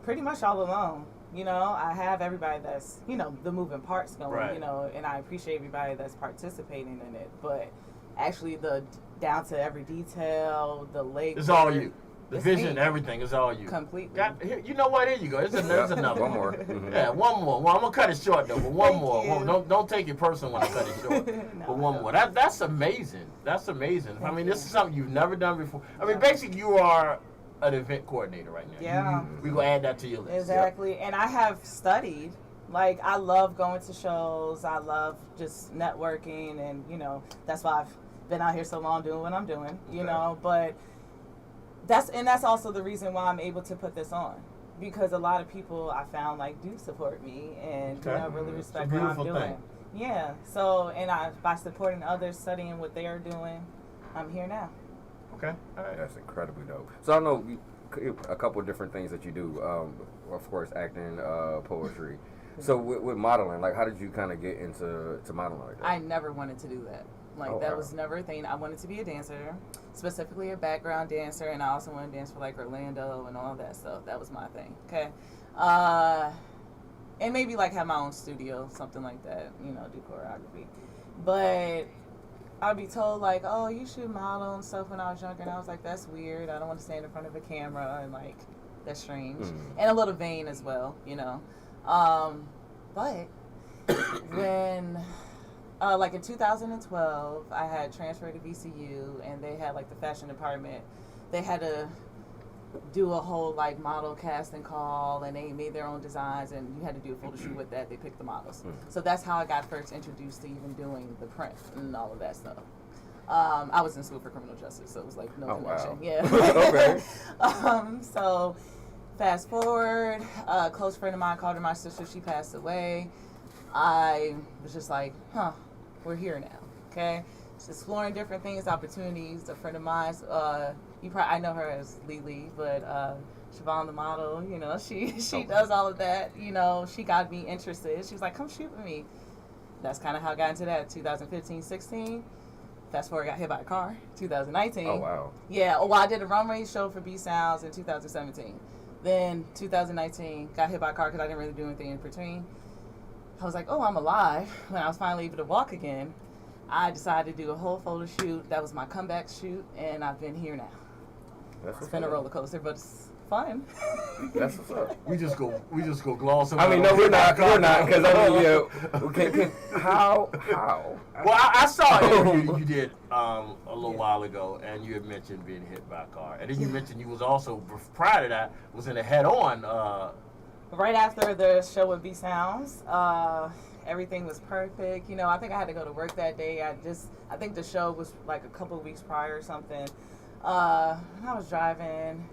pretty much all alone. I have everybody that's, the moving parts going, right. And I appreciate everybody that's participating in it. But actually the down to every detail, the lake. It's all you. The It's vision, me. everything is all you. Completely. Here, you know what? Here you go. There's another one more. Mm-hmm. Yeah, one more. Well, I'm gonna cut it short though. But one Thank more. you. Don't take it personal when I cut it short. No, but one more. That's amazing. That's amazing. I mean, this is something you've never done before. I mean, basically, you are an event coordinator right now. Yeah. We gonna add that to your list. Exactly. Yep. And I have studied. Like, I love going to shows. I love just networking. And, that's why I've been out here so long doing what I'm doing, But that's also the reason why I'm able to put this on. Because a lot of people I found, do support me and, really respect what I'm doing. Thing. Yeah. So, and by supporting others, studying what they are doing, I'm here now. Okay. All right. That's incredibly dope. So I know a couple of different things that you do. Of course, acting, poetry. So with modeling, how did you kind of get into modeling like that? I never wanted to do that. That was never a thing. I wanted to be a dancer, specifically a background dancer, and I also wanted to dance for Orlando and all that stuff. That was my thing. Okay. And maybe have my own studio, something like that, do choreography. But I'd be told oh, you should model and stuff when I was younger, and I was like, that's weird. I don't want to stand in front of a camera, and that's strange. And a little vain as well, But when in 2012, I had transferred to VCU, and they had the fashion department. They had to do a whole model casting call, and they made their own designs, and you had to do a photo shoot with that. They picked the models. So that's how I got first introduced to even doing the print and all of that stuff. I was in school for criminal justice, so it was no connection. Wow. Yeah. Okay. So fast forward, a close friend of mine called her my sister. She passed away. I was just we're here now. Okay. Just exploring different things, opportunities. A friend of mine, I know her as Lily, but Siobhan the model, she does all of that. She got me interested. She was like, come shoot with me. That's kind of how I got into that. 2015, 16. Fast forward, got hit by a car. 2019. Oh, wow. Yeah. Well, I did a runway show for B Sounds in 2017. Then 2019, got hit by a car because I didn't really do anything in between. I was like, oh, I'm alive. When I was finally able to walk again, I decided to do a whole photo shoot. That was my comeback shoot, and I've been here now. It's been a roller coaster, but it's fun. That's what's up. We just go gloss over. I mean, no, we're not, because I mean, yeah, how? Well, I saw an interview you did a little while ago, and you had mentioned being hit by a car, and then you mentioned you was also prior to that was in a head-on. Right after the show with B Sounds, everything was perfect. You know, I think I had to go to work that day. I think the show was like a couple of weeks prior or something. I was driving,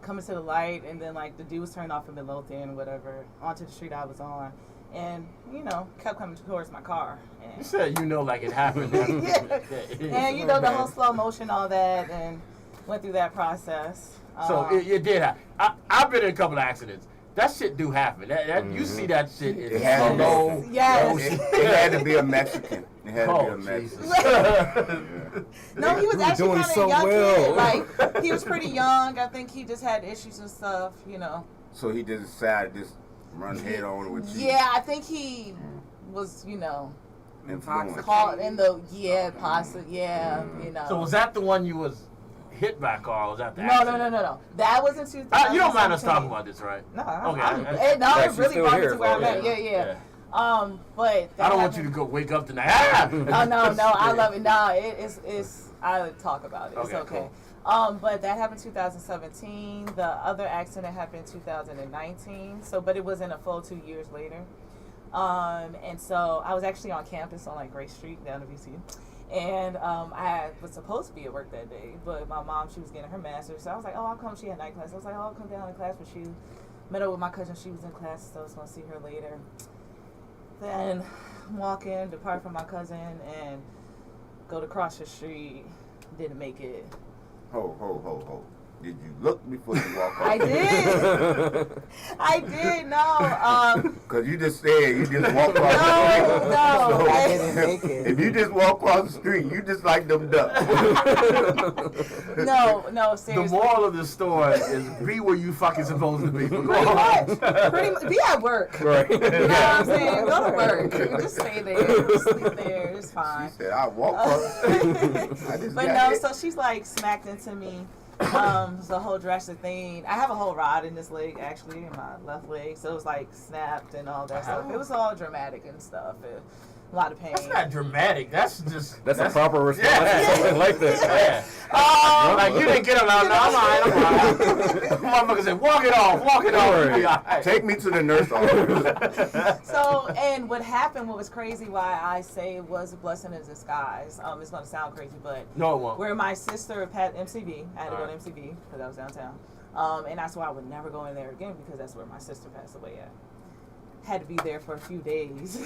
coming to the light, and then like the dude was turning off in Midlothian, whatever, onto the street I was on, and you know, kept coming towards my car. And You said like it happened. yeah. And you know the whole slow motion, all that, and went through that process. So it did happen. I've been in a couple of accidents. That shit do happen. You see that shit. It had slow. Yes. It had to be a Mexican. It had to be a Mexican. No, he was actually kind of young kid. Like, he was pretty young. I think he just had issues and stuff, you know. So he just decided to just run head on with you. Yeah, I think he was, you know, Influenced. caught in the, you know. So was that the one you was hit by a car, or was that the No. That was in 2000. You don't mind us talking about this, right? No, Okay. it really brought me to where I'm at. Yeah. But I don't want you to go wake up tonight. Oh no, I love it. No, it's I talk about it. It's okay. Cool. But that happened 2017. The other accident happened 2019. So, but it was in a full 2 years later. And so I was actually on campus on like Grace Street down to VCU. And I was supposed to be at work that day, but my mom, she was getting her master's. So I was like, oh, I'll come. She had night class. I was like, oh, I'll come down to class with you. Met up with my cousin. She was in class, so I was going to see her later. Then walk in, depart from my cousin, and go to cross the street. Didn't make it. Ho. Did you look before you walk off? I did. I did, no. Because you just said you just walk across the street. No. I didn't make it. If you just walk across the street, you just like them ducks. No, seriously. The moral of the story is be where you fucking supposed to be. Pretty much. Be at work. Right. You know what I'm saying? Go to work. Just stay there. Sleep there. It's fine. She said, I walk across the street. I just But got no, hit. so she's like smacked into me. It's a whole drastic thing. I have a whole rod in this leg, actually, in my left leg. So it was like snapped and all that stuff. It was all dramatic and stuff. A lot of pain. That's not dramatic. That's a proper response Yeah. to something like that. Like you didn't get him out. No, I'm all right. Motherfucker said, walk it off. Right. Take me to the nurse office. So, and what happened, what was crazy, why I say it was a blessing in disguise. It's going to sound crazy, but no, it won't. Where my sister had MCV, I had to go to MCV because I was downtown. And that's why I would never go in there again because that's where my sister passed away at. Had to be there for a few days.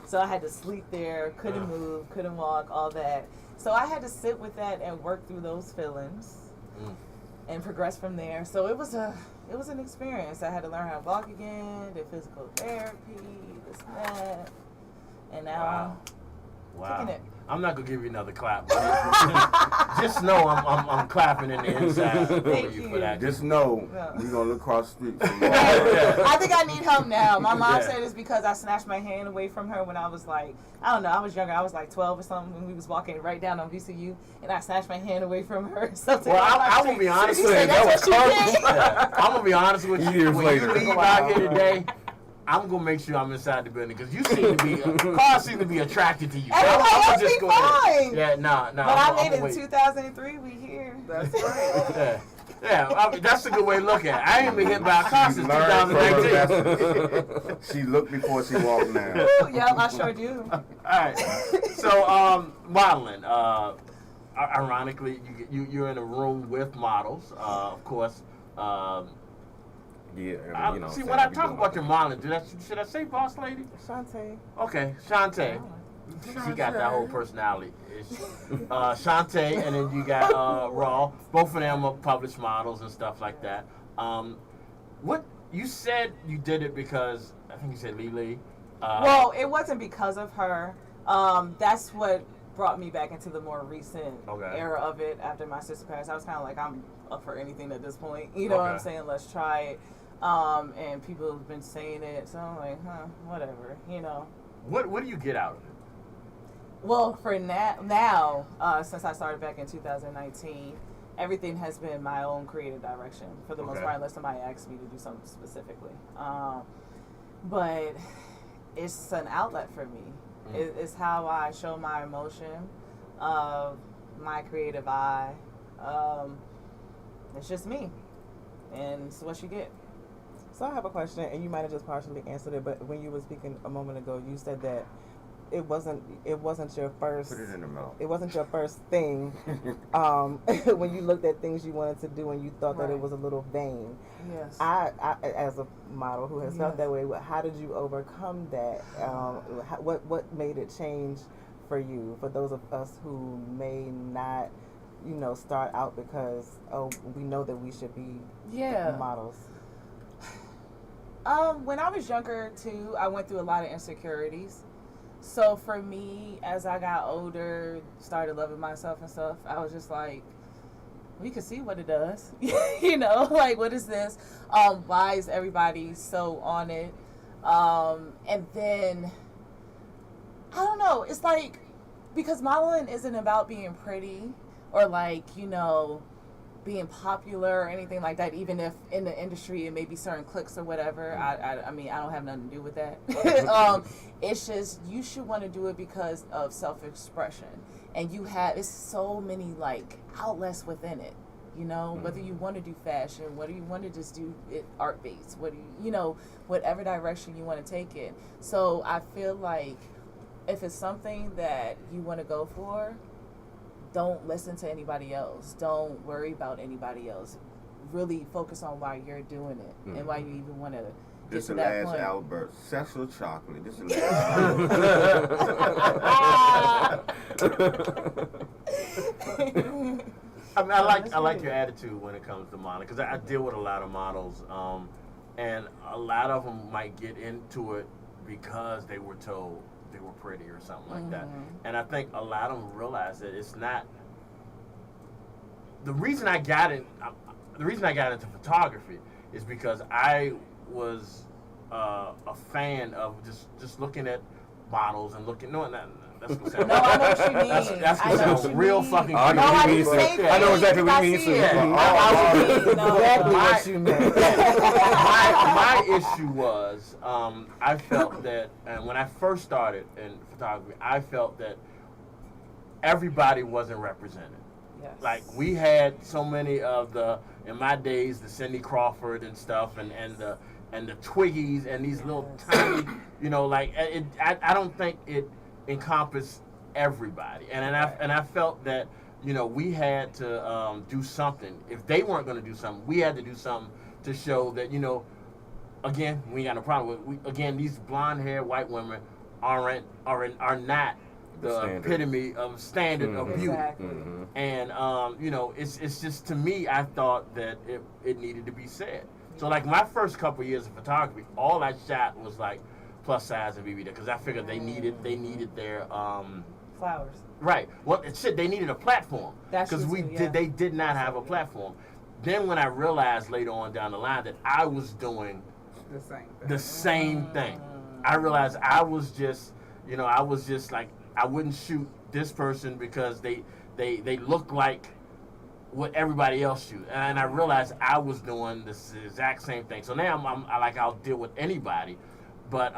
So I had to sleep there, couldn't move, couldn't walk, all that. So I had to sit with that and work through those feelings and progress from there. So it was an experience. I had to learn how to walk again, did physical therapy, this and that. And now I'm kicking it. I'm not gonna give you another clap. But just know I'm clapping in the inside for you for that. Just know we're gonna look across the street. I think I need help now. My mom said it's because I snatched my hand away from her when I was like, I don't know, I was younger. I was like 12 or something when we was walking right down on VCU, and I snatched my hand away from her. Something. Well, I will be honest with you. I'm gonna be honest with you. Years when later. you leave out here today, I'm gonna make sure I'm inside the building because you seem to be cars seem to be attracted to you. Everybody else be fine. Yeah, nah. But I made it in 2003. We here. That's right. Yeah, I mean, that's a good way to look at it. I ain't been hit by a car since 2019. She looked before she walked now. Yep, I sure do. All right. So, modeling. Ironically, you're in a room with models, of course. Yeah, you know. See, when I talk about your modeling, should I say boss lady? Shantae. Okay, Shantae. She got that whole personality. Shantae, and then you got Raw. Both of them are published models and stuff like that. What you said you did it because I think you said Lily. Well, it wasn't because of her. That's what brought me back into the more recent era of it after my sister passed. I was kind of like, I'm up for anything at this point. You know what I'm saying? Let's try it. And people have been saying it, so I'm like, whatever, you know. What do you get out of it? Well, for now, since I started back in 2019, everything has been my own creative direction for the most part, unless somebody asks me to do something specifically. But it's an outlet for me. It's how I show my emotion, my creative eye. It's just me, and it's what you get. So I have a question, and you might have just partially answered it, but when you were speaking a moment ago, you said that it wasn't your first. Put it in the mouth. It wasn't your first thing. When you looked at things you wanted to do, and you thought that it was a little vain. Yes. I as a model who has felt that way, how did you overcome that? What made it change for you? For those of us who may not, start out because we know that we should be models. When I was younger too, I went through a lot of insecurities. So for me, as I got older, started loving myself and stuff, I was just like, we can see what it does. Like, what is this? Why is everybody so on it? And then, I don't know, it's like, because modeling isn't about being pretty or like, being popular or anything like that, even if in the industry it may be certain clicks or whatever. I mean, I don't have nothing to do with that. It's just, you should want to do it because of self-expression, and it's so many like outlets within it, whether you want to do fashion, whether you want to just do it art-based, whether whatever direction you want to take it. So I feel like if it's something that you want to go for, don't listen to anybody else. Don't worry about anybody else. Really focus on why you're doing it and why you even want to get to that point. This is Albert. Sexual chocolate. This is I like your attitude when it comes to modeling, because I deal with a lot of models, and a lot of them might get into it because they were told they were pretty or something like that. And I think a lot of them realize that it's not. The reason I got into photography is because I was a fan of just looking at models and looking. No, that's gonna sound. No, I know what you mean. That's gonna sound real fucking. I know exactly what you mean. Exactly what you meant. My issue was, I felt that, and when I first started in photography, I felt that everybody wasn't represented. Yes. Like, we had so many of in my days, the Cindy Crawford and stuff, and the Twiggies and these little tiny, I don't think it encompassed everybody, and I felt that we had to do something. If they weren't going to do something, we had to do something to show that again, we ain't got no problem with these blonde-haired white women are not the epitome of standard of beauty. Exactly. And it's just, to me, I thought that it needed to be said. So like my first couple years of photography, all I shot was like plus size and BB, because I figured they needed their flowers. Right. Well, they needed a platform, because they did not have a platform. Then when I realized later on down the line that I was doing the same thing, I realized I was just like, I wouldn't shoot this person because they look like what everybody else shoot, and I realized I was doing this exact same thing. So now I'll deal with anybody, but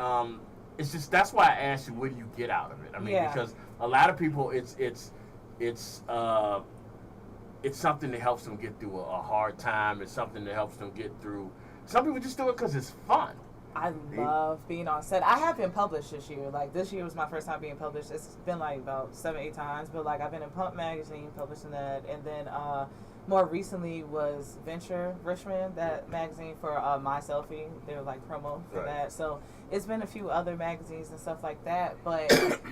it's just, that's why I asked you, what do you get out of it? I mean, because a lot of people, it's something that helps them get through a hard time. It's something that helps them get through. Some people just do it because it's fun. I love being on set. I have been published this year. Like, this year was my first time being published. It's been like about 7-8 times, but like, I've been in Pump Magazine, published in that, and then more recently was Venture Richmond, that magazine for My Selfie. They were like promo for that. So it's been a few other magazines and stuff like that. But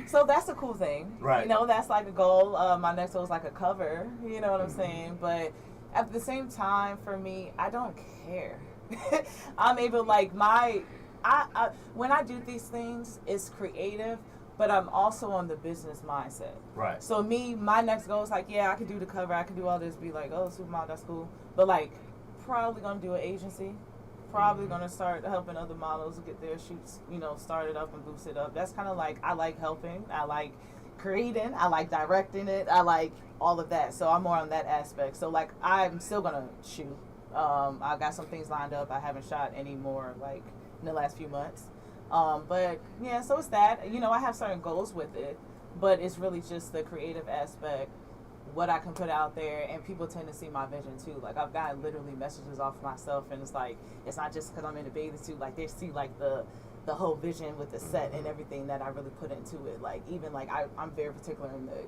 so that's a cool thing. Right. That's like a goal. My next goal is like a cover. You know what I'm saying? But at the same time, for me, I don't care. I'm able, like, when I do these things, it's creative, but I'm also on the business mindset. Right. So my next goal is like, I can do the cover, I can do all this, be like, oh, supermodel, that's cool. But like, probably gonna do an agency, probably gonna start helping other models get their shoots, started up and boosted up. That's kind of like, I like helping. I like creating, I like directing it, I like all of that. So I'm more on that aspect. So like I'm still gonna shoot. I got some things lined up. I haven't shot any more like in the last few months. But yeah, so it's that. You know, I have certain goals with it, but it's really just the creative aspect, what I can put out there, and people tend to see my vision too. Like I've gotten literally messages off myself, and it's like it's not just because I'm in a bathing suit. Like they see like the whole vision with the set and everything that I really put into it. Like even like I'm very particular in the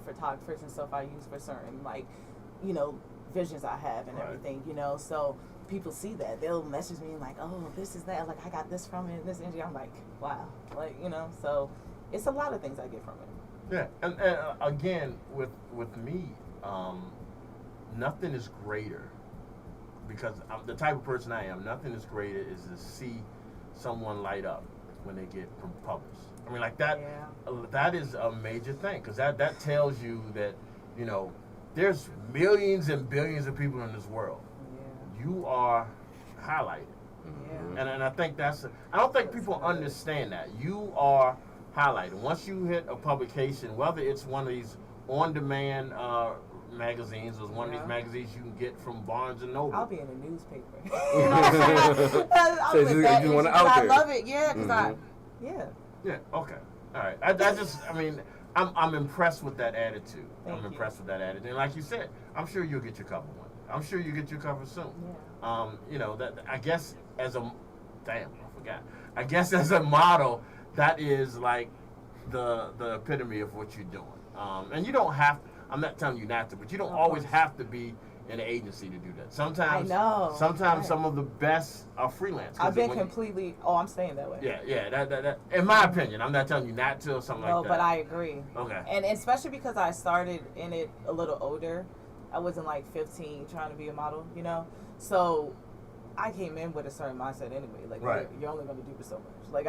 photographers and stuff I use for certain like, you know, visions I have and everything. You know, so people see that, they'll message me like, oh, this is that. Like I got this from it, this energy. I'm like, wow, like you know. So it's a lot of things I get from it. Yeah, and again, with me, nothing is greater, because I'm the type of person I am. Nothing is greater is to see someone light up when they get published. I mean, like that. Yeah. That is a major thing, because that tells you that, you know, there's millions and billions of people in this world. Yeah. You are highlighted. Yeah. And I think I don't think people understand that. You are highlighted. Once you hit a publication, whether it's one of these on-demand magazines or one of these magazines you can get from Barnes and Noble. I'll be in a newspaper. You know what I'm saying? I love it, yeah, because Yeah, okay. All right. I mean, I'm impressed with that attitude. I'm impressed with that attitude. And like you said, I'm sure you'll get your cover one. I'm sure you'll get your cover soon. Yeah. You know, that I guess I forgot. I guess as a model, that is like the epitome of what you're doing. And you don't have to, I'm not telling you not to, but you don't always have to be in an agency to do that. Sometimes, some of the best are freelance. I've been I'm staying that way. Yeah, that in my opinion, I'm not telling you not to or something like that. No, but I agree. Okay. And especially because I started in it a little older. I wasn't like 15 trying to be a model, you know? So I came in with a certain mindset anyway. Like, you're only going to do this so much. Like,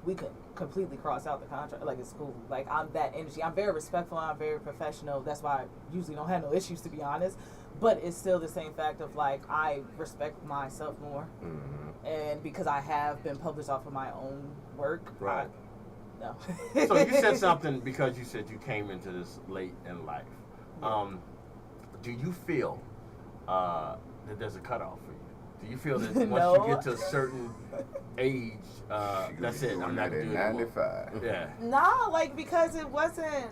we could completely cross out the contract. Like, it's cool. Like, I'm that energy. I'm very respectful. I'm very professional. That's why I usually don't have no issues, to be honest. But it's still the same fact of, like, I respect myself more. Mm-hmm. And because I have been published off of my own work. Right. No. So you said something because you said you came into this late in life. Do you feel that there's a cutoff for you? Do you feel that once you get to a certain age, that's it? I'm not going to do it 95. Yeah. No, like, because it wasn't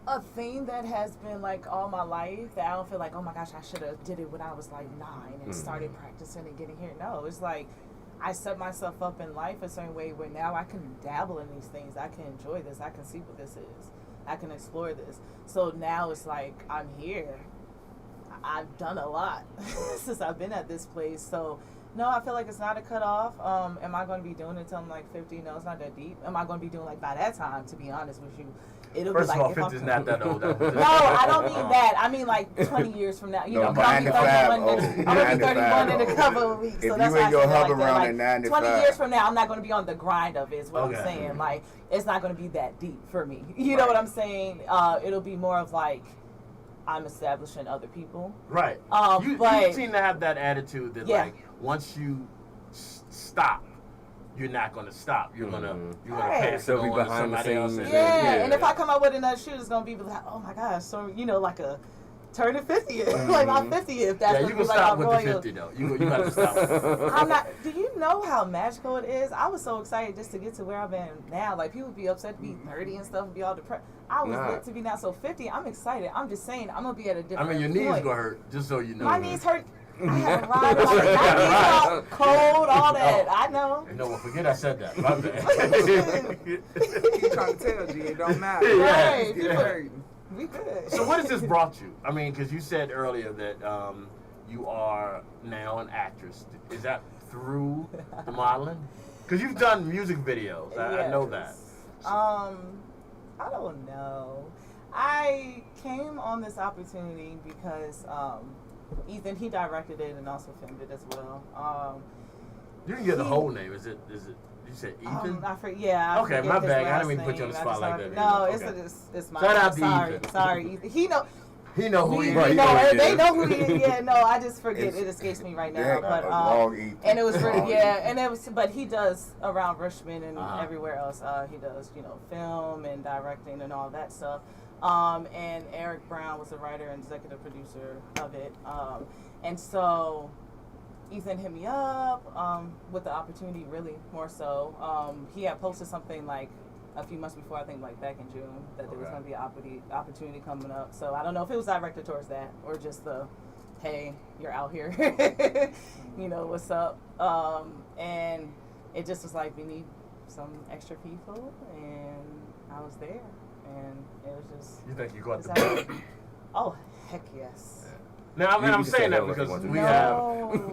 a thing that has been, like, all my life, that I don't feel like, oh, my gosh, I should have did it when I was, like, 9 and started practicing and getting here. No, it's like I set myself up in life a certain way where now I can dabble in these things. I can enjoy this. I can see what this is. I can explore this. So now it's like I'm here. I've done a lot since I've been at this place. So no, I feel like it's not a cutoff. Am I going to be doing it until I'm like 50? No, it's not that deep. Am I going to be doing like by that time? To be honest with you, it'll First be like. First of all, 50 is not that old. No, I don't mean that. I mean like 20 years from now. You know, I'm going to be 31 in a couple of weeks. So that's why I say that like that. 20 years from now, I'm not going to be on the grind of it. Is what I'm saying. Like it's not going to be that deep for me. You know what I'm saying? It'll be more of like. I'm establishing other people. Right. You seem to have that attitude that like once you stop, you're not going to stop. You're gonna pass it on to somebody else. And if I come up with another shoot, it's gonna be like, oh my gosh, so you know, like a turning 50th, like my 50th. That's you can stop with the 50 though. You got to stop. I'm not. Do you know how magical it is? I was so excited just to get to where I've been now. Like people be upset to be 30 and stuff, and be all depressed. I was lit to be now. So 50, I'm excited. I'm just saying, I'm gonna be at a different. I mean, your knees gonna hurt, just so you know. My knees hurt. I had a ride on my knees out, cold, all that. I know. You know what? Forget I said that. My bad. Keep trying to tell you, it don't matter. Right. We good. So what has this brought you? I mean, because you said earlier that you are now an actress. Is that through the modeling? Because you've done music videos. I know that. I don't know. I came on this opportunity because Ethan, he directed it and also filmed it as well. You didn't get the whole name. Is it? You said Ethan? Okay, my bad. I didn't mean to put you on the spot like that. No, okay. it's my Shout out to Ethan. Ethan. Sorry, Ethan. He know who he is. They know who he is. Yeah, no, I just forget. It escapes me right now. But and it was really and it was. But he does around Richmond and everywhere else. He does film and directing and all that stuff. And Eric Brown was the writer and executive producer of it. And so Ethan hit me up with the opportunity, really more so. He had posted something like a few months before, I think like back in June, that there was going to be an opportunity coming up. So I don't know if it was directed towards that or just the, hey, you're out here, what's up? And it just was like, we need some extra people, and I was there, and it was just. You think you got the bug? Oh, heck yes. Yeah. Now, I'm saying that because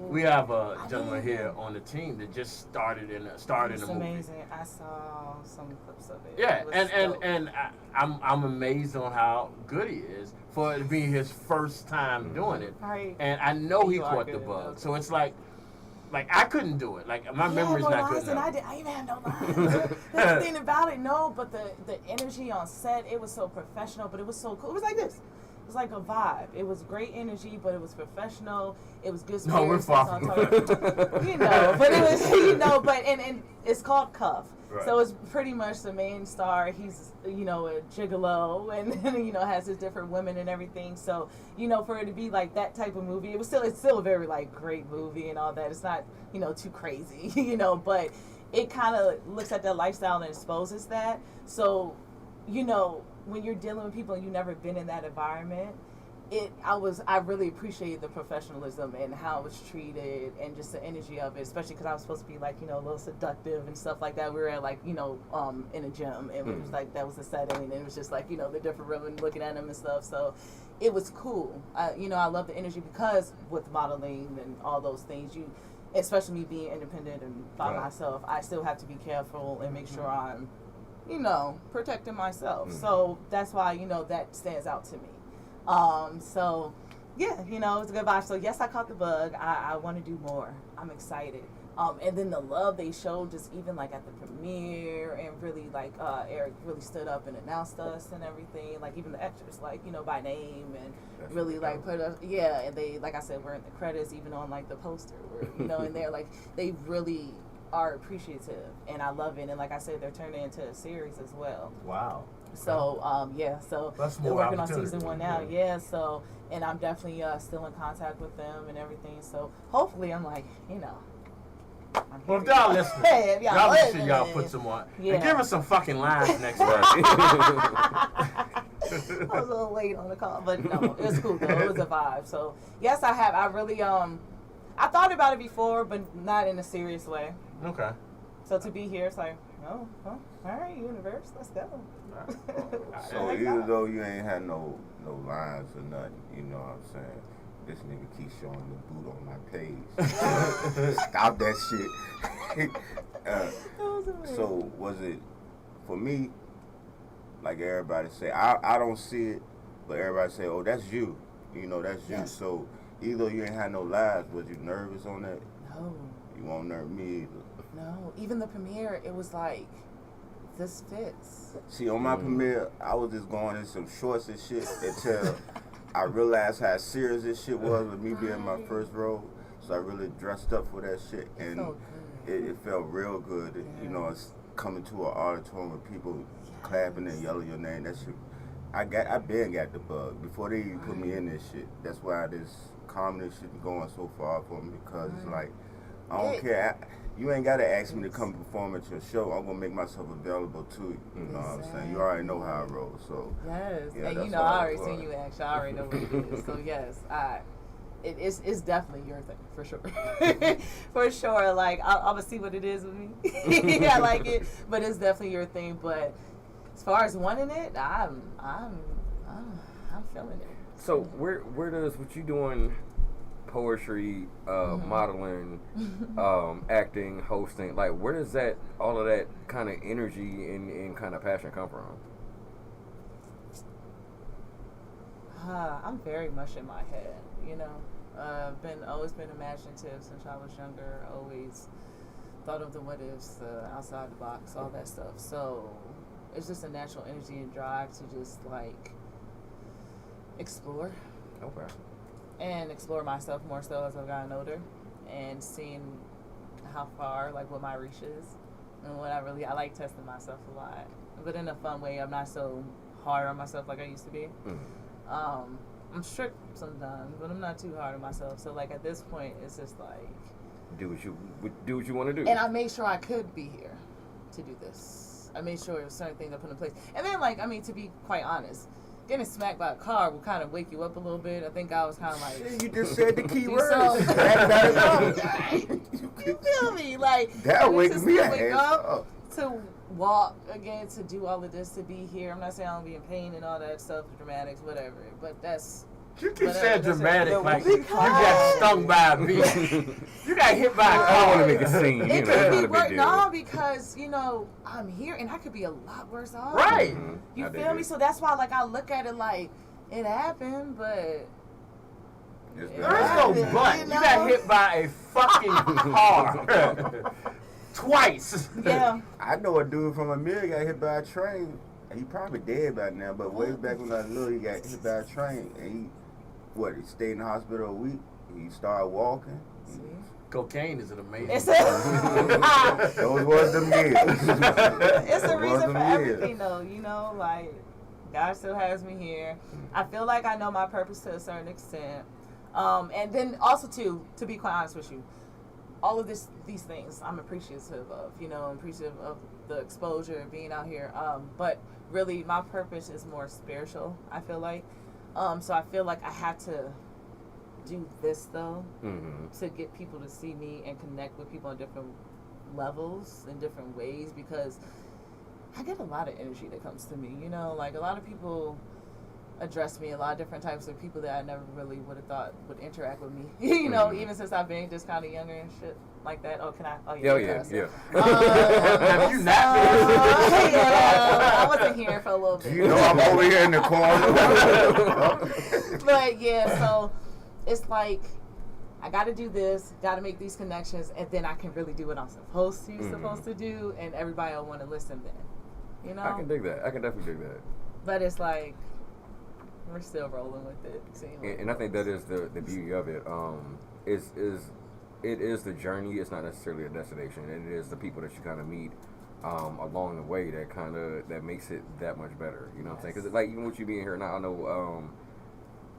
we have a gentleman here on the team that just started in the movie. It's amazing. I saw some clips of it. Yeah, and I'm amazed on how good he is for it being his first time doing it. Right. And I know he caught the bug. So it's like I couldn't do it. Like my memory's not good enough. I even had no lines. That's the thing about it. No, but the energy on set, it was so professional, but it was so cool. It was like this. It was like a vibe. It was great energy, but it was professional. It was good spirits. No, we're far from that. But it was, but and it's called Cuff. Right. So it's pretty much the main star. He's, a gigolo and, has his different women and everything. So, for it to be like that type of movie, it's still a very like great movie and all that. It's not, too crazy, but it kind of looks at that lifestyle and exposes that. So, when you're dealing with people and you've never been in that environment, I really appreciated the professionalism and how it was treated and just the energy of it, especially because I was supposed to be like, a little seductive and stuff like that. We were at like, in a gym, and it was like, that was the setting, and it was just like, the different women looking at them and stuff. So it was cool. I love the energy because with modeling and all those things, especially me being independent and by myself, I still have to be careful and make sure I'm, protecting myself. So that's why, that stands out to me. So yeah, it was a good vibe. So yes, I caught the bug. I want to do more. I'm excited. And then the love they showed just even like at the premiere, and really like Eric really stood up and announced us and everything, like even the extras, like, by name, and that's really like put us, and they, like I said, were in the credits, even on like the poster, where, and they're like, they really are appreciative, and I love it. And like I said, they're turning into a series as well. Wow. So so they're working on season 1 now. So, and I'm definitely still in contact with them and everything. So hopefully, I'm like, well, if y'all listening, y'all make sure y'all put some on. And give us some fucking lines next week. I was a little late on the call, but no, it was cool though. It was a vibe. So yes, I have. I really I thought about it before, but not in a serious way. Okay. So to be here, it's like, all right, universe, let's go. So even though you ain't had no lines or nothing, you know what I'm saying? This nigga keeps showing the boot on my page. Stop that shit. So was it, for me, like everybody say, I don't see it, but everybody say, oh, that's you. That's you. Yes. So either you ain't had no lies, was you nervous on that? No. You won't nerve me either. No. Even the premiere, it was like, this fits. See, on my premiere, I was just going in some shorts and shit until I realized how serious this shit was with me being my first role. So I really dressed up for that shit, and it felt real good. Yeah. It's coming to an auditorium with people clapping and yelling your name. That shit, I been got the bug before they even put me in this shit. That's why this comedy shit is going so far for me, because it's like, I don't care. You ain't gotta ask me to come perform at your show. I'm gonna make myself available to you. You know what I'm saying? You already know how I roll, so. Yes, yeah, and I already seen you act. I already know what it is. So yes, it's definitely your thing for sure. For sure. Like I'm gonna see what it is with me. I like it, but it's definitely your thing. But as far as wanting it, I'm feeling it. So where does what you doing? Poetry, modeling, acting, hosting, like where does all of that kind of energy and kind of passion come from? I'm very much in my head, always been imaginative since I was younger, always thought of the what ifs, outside the box, all that stuff. So it's just a natural energy and drive to just like explore. Okay. And explore myself more so as I've gotten older, and seeing how far, like, what my reach is, and what I like testing myself a lot, but in a fun way. I'm not so hard on myself like I used to be. I'm strict sometimes, but I'm not too hard on myself. So like at this point, it's just like do what you want to do. And I made sure I could be here to do this. I made sure there was certain things I put in place. And then, like, I mean, to be quite honest, getting smacked by a car will kind of wake you up a little bit. I think I was kind of like... You just said the key words. You feel me? Like, that wakes me up. To walk again, to do all of this, to be here. I'm not saying I'll be in pain and all that stuff, dramatics, whatever. But that's... You keep saying dramatic, like you got stung by a bee. You got hit by a car. I don't want to make a scene. It could be worse. No, because, you know, I'm here and I could be a lot worse off. Right. You feel me? So that's why, like, I look at it like, it happened, but... There is no but. You got hit by a fucking car. Twice. Yeah. I know a dude from a mill got hit by a train. He probably dead by now, but way back when I was little, he got hit by a train. And he stayed in the hospital a week. He started walking. Cocaine is an amazing Those was the meals. It's the reason for everything, though. You know, like, God still has me here. I feel like I know my purpose to a certain extent. And then also, too, to be quite honest with you, all of these things I'm appreciative of, you know, I'm appreciative of the exposure of being out here. But really, my purpose is more spiritual, I feel like. So I feel like I have to do this, though, to get people to see me and connect with people on different levels, in different ways, because I get a lot of energy that comes to me, you know, like a lot of people address me, a lot of different types of people that I never really would have thought would interact with me, you know, even since I've been just kind of younger and shit like that. Oh, can I? Oh, yeah. Have you not been? Yeah, I wasn't here for a little bit. You know, I'm over here in the corner. But yeah, so it's like, I got to do this, got to make these connections, and then I can really do what I'm supposed to do, and everybody will want to listen then. You know? I can dig that. I can definitely dig that. But it's like, we're still rolling with it. And I think that is the beauty of it. It is the journey. It's not necessarily a destination. It is the people that you kind of meet along the way that makes it that much better. You know what I'm saying? Because like even with you being here now, I know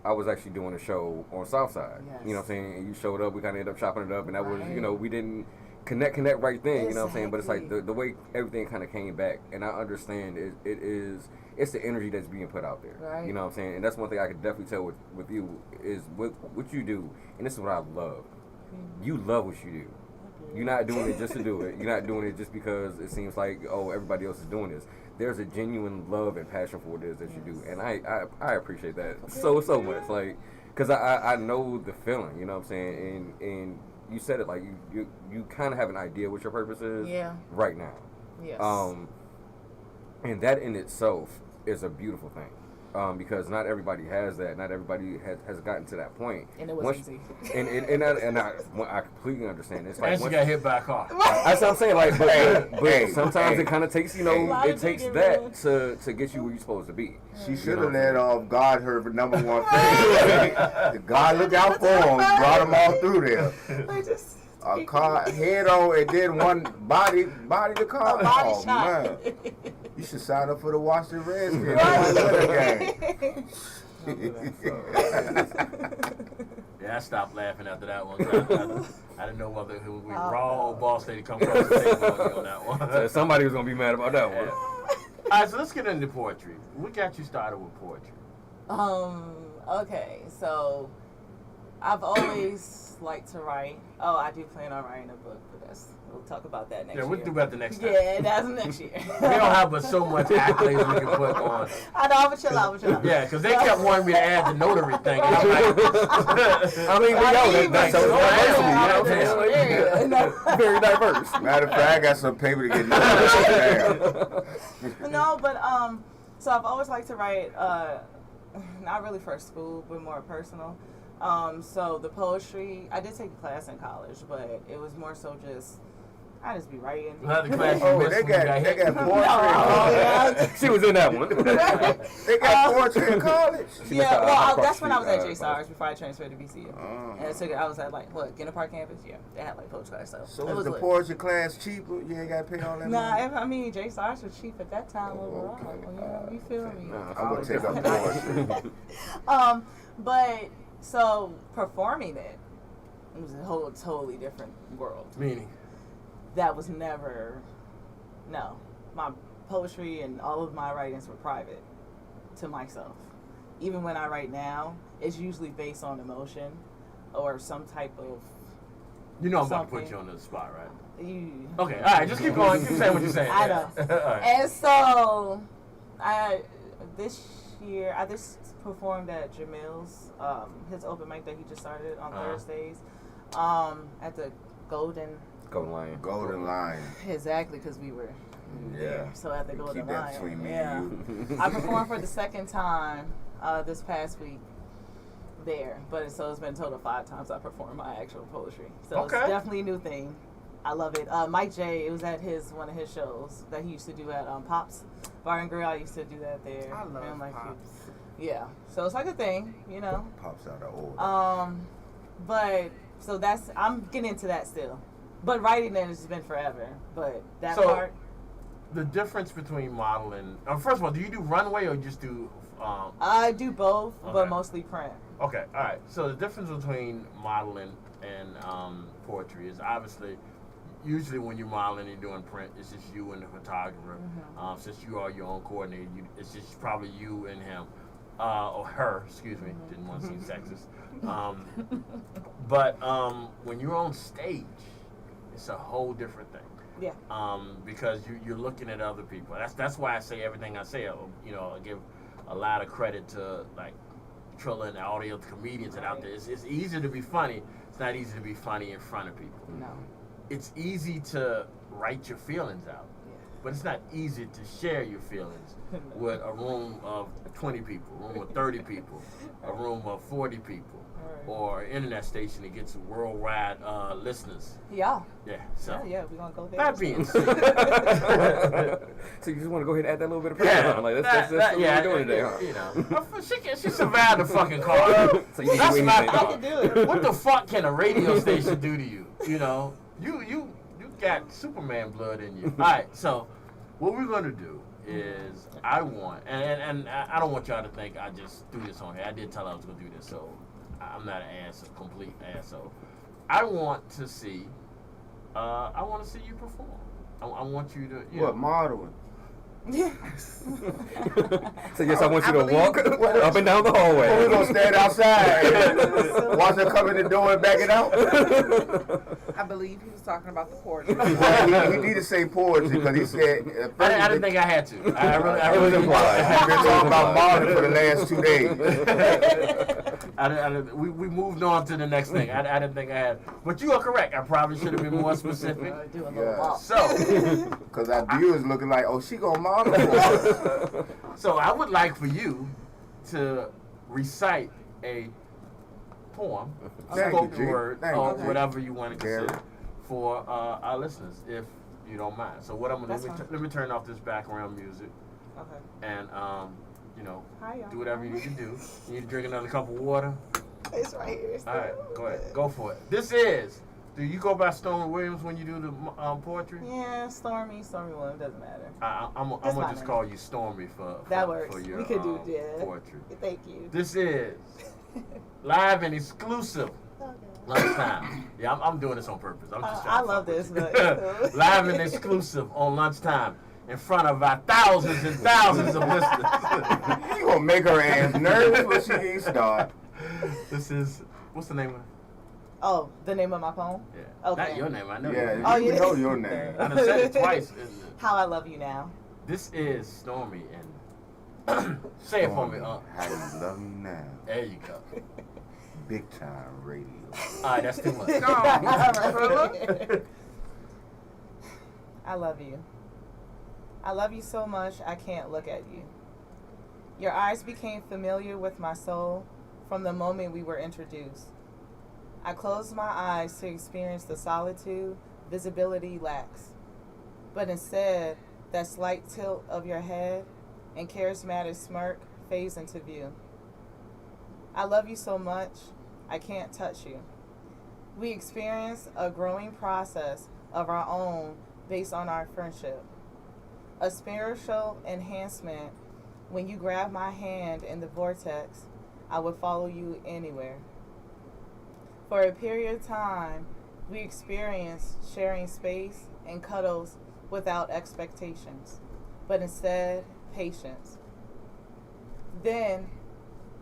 I was actually doing a show on Southside. Yes. You know what I'm saying? And you showed up. We kind of ended up chopping it up, and that was, you know, we didn't connect right then. You know what I'm saying? But it's like the way everything kind of came back, and I understand it's the energy that's being put out there. Right. You know what I'm saying? And that's one thing I could definitely tell with you is what you do, and this is what I love. You love what you do. You're not doing it just to do it. You're not doing it just because it seems like, oh, everybody else is doing this. There's a genuine love and passion for what it is that you do, and I appreciate that so much. Like, because I know the feeling. You know what I'm saying? And you said it like you kind of have an idea what your purpose is. Yeah. Right now. Yes. And that in itself is a beautiful thing. Because not everybody has that. Not everybody has gotten to that point. And it was easy. And I completely understand. It's like and she got hit by a car. That's what I'm saying. Like, but sometimes it kind of takes, you know, it takes that to get you where you're supposed to be. She should have let off God her number one thing. God looked out for him, brought him all through there. A car head on, and then one body the car. Body shot. Man. You should sign up for the Washington Redskins. Yeah, I stopped laughing after that one. I didn't know whether we were raw or boss lady come across the table on that one. So somebody was gonna be mad about that one. All right, so let's get into poetry. What got you started with poetry? Okay, so I've always liked to write. Oh, I do plan on writing a book, but we'll talk about that next year. Yeah, we'll do that the next time. Yeah, that's next year. We don't have but so much accolades we can put on. I know, I'm chill out. Yeah, because they kept wanting me to add the notary thing. And I'm like, I mean, that's so diversity, you know what I'm saying? Very diverse. Matter of fact, I got some paper to get down. No, but so I've always liked to write, not really for school, but more personal. So the poetry, I did take a class in college, but it was more so I just be writing. Not the class they got poetry. Yeah, She was in that one. They got poetry in college. Yeah, well, that's when I was at J Stars before I transferred to VCU. And I was at like what, Gennett Park campus? Yeah, they had like poetry class. So is the poetry class cheaper? You ain't got to pay all that money? Nah, I mean J Stars was cheap at that time overall. Okay. You feel me? I'm gonna take up poetry. But so performing it was a whole totally different world. Meaning? That was never, no. My poetry and all of my writings were private to myself. Even when I write now, it's usually based on emotion or some type of. You know I'm about to put you on the spot, right? Okay, all right, just keep going. Keep saying what you're saying. I know. Right. And so, this year, I just performed at Jamil's, his open mic that he just started on Thursdays, at the Golden Lion. Exactly, because we were there. So at the Golden Lion. Keep that between me and you. I performed for the second time this past week there, but it's been a total of 5 times I performed my actual poetry. So it's definitely a new thing. I love it. Mike J, it was at one of his shows that he used to do at Pops Bar and Grill. I used to do that there. I love Pops. Yeah, so it's like a thing, you know. Pops out of order. But so I'm getting into that still, but writing it has been forever. But that part. The difference between modeling. First of all, do you do runway or just do? I do both, but mostly print. Okay, all right. So the difference between modeling and poetry is obviously. Usually when you're modeling and you're doing print, it's just you and the photographer. Since you are your own coordinator, it's just probably you and him. Or her, excuse me. Didn't want to seem sexist. But when you're on stage, it's a whole different thing. Yeah. Because you're looking at other people. That's why I say everything I say. I give a lot of credit to like Trilla and all the other comedians that out there. It's easy to be funny. It's not easy to be funny in front of people. No. It's easy to write your feelings out, but it's not easy to share your feelings with a room of 20 people, a room of 30 people, a room of 40 people, or an internet station that gets worldwide listeners. Yeah. Yeah. So. Yeah, we're gonna go there. That being said. So you just want to go ahead and add that little bit of pressure on? Like that's what we're doing today, huh? You know, she survived the fucking call. So you can do anything. I can do it. What the fuck can a radio station do to you? You know. You got Superman blood in you. All right, so what we're going to do is I want, and I don't want y'all to think I just threw this on here. I did tell I was going to do this, so I'm not a complete asshole. I want to see you perform. I want you to, What, modeling? So yes, I want you to walk up and down the hallway. We're going to stand outside. Watch her come in the door and back it out. I believe he was talking about the poetry. Well, he need to say poetry because he said. I didn't think I had to. I It was implied. I've been talking about modeling for the last 2 days. We moved on to the next thing. I didn't think I had. But you are correct. I probably should have been more specific. Do a little walk. So. Because our viewers looking like, oh, she going to model. So I would like for you to recite a poem, spoken word, or whatever you want to consider for our listeners, if you don't mind. So what I'm gonna let me turn off this background music. Okay. And do whatever you need to do. You need to drink another cup of water. It's right here. All right, go ahead, go for it. This is. Do you go by Stormy Williams when you do the poetry? Yeah, Stormy Williams, doesn't matter. I'm gonna just call you Stormy for that works. For your we could do poetry. Thank you. This is live and exclusive. Lunchtime. Yeah, I'm doing this on purpose. I'm just trying I love this. But live and exclusive on Lunchtime in front of our thousands and thousands of listeners. You gonna make her ass nervous when she ain't start. This is what's the name of it? Oh, the name of my poem? Yeah. Okay. Not your name, I know. Yeah, you know your name. I done said it twice. How I Love You Now. This is Stormy and say it for me, How You Love Me Now. There you go. Big time radio. Alright, that's too much. I love you. I love you so much I can't look at you. Your eyes became familiar with my soul from the moment we were introduced. I closed my eyes to experience the solitude visibility lacks. But instead, that slight tilt of your head, and charismatic smirk fades into view. I love you so much, I can't touch you. We experience a growing process of our own based on our friendship. A spiritual enhancement. When you grab my hand in the vortex, I would follow you anywhere. For a period of time, we experience sharing space and cuddles without expectations, but instead patience. Then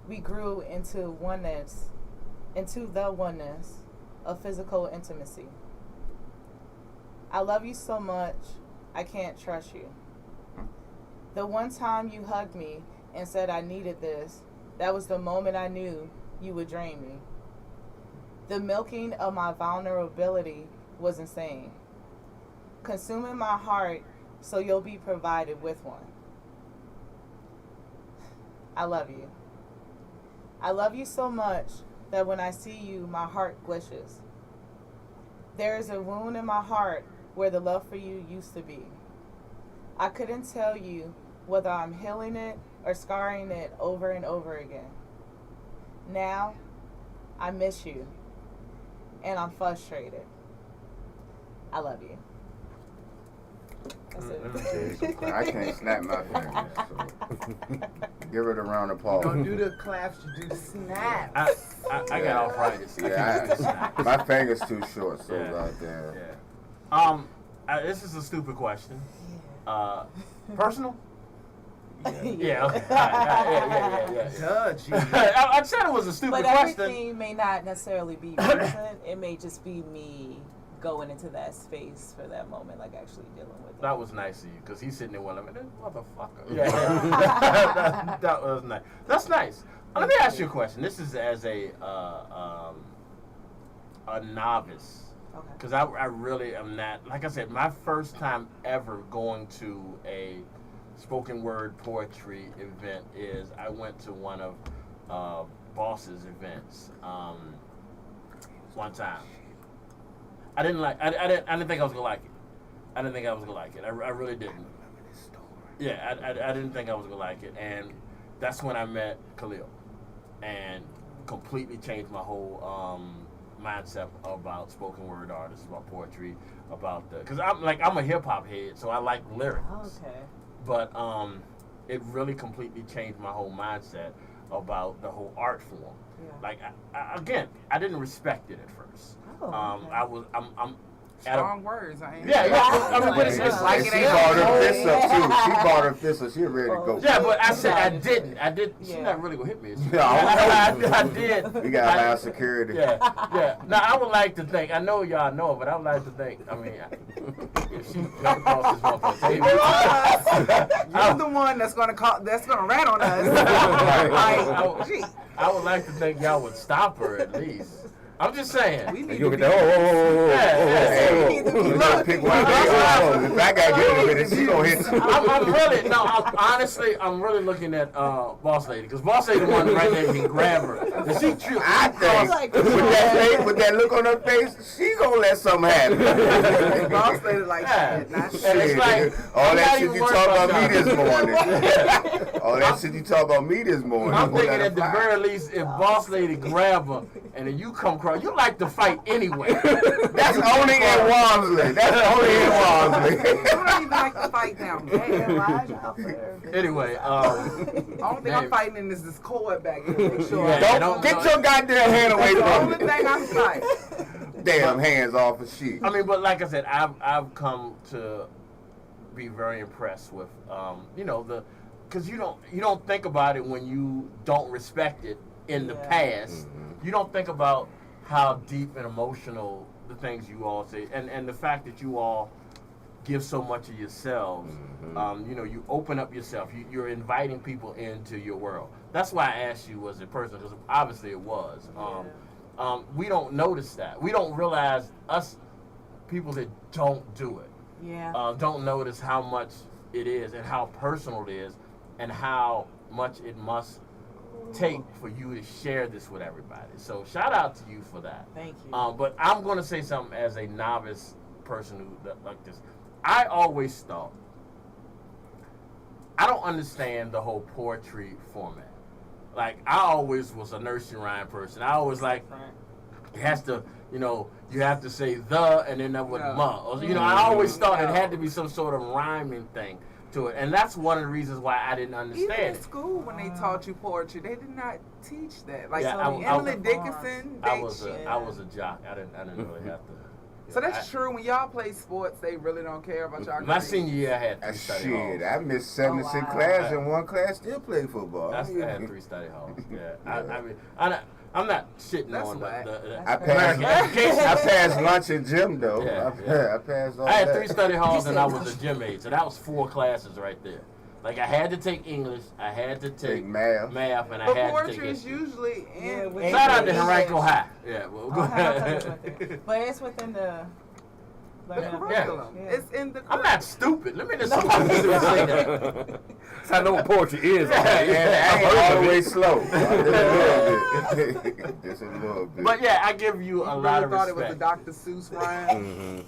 we grew into the oneness of physical intimacy. I love you so much, I can't trust you. The one time you hugged me and said I needed this, that was the moment I knew you would drain me. The milking of my vulnerability was insane. Consuming my heart so you'll be provided with one. I love you. I love you so much that when I see you, my heart glitches. There is a wound in my heart where the love for you used to be. I couldn't tell you whether I'm healing it or scarring it over and over again. Now, I miss you, and I'm frustrated. I love you. That's it. I can't snap my fingers, so give it a round of applause. Don't do the claps, you do the snaps. I got arthritis. Yeah, my finger's too short, so goddamn. Yeah. This is a stupid question. Personal? Yeah. Okay. Yeah. Judge. I said it was a stupid question. But everything may not necessarily be recent. It may just be me going into that space for that moment, like actually dealing with it. That was nice of you, because he's sitting there well, this motherfucker. Yeah. That was nice. That's nice. Let me ask you a question. This is as a novice. Because I really am not, like I said, my first time ever going to a spoken word poetry event is I went to one of Boss's events one time. I didn't think I was gonna like it. I didn't think I was gonna like it. I really didn't. Yeah, I didn't think I was gonna like it, and that's when I met Khalil, and completely changed my whole mindset about spoken word artists, about poetry, about because I'm a hip hop head, so I like lyrics. Okay. But it really completely changed my whole mindset about the whole art form. Yeah. Like I didn't respect it at first. Oh, okay. I'm strong words. I ain't. Yeah. I mean, but it's like she bought her fist up too. She bought her fist up. She ready to go. Yeah, but I said I didn't. She's not really gonna hit me. I did. We got high security. Yeah. Now I would like to think. I know y'all know, but I would like to think. I mean, if she got across this motherfucking table, you're the one that's gonna rat on us. I would like to think y'all would stop her at least. I'm just saying. We need to get that. Look, pick one day. If I got to get with it, she gonna hit you. I'm really looking at Boss Lady, because Boss Lady the one right there can grab her. And she tripped. I think with that look on her face, she gonna let something happen. Boss Lady like shit, not shit. And it's like, all that shit you talk about me this morning. All that shit you talk about me this morning. I'm thinking at the very least, if Boss Lady grab her and then you come across, you like to fight anyway. That's only in Walmsley. That's only in Walmsley. You don't even like to fight now. Anyway, only thing I'm fighting in is this cord back here. Make sure don't get your goddamn hand away from me. That's the only thing I'm fighting. Damn hands off of shit. I mean, but like I said, I've come to be very impressed with because you don't think about it when you don't respect it in the past. Mm-hmm. You don't think about how deep and emotional the things you all say, and the fact that you all give so much of yourselves. Mm-hmm. You open up yourself. You're inviting people into your world. That's why I asked you, was it personal? Because obviously it was. We don't notice that. We don't realize, us people that don't do it, don't notice how much it is and how personal it is and how much it must take for you to share this with everybody. So shout out to you for that. Thank you. But I'm going to say something as a novice person who like this. I always thought I don't understand the whole poetry format. Like, I always was a nursery rhyme person. I always like, it has to, you have to say the and then that with ma. Or, I always thought it had to be some sort of rhyming thing to it. And that's one of the reasons why I didn't understand Even in it. school, when they taught you poetry, they did not teach that. Like, Yeah, Emily Dickinson, I was a jock. I didn't really have to. So that's true. When y'all play sports, they really don't care about y'all. My senior year, I had 3 study halls. Shit, I missed 76 class, and one class still played football. I had 3 study halls. Yeah, I'm not shitting on the I passed lunch and gym though. Yeah, I passed all I had that. 3 study halls and I was a gym aide, so that was 4 classes right there. Like, I had to take English, I had to take math, and I had to take poetry is usually in. Shout out to Henrico High. Yeah, well, go ahead. But it's within the curriculum. Yeah. It's in the curriculum. I'm not stupid. Let me just say that. So I know what poetry is. I ain't all the way slow. Just a little bit. But yeah, I give you a lot of respect. Thought it was a Dr. Seuss rhyme.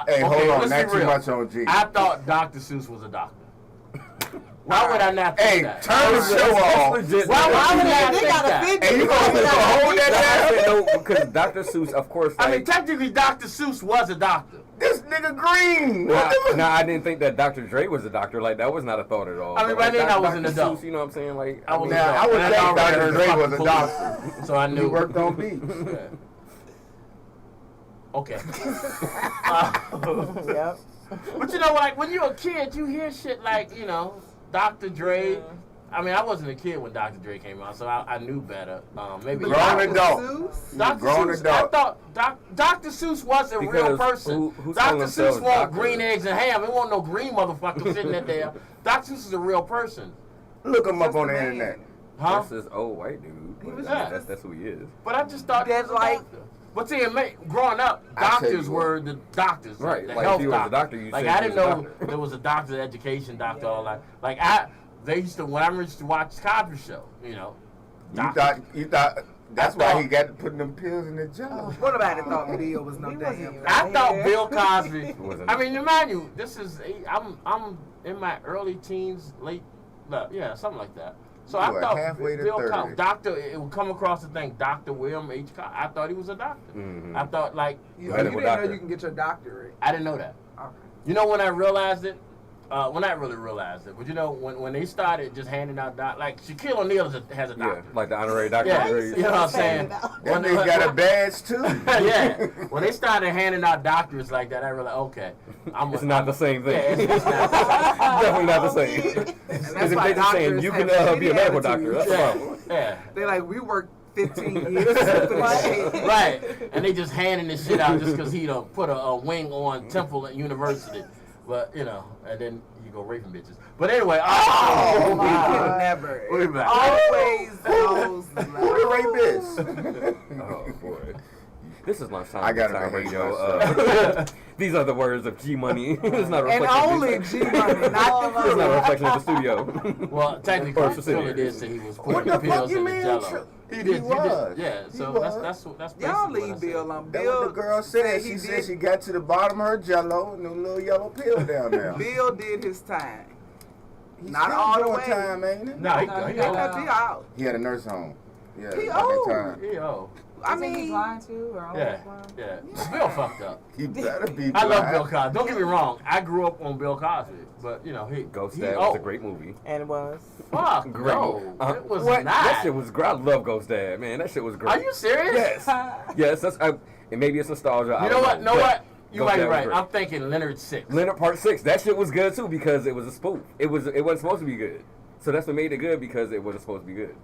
Hey, hold on, let's not be too real. much on G. I thought Dr. Seuss was a doctor. Why would I not think that? Turn the show off. Why would I not think that? And you gonna hold that down? No, because Dr. Seuss, of course. I mean, technically, Dr. Seuss was a doctor. This nigga green. Nah, I didn't think that Dr. Dre was a doctor. Like, that was not a thought at all. I mean, by then I was an adult. Seuss, you know what I'm saying? Like, I would think Dr. Dre was a doctor. So I knew. He worked on beats. Yeah. Okay. Yep. But you know, like, when you're a kid, you hear shit like, Dr. Dre. Yeah. I mean, I wasn't a kid when Dr. Dre came out, so I knew better. Maybe Grown adult. Dr. Grown Seuss, adult. I thought Dr. Seuss was a real person. Who's Dr. Seuss want doctor? green eggs and ham. It wasn't no green motherfucker sitting there. Dr. Seuss is a real person. Look him up on the internet. Huh? That's this old white dude. But Yeah. that's who he is. But I just thought he was a doctor. But see, growing up, doctors were the doctors. Right. The Like, health if you was a doctor. doctor, you like, said I you didn't was a know doctor. there was a doctor, education doctor, all that. Like, they used to, when I used to watch Cosby Show, You thought that's why he got putting them pills in the jello. What about it? Thought Bill was no damn. I thought Bill Cosby. I mean, remind you, I'm in my early teens, something like that. So I thought halfway to Bill 30. Cosby, it would come across the thing, Dr. William H. Cosby. I thought he was a doctor. Mm-hmm. I thought, like, You didn't know you can get your doctorate. I didn't know that. Okay. You know when I realized it? Well, not really realized it, but when they started just handing out like Shaquille O'Neal has a doctor. Yeah, like the honorary doctor. Yeah, you know what I'm saying? That nigga got a badge too. Yeah, when they started handing out doctors like that, I realized, okay, It's not the same thing. Yeah, it's not the same. Definitely not the same. Because if they just saying you can be a medical doctor, that's the problem. Yeah. They're like, we worked 15 years for this shit. Right, and they just handing this shit out just because he put a wing on Temple University. But, and then you go raping bitches. But anyway, Never. We're back. Always those. Who the rapist? Oh, boy. This is Lunchtime. I gotta Time behave radio. These are the words of G Money. It's not a And reflection. only G Money, not the It's not a food. reflection of the studio. Well, technically, Or Philly subsidiary. did say he was What putting the the fuck pills you in the mean? jello. He He did. was. Yeah, so He that's was. basically Y'all what I leave said. Bill alone. That's Bill what the girl said. She said she got to the bottom of her jello and the little yellow pill down there. Bill did his time. He's Not still all the doing way. time, ain't it? No, he He out. He had a nurse home. Yeah, He back in old. time. I Is he mean, blind too, or almost Yeah, blind? yeah. Bill fucked up. He better be I love blind. Bill Cosby. Don't get me wrong. I grew up on Bill Cosby, but Ghost he Dad was a great movie. And it was. Fuck, Great no, movie. it was What? not. That shit was great. I love Ghost Dad, man. That shit was great. Are you serious? Yes. Yes, and maybe it's nostalgia. You know what? You Ghost might be Dad was right. great. I'm thinking Leonard Six. Leonard Part 6. That shit was good too because it was a spoof. It wasn't supposed to be good. So that's what made it good because it wasn't supposed to be good.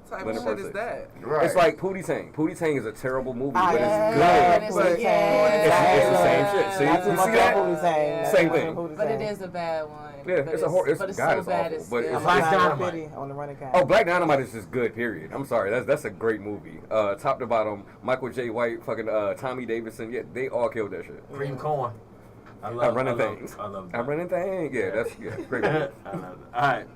what type Leonard of Part shit is 6. that? Right. It's like Pootie Tang. Pootie Tang is a terrible movie, but it's Yeah, good. it's But- the same. It's the same shit. See, That's you what see my that? couple was saying. Same That's thing. what my But it couple was is a bad one. Yeah, But it's a horror. But it's God, so it's bad. awful, It's but good. it's Black saying. Dynamite. Pity on the running guy. Oh, Black Dynamite is just good, period. I'm sorry. That's a great movie. Top to bottom, Michael J. White, fucking Tommy Davidson. Yeah, they all killed that shit. Cream corn. I'm running things. I love that. I'm running things. Yeah, that's great movie. I love that. All right.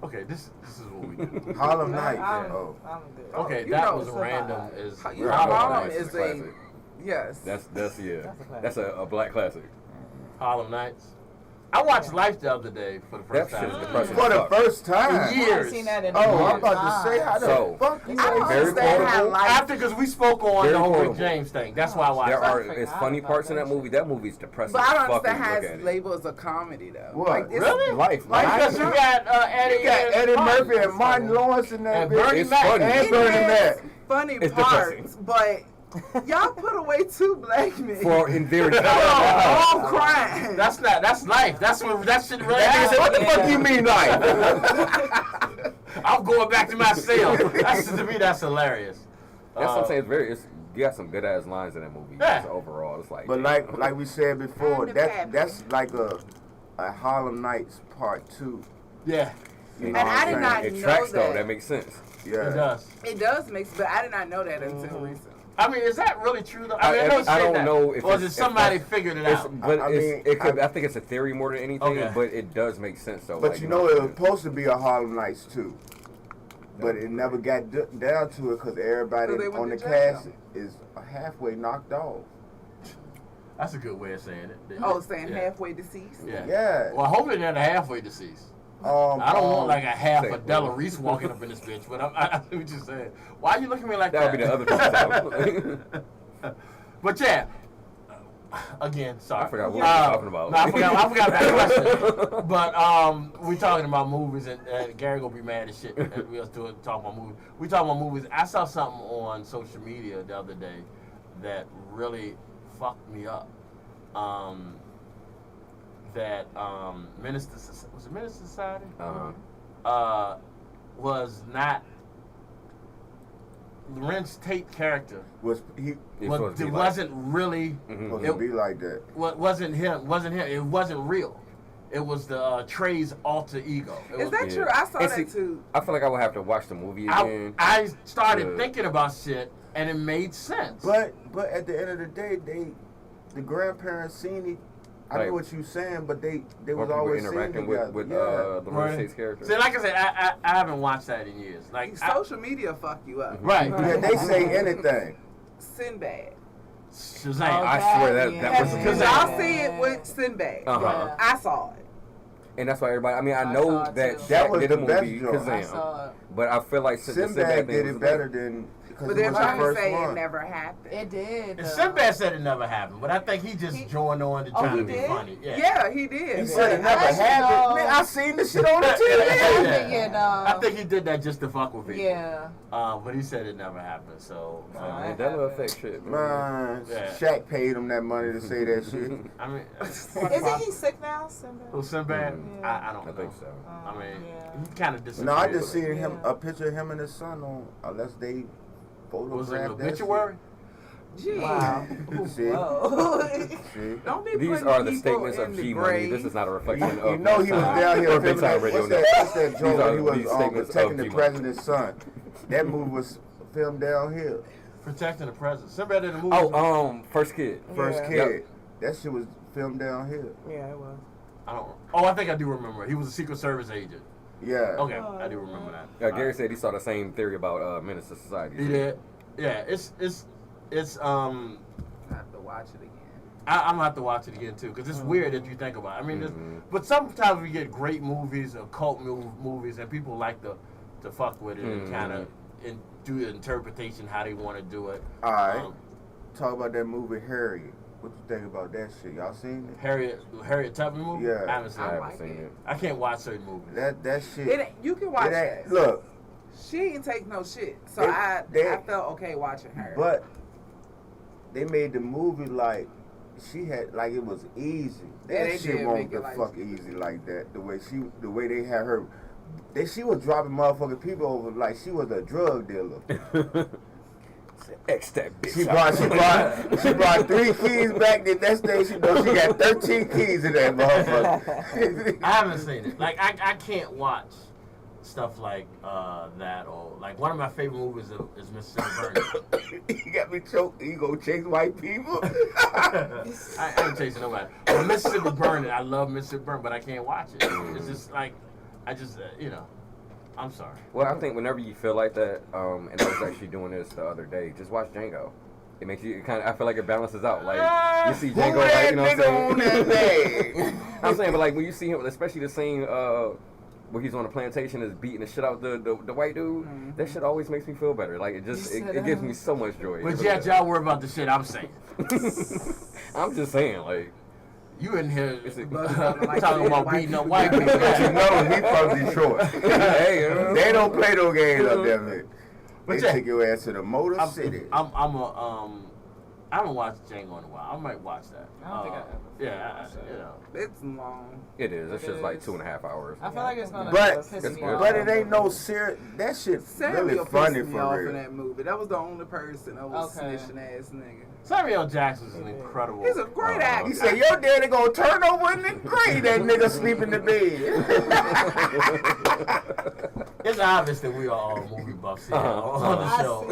Okay, this is what we do. Harlem Night. I'm Oh. good. Okay, You that know, was so random. hot. Is You know, Harlem Harlem Nights is is a a classic. yes. That's That's a classic. That's a black classic. Harlem Nights. I watched Life the other day for the first time. For the first time? In years. I've seen that in I'm about to say, how the fuck you I don't very understand how quotable. life. After, because we spoke on Very the whole quotable. Rick James thing. That's why I watched it. It's funny parts in that movie. That movie's depressing. But I don't Fucking understand how look it's at it. labeled as a comedy though. What? Like, it's Really? Life. Because you got Eddie Murphy and Martin Lawrence in that And Bernie It's Mac. funny. And It Bernie has Mac. funny It's parts, depressing. but y'all put away 2 black men. For in theory. all crying. That's life. That's what that shit really That nigga said, what the Yeah. fuck you mean life? I'm going back to my cell. To me, that's hilarious. That's what I'm saying. You got some good ass lines in that movie. Yeah. Just overall, it's like. But like we said before, I'm the pappy. that's like a Harlem Nights Part 2. Yeah, You know And what I I'm did saying? not it know tracks though. that. That makes sense. Yeah. it does. It does make sense, but I did not know that until recently. I mean, is that really true though? I mean, I don't that. know if or it's- is if somebody that's- figured it It's, out? but I it's, mean, it could. I think it's a theory more than anything. Okay. But it does make sense though. But like, you know it what was supposed to be a Harlem Nights 2. But it never got down to it because everybody 'Cause they went on the to jail. cast is halfway knocked off. That's a good way of saying it. Oh, saying Yeah. halfway deceased? Yeah. Yeah. Well, hopefully they're not halfway deceased. I don't want like a half a Della Reese walking up in this bitch, but I see what you're saying. Why are you looking at me like That that? would be the other person. But yeah, again, sorry. I forgot what we were talking about. No, I forgot that question. But we talking about movies, and Gary gonna be mad as shit. And we was talking about movies. We talking about movies. I saw something on social media the other day that really fucked me up. That Minister Society was not Lorenz Tate character. It wasn't really. Supposed to be like that. Wasn't him. It wasn't real. It was the Trey's alter ego. Is that true? I saw that too. I feel like I would have to watch the movie again. I started thinking about shit, and it made sense. But at the end of the day, the grandparents seen it. I know what you're saying, but they was always interacting together. with the Lorenz Tate's character. See, like I said, I haven't watched that in years. Like social media fuck you up. Right. Yeah, they say anything. Sinbad. Shazam. I swear that was Because y'all see it with Sinbad. Uh-huh. I saw it. And that's why everybody. I mean, I know that that was did the the best movie joke. Kazam, but I feel like Sinbad did it better than. But they're trying to say it never happened. It did. And Sinbad said it never happened, but I think he just joined on to try to be funny. Yeah, he did. He said it never happened. Man, I seen the shit on the TV. I think he did that just to fuck with people. Yeah. But he said it never happened. So Mandela effect shit, man. Shaq paid him that money to say that shit. I mean, Isn't he sick now, Sinbad? Who Sinbad? Yeah. I don't know. I think so. I mean, he kind of disappeared. No, I just seen him a picture of him and his son on unless they photographed Was it an that obituary? Gee. Wow. See? See? Don't be These putting are the people statements in of the G Money. grave. This is not a reflection You of. know he was down here or filming Big that, Time Radio. what's that joke when he these was statements protecting of the G-Money. president's son. That movie was filmed down here. Protecting the president. Sinbad in the movie. Oh, First Kid. First Yeah. Kid. Yep. That shit was filmed down here. Yeah, it was. I don't. Oh, I think I do remember. He was a Secret Service agent. Yeah. Okay, I do remember that. Gary said he saw the same theory about Minister Society. He did. Yeah, it's I have to watch it again. I'm gonna have to watch it again too, because it's weird if you think about it. I mean, but sometimes we get great movies or cult movies, and people like to fuck with it and kind of do the interpretation how they want to do it. All right. Talk about that movie Harriet. What you think about that shit? Y'all seen it? Harriet Tubman movie? Yeah. I haven't seen I it. like it. I can't watch certain movies. That shit. You can watch it. Look, She didn't take no shit, so I felt okay watching her. but they made the movie like she had like it was easy. Yeah, That they shit did won't make be it like fuck easy like that. The way they had her, she was dropping motherfucking people over like she was a drug dealer. X that bitch. She brought 3 keys back. The next day she got 13 keys in that motherfucker. I haven't seen it. Like I can't watch stuff like that, or like one of my favorite movies is Mississippi Burning. You got me choked. You go chase white people? I ain't chasing nobody. But Mississippi Burning, I love Mississippi Burning, but I can't watch it. It's just like I just I'm sorry. Well, I think whenever you feel like that, and I was actually doing this the other day, just watch Django. It makes you I feel like it balances out. Like you see Django, like, you know what I'm saying? I'm saying, but like when you see him, especially the scene where he's on the plantation is beating the shit out the white dude, that shit always makes me feel better. Like it gives me so much joy. But yet y'all worry about the shit I'm saying. I'm just saying, like. You in here talking about beating up white people. But you know he from Detroit. Hey, they don't play those games up there, man. They take your ass to the Motor City. I haven't watched Django in a while. I might watch that. I don't think I ever. Yeah, you know. It's long. It is. It's just like 2.5 hours. I feel like it's gonna piss me off. But it ain't no serious. That shit really funny for real. In that movie. That was the only person that was snitching ass nigga. Samuel Jackson's an incredible. He's a great actor. He said, your daddy gonna turn over in the grave, that nigga sleep in the bed. It's obvious that we are all movie buffs here on the show.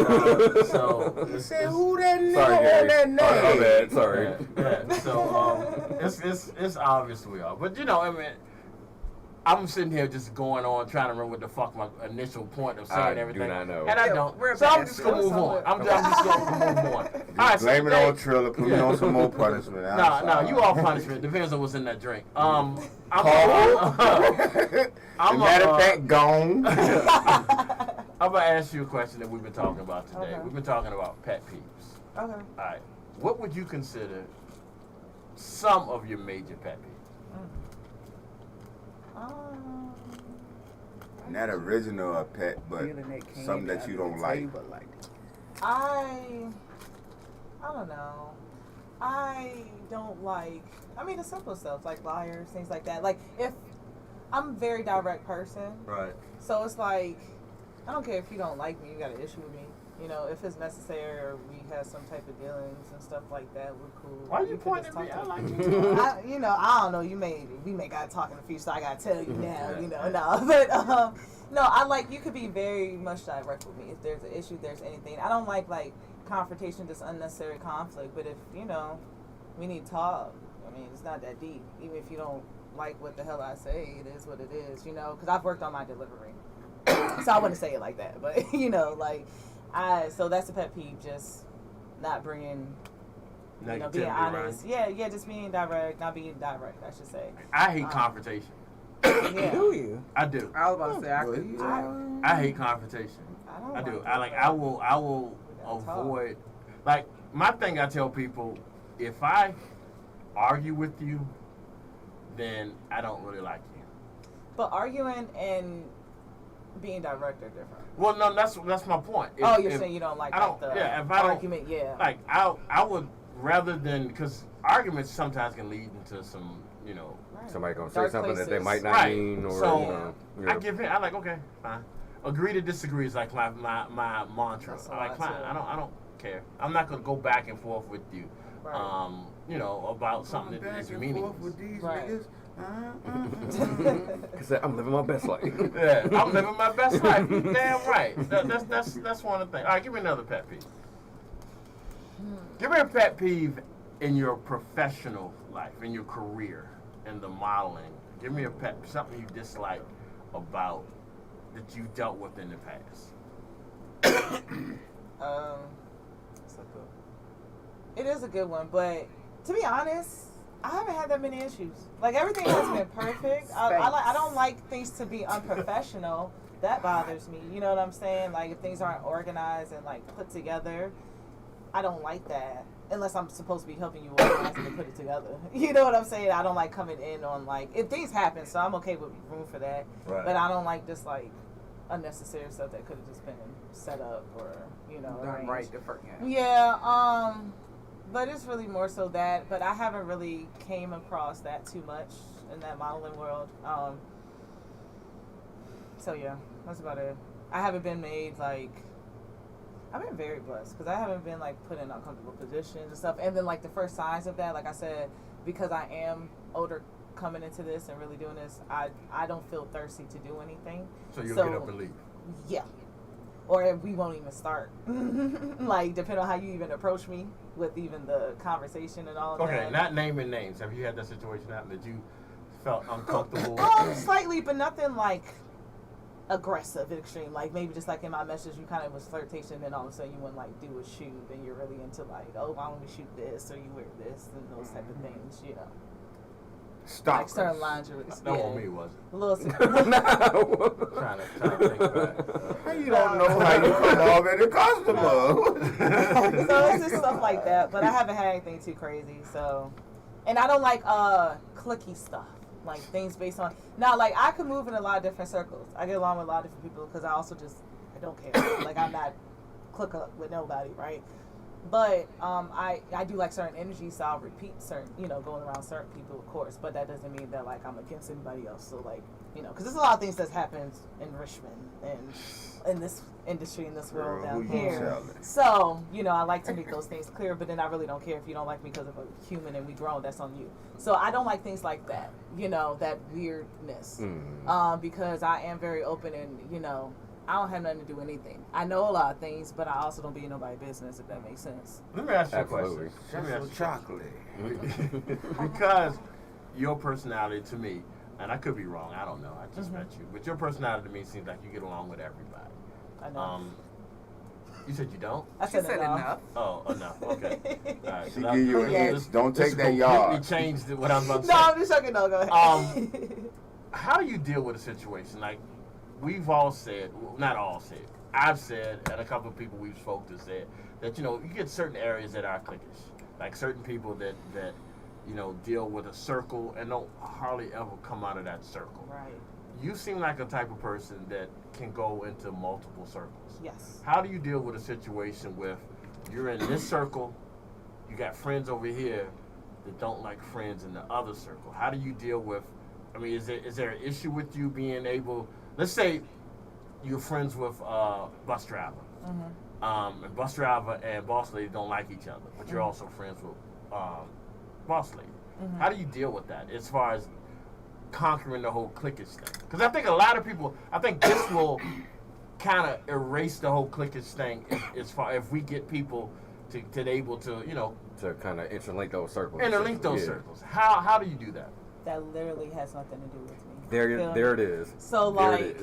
So he said, who that nigga on that name? Oh, bad. Sorry. Yeah. So it's obvious we are. But you know, I mean, I'm sitting here just going on trying to remember what the fuck my initial point of saying everything. I do not know. And I don't. So I'm just gonna move on. I'm just gonna move on. All right, blame it on Triller. Put me on some more punishment. No, you all punishment. Depends on what's in that drink. I'm matter of fact, gone. I'm gonna ask you a question that we've been talking about today. Okay. We've been talking about pet peeves. Okay. All right. What would you consider some of your major pet peeves? Not original or pet, but something that you don't like. I don't know. I don't like, I mean, the simple stuff, like liars, things like that. Like, if I'm a very direct person. Right. So it's like, I don't care if you don't like me, you got an issue with me. You know, if it's necessary or we have some type of dealings and stuff like that, we're cool. Why are you pointing at me? I like you. I don't know. We may got to talk in the future, so I got to tell you now. You know, no. But no, I like, you could be very much direct with me if there's an issue, there's anything. I don't like confrontation, just unnecessary conflict. But if you know, we need to talk. I mean, it's not that deep. Even if you don't like what the hell I say, it is what it is. You know, because I've worked on my delivery, so I wouldn't say it like that. But you know, like. So that's a pet peeve, just not bringing, you know, being honest. Right? Yeah, just being direct, not being direct, I should say. I hate confrontation. Yeah. Do you? I do. I was about to say, I hate confrontation. I do. I will avoid, like, my thing I tell people, if I argue with you, then I don't really like you. But arguing and being direct are different. Well, no, that's my point. You're saying you don't like the argument, Like, I would rather than, because arguments sometimes can lead into some, you know. Right. Somebody gonna say something that they might not mean, or so I give in. I like, okay, fine. Agree to disagree is like my mantra. Like, fine. I don't care. I'm not gonna go back and forth with you. Right. You know, about something that is meaningless. With these right. niggas. Cause I'm living my best life. Yeah, I'm living my best life. Damn right. That's one of the things. All right, give me another pet peeve. Give me a pet peeve in your professional life, in your career, in the modeling. Give me something you dislike about that you dealt with in the past. It is a good one, but to be honest, I haven't had that many issues. Like, everything has been perfect. I don't like things to be unprofessional. That bothers me. You know what I'm saying? Like, if things aren't organized and, like, put together, I don't like that. Unless I'm supposed to be helping you organize and put it together. You know what I'm saying? I don't like coming in on, like, if things happen, so I'm okay with room for that. Right. But I don't like just, like, unnecessary stuff that could have just been set up or, you know. Done right the first time. Yeah, but it's really more so that, but I haven't really came across that too much in that modeling world. So yeah, that's about it. I haven't been made, like, I've been very blessed because I haven't been, like, put in uncomfortable positions and stuff. And then, like, the first signs of that, like I said, because I am older coming into this and really doing this, I don't feel thirsty to do anything. So you'll get up and leave? Yeah. Or we won't even start. Like, depending on how you even approach me with even the conversation and all of that. Okay, not naming names. Have you had that situation happen that you felt uncomfortable? Slightly, but nothing like aggressive and extreme. Like maybe just like in my message, you kind of was flirtation, and then all of a sudden you wouldn't like do a shoot, and you're really into like, oh, why don't we shoot this, or you wear this, and those type of things, you know. Stop. Like certain lingerie. That wasn't me, was it? A little. Trying to think back. How you don't know how you come off at a customer? So it's just stuff like that, but I haven't had anything too crazy. So, and I don't like cliquey stuff, like things based on. Now, like I could move in a lot of different circles. I get along with a lot of different people because I also just I don't care. Like I'm not click up with nobody, right? But I do like certain energies, so I'll repeat certain, going around certain people, of course. But that doesn't mean that like I'm against anybody else. So like, because there's a lot of things that happens in Richmond and in this industry, in this world down here. So I like to make those things clear. But then I really don't care if you don't like me because of a human and we grown. That's on you. So I don't like things like that. That weirdness. Because I am very open and I don't have nothing to do with anything. I know a lot of things, but I also don't be in nobody's business, if that makes sense. Let me ask you a question. Let me ask you chocolate. Because your personality to me, and I could be wrong, I don't know, I just met you, but your personality to me seems like you get along with everybody. I know. You said you don't? I said enough. Oh, enough. Okay. All right. She give you an inch. Don't take that yard. You changed what I was about to say. No, I'm just joking. No, go ahead. How do you deal with a situation like? We've all said, well, not all said, I've said, and a couple of people we've spoke to said, that, you get certain areas that are cliquish. Like certain people that deal with a circle and don't hardly ever come out of that circle. Right. You seem like a type of person that can go into multiple circles. Yes. How do you deal with a situation with you're in this circle, you got friends over here that don't like friends in the other circle? How do you deal with, is there an issue with you being able, let's say you're friends with bus driver. And bus driver and boss lady don't like each other, but you're also friends with boss lady. How do you deal with that as far as conquering the whole cliquish thing? Because I think a lot of people, this will kind of erase the whole cliquish thing if we get people to able to, to kind of interlink those circles. Circles. How do you do that? That literally has nothing to do with me. There it is. So like,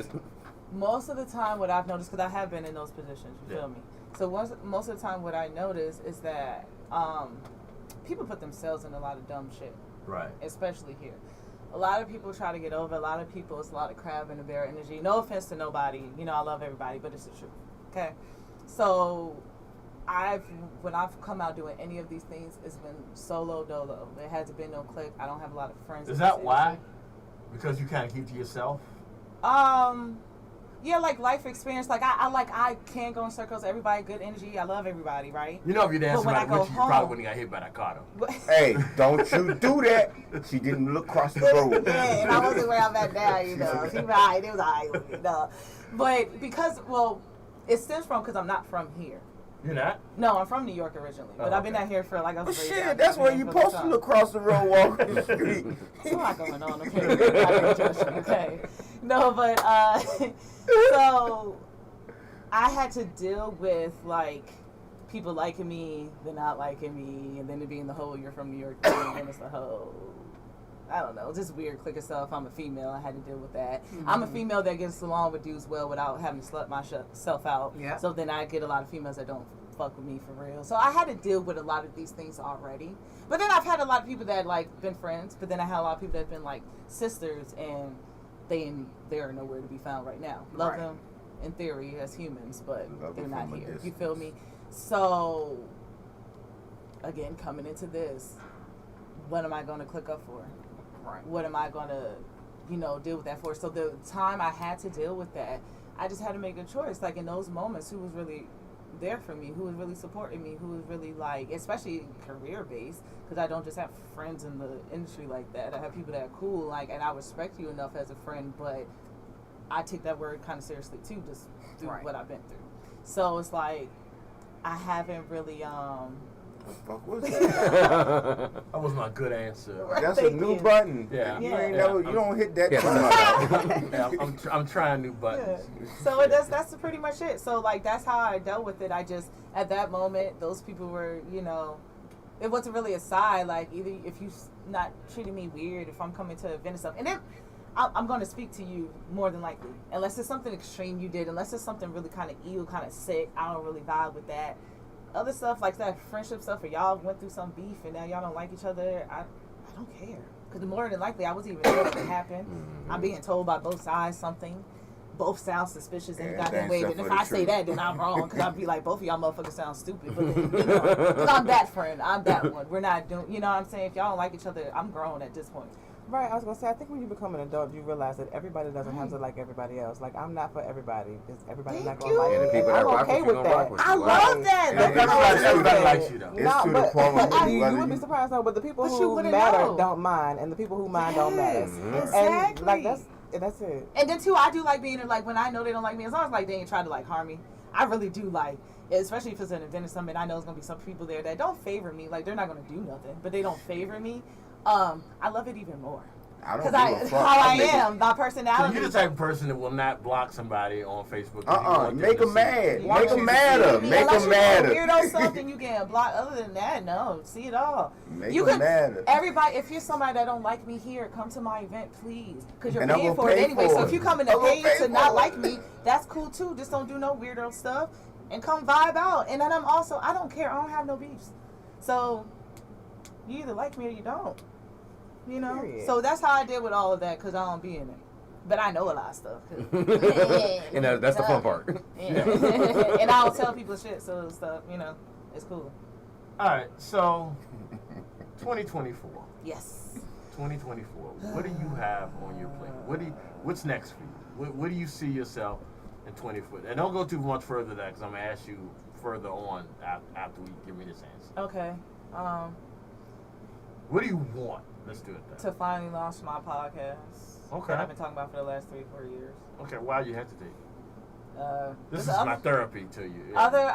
most of the time what I've noticed, because I have been in those positions, you feel me? So most of the time what I notice is that people put themselves in a lot of dumb shit. Right. Especially here. A lot of people try to get over. A lot of people, it's a lot of crab in the bear energy. No offense to nobody. I love everybody, but it's the truth. Okay? So when I've come out doing any of these things, it's been solo dolo. There hasn't been no clique. I don't have a lot of friends. Is that why? Because you kind of keep to yourself? Yeah, like life experience. Like I can't go in circles. Everybody, good energy. I love everybody, right? If you dance somebody with you, you probably wouldn't got hit by that car though. Hey, don't you do that. She didn't look across the road. Yeah, and I wasn't where I'm at now, She was alright. It was alright. But because, it stems from because I'm not from here. You're not? No, I'm from New York originally, but I've been out here for like. Shit, that's where you supposed to look across the road, walking the street. There's a lot going on. Okay. No, but so I had to deal with like people liking me, then not liking me, and then it being the whole "you're from New York" thing, and it's the whole. I don't know, just weird clique of stuff. I'm a female. I had to deal with that. I'm a female that gets along with dudes well without having to slut myself out. Yeah. So then I get a lot of females that don't fuck with me for real. So I had to deal with a lot of these things already. But then I've had a lot of people that like been friends. But then I had a lot of people that have been like sisters, and they're nowhere to be found right now. Love them in theory as humans, but they're not here. You feel me? So again, coming into this, what am I going to click up for? Right. What am I going to, deal with that for? So the time I had to deal with that, I just had to make a choice. Like in those moments, who was really there for me, who was really supporting me, who was really like, especially career-based, because I don't just have friends in the industry like that. I have people that are cool, like, and I respect you enough as a friend, but I take that word kind of seriously too, just through what I've been through. So it's like, I haven't really, Fuck was that? That was my good answer. That's a new button. Yeah. You don't hit that too much. I'm trying new buttons. Yeah. So that's pretty much it. So like that's how I dealt with it. I just at that moment those people were it wasn't really a side. Like either if you not treating me weird, if I'm coming to an event and stuff, and then I'm going to speak to you more than likely. Unless it's something extreme you did, unless it's something really kind of evil, kind of sick, I don't really vibe with that. Other stuff like that friendship stuff, or y'all went through some beef and now y'all don't like each other, I don't care. Because more than likely, I wasn't even sure what happened. I'm being told by both sides something. Both sound suspicious in goddamn way. And if I say that, then I'm wrong. Because I'd be like, both of y'all motherfuckers sound stupid. But then, because I'm that friend. I'm that one. We're not doing, you know what I'm saying? If y'all don't like each other, I'm grown at this point. Right, I was gonna say, I think when you become an adult, you realize that everybody doesn't have to like everybody else. Like, I'm not for everybody. Everybody's not gonna like me. I'm okay with that. I love that. Everybody likes you though. It's to the point where you would be surprised though, but the people who matter don't mind, and the people who mind don't matter. Exactly. And like that's it. And then too, I do like being like when I know they don't like me, as long as like they ain't trying to like harm me. I really do like, especially if it's an event or something. I know there's gonna be some people there that don't favor me. Like they're not gonna do nothing, but they don't favor me. I love it even more. Because how I am, my personality. So you're the type of person that will not block somebody on Facebook. Make them mad. Make them madder. Make them madder. Weirdo stuff, then you get blocked. Other than that, no. See it all. Make them madder. Everybody, if you're somebody that don't like me here, come to my event, please. Because you're paying for it anyway. So if you come in to pay to not like me, that's cool too. Just don't do no weirdo stuff and come vibe out. And then I don't care. I don't have no beefs. So you either like me or you don't. You know, so that's how I did with all of that because I don't be in it, but I know a lot of stuff. And that's the fun part. And I don't tell people shit, so stuff, you know, it's cool. All right, so 2024. Yes. 2024. What do you have on your plate? What's next for you? What do you see yourself in 2024? And don't go too much further than that because I'm gonna ask you further on after we give me this answer. Okay. What do you want? Let's do it then. To finally launch my podcast. Okay. That I've been talking about for the last 3-4 years. Okay, why you hesitate? This is other, my therapy to you. Yeah. Other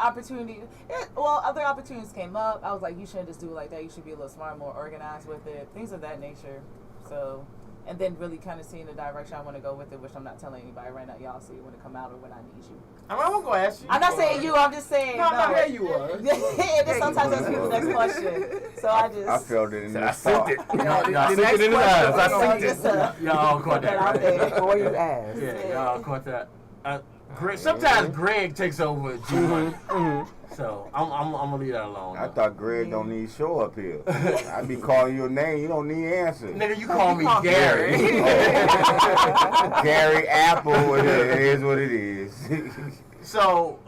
opportunities came up. I was like, you shouldn't just do it like that. You should be a little smarter, more organized with it. Things of that nature. So, and then really kind of seeing the direction I want to go with it, which I'm not telling anybody right now. Y'all see it when it come out or when I need you. I won't go ask you. I'm not saying you. I'm just saying. No, here you are. And then sometimes that's people's next question. So I felt it in the I sent it. I sent it in his eyes. I sent it. Y'all caught that, right? Before you ask. Yeah, y'all caught that. Sometimes Greg takes over G-Money. So I'm gonna leave that alone. I thought Greg don't need show up here. I be calling your name, you don't need answer. Nigga, you call me Gary. Gary Apple, it is what it is. So,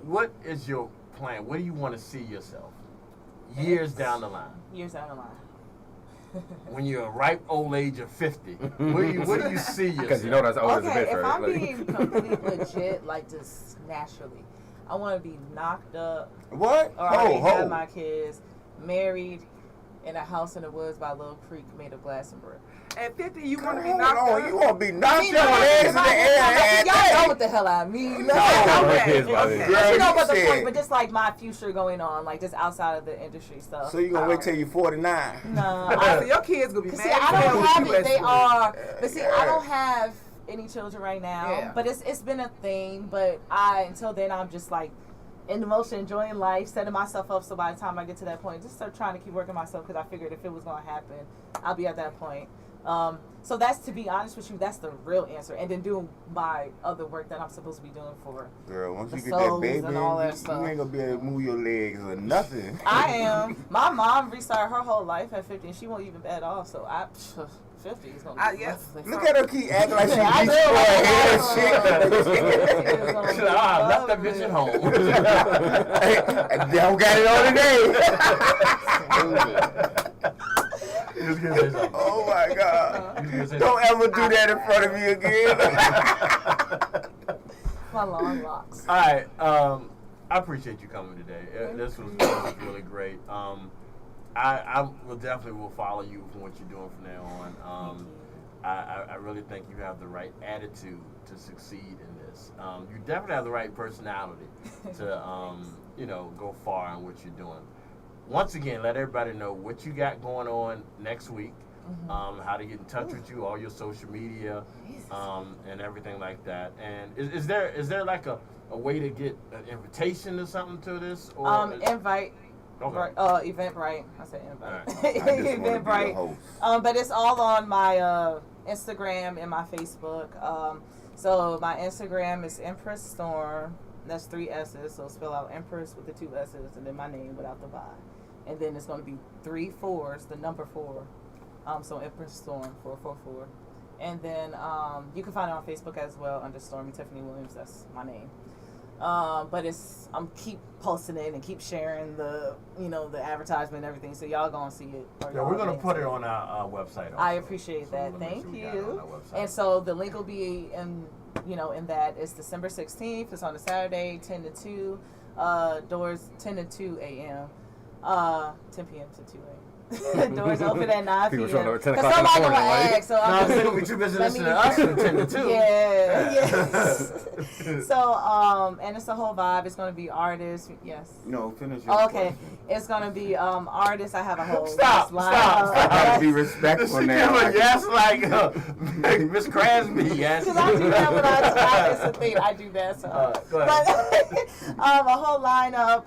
what is your plan? Where do you want to see yourself years down the line? Years down the line. When you're a ripe old age of 50, where do you see yourself? Because you know that's old as a bitch, if right? I'm being completely legit, like just naturally, I want to be knocked up. What? Or already have my kids, married, in a house in the woods by a little creek made of glass and brick. At 50, you want to be knocked up? You want to be knocked your legs in the air. Y'all know what the hell I mean. Okay. But you know what the point, but just like my future going on, like just outside of the industry stuff. So you going to wait till you're 49? No. So your kids going to be mad. See, I don't have it. They are. But see, I don't have any children right now. Yeah. But it's been a thing. But until then, I'm just like in the motion, enjoying life, setting myself up so by the time I get to that point, just start trying to keep working myself because I figured if it was going to happen, I'll be at that point. So that's, to be honest with you, that's the real answer. And then doing my other work that I'm supposed to be doing for girl, once you the get that souls baby, and all that you stuff. ain't going to be able to move your legs or nothing. I am. My mom restarted her whole life at 50 and she won't even bet off. So 50 is going to be lovely. Look at her keep acting like she beats boy head and shit. I left that bitch at home. They don't got it on today. Oh my God. Don't ever do that in front of me again. My long locks. All right. I appreciate you coming today. This was really great. I will definitely follow you from what you're doing from now on. I really think you have the right attitude to succeed in this. You definitely have the right personality to go far in what you're doing. Once again, let everybody know what you got going on next week, how to get in touch with you, all your social media, and everything like that. And is there like a way to get an invitation or something to this? Or Invite. Okay. Eventbrite. I said invite. Right. Eventbrite. But it's all on my Instagram and my Facebook. So my Instagram is Empress Storm. That's 3 S's. So spell out Empress with the 2 S's and then my name without the Y. And then it's going to be 3 4s, the number 4. So Empress Storm 444. And then you can find it on Facebook as well under Stormy Tiffany Williams. That's my name. But I'm keep posting it and keep sharing the advertisement and everything, so y'all gonna see it. Yeah, we're gonna put it on our website also. I appreciate that. Thank you. And so the link will be in that. It's December 16th. It's on a Saturday, 10 to 2. Doors 10 to 2 a.m. 10 p.m. to 2 a.m. Doors open at 9 p.m. Because somebody gonna ask, so I'm gonna be too busy listening to us from 10 to 2. Yeah. So and it's a whole vibe. It's gonna be artists. Yes. No, finish your okay. It's gonna be artists. I have a whole stop. Be respectful now. Yes, like Miss Crasby. Yes. Because I do that when it's a thing. I do that. So. Go ahead. But a whole lineup.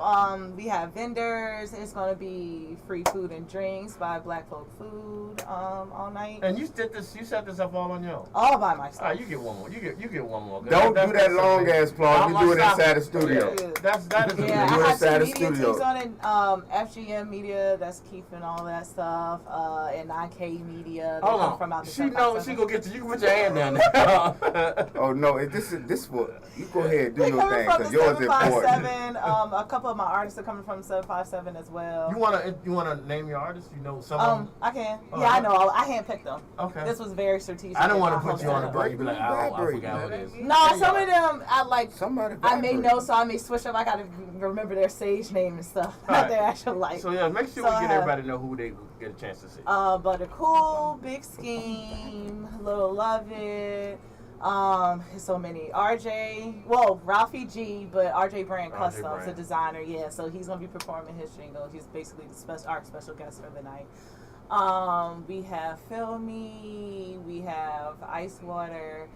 We have vendors. It's gonna be free food and drinks by Black Folk Food all night. And you did this. You set this up all on your own. All by myself. You get one more. You get one more. Don't do that long ass plug. You do it inside the studio. That is. Yeah, I have two media teams on it. FGM Media, that's Keith and all that stuff. And 9K Media. They come from out the she knows she gonna get you. You can put your hand down there. Oh no! This what you go ahead do they your thing because yours is important. A couple of my artists are coming from 757 as well. You wanna name your artists? You know some of them? I can. I know. I handpicked them. Okay. This was very strategic. I don't want to put you on the break. You be like, I forgot what it is. No, some of them I like. Somebody. I may know, so I may switch up. I gotta remember their stage name and stuff. Not their actual life. So yeah, make sure we get everybody to know who they get a chance to see. Butter Cool, Big Scheme, Little Love It. So many. Ralphie G, but RJ Brand Customs, a designer. Yeah, so he's gonna be performing his jingle. He's basically our special guest for the night. We have Filmy. We have Ice Water.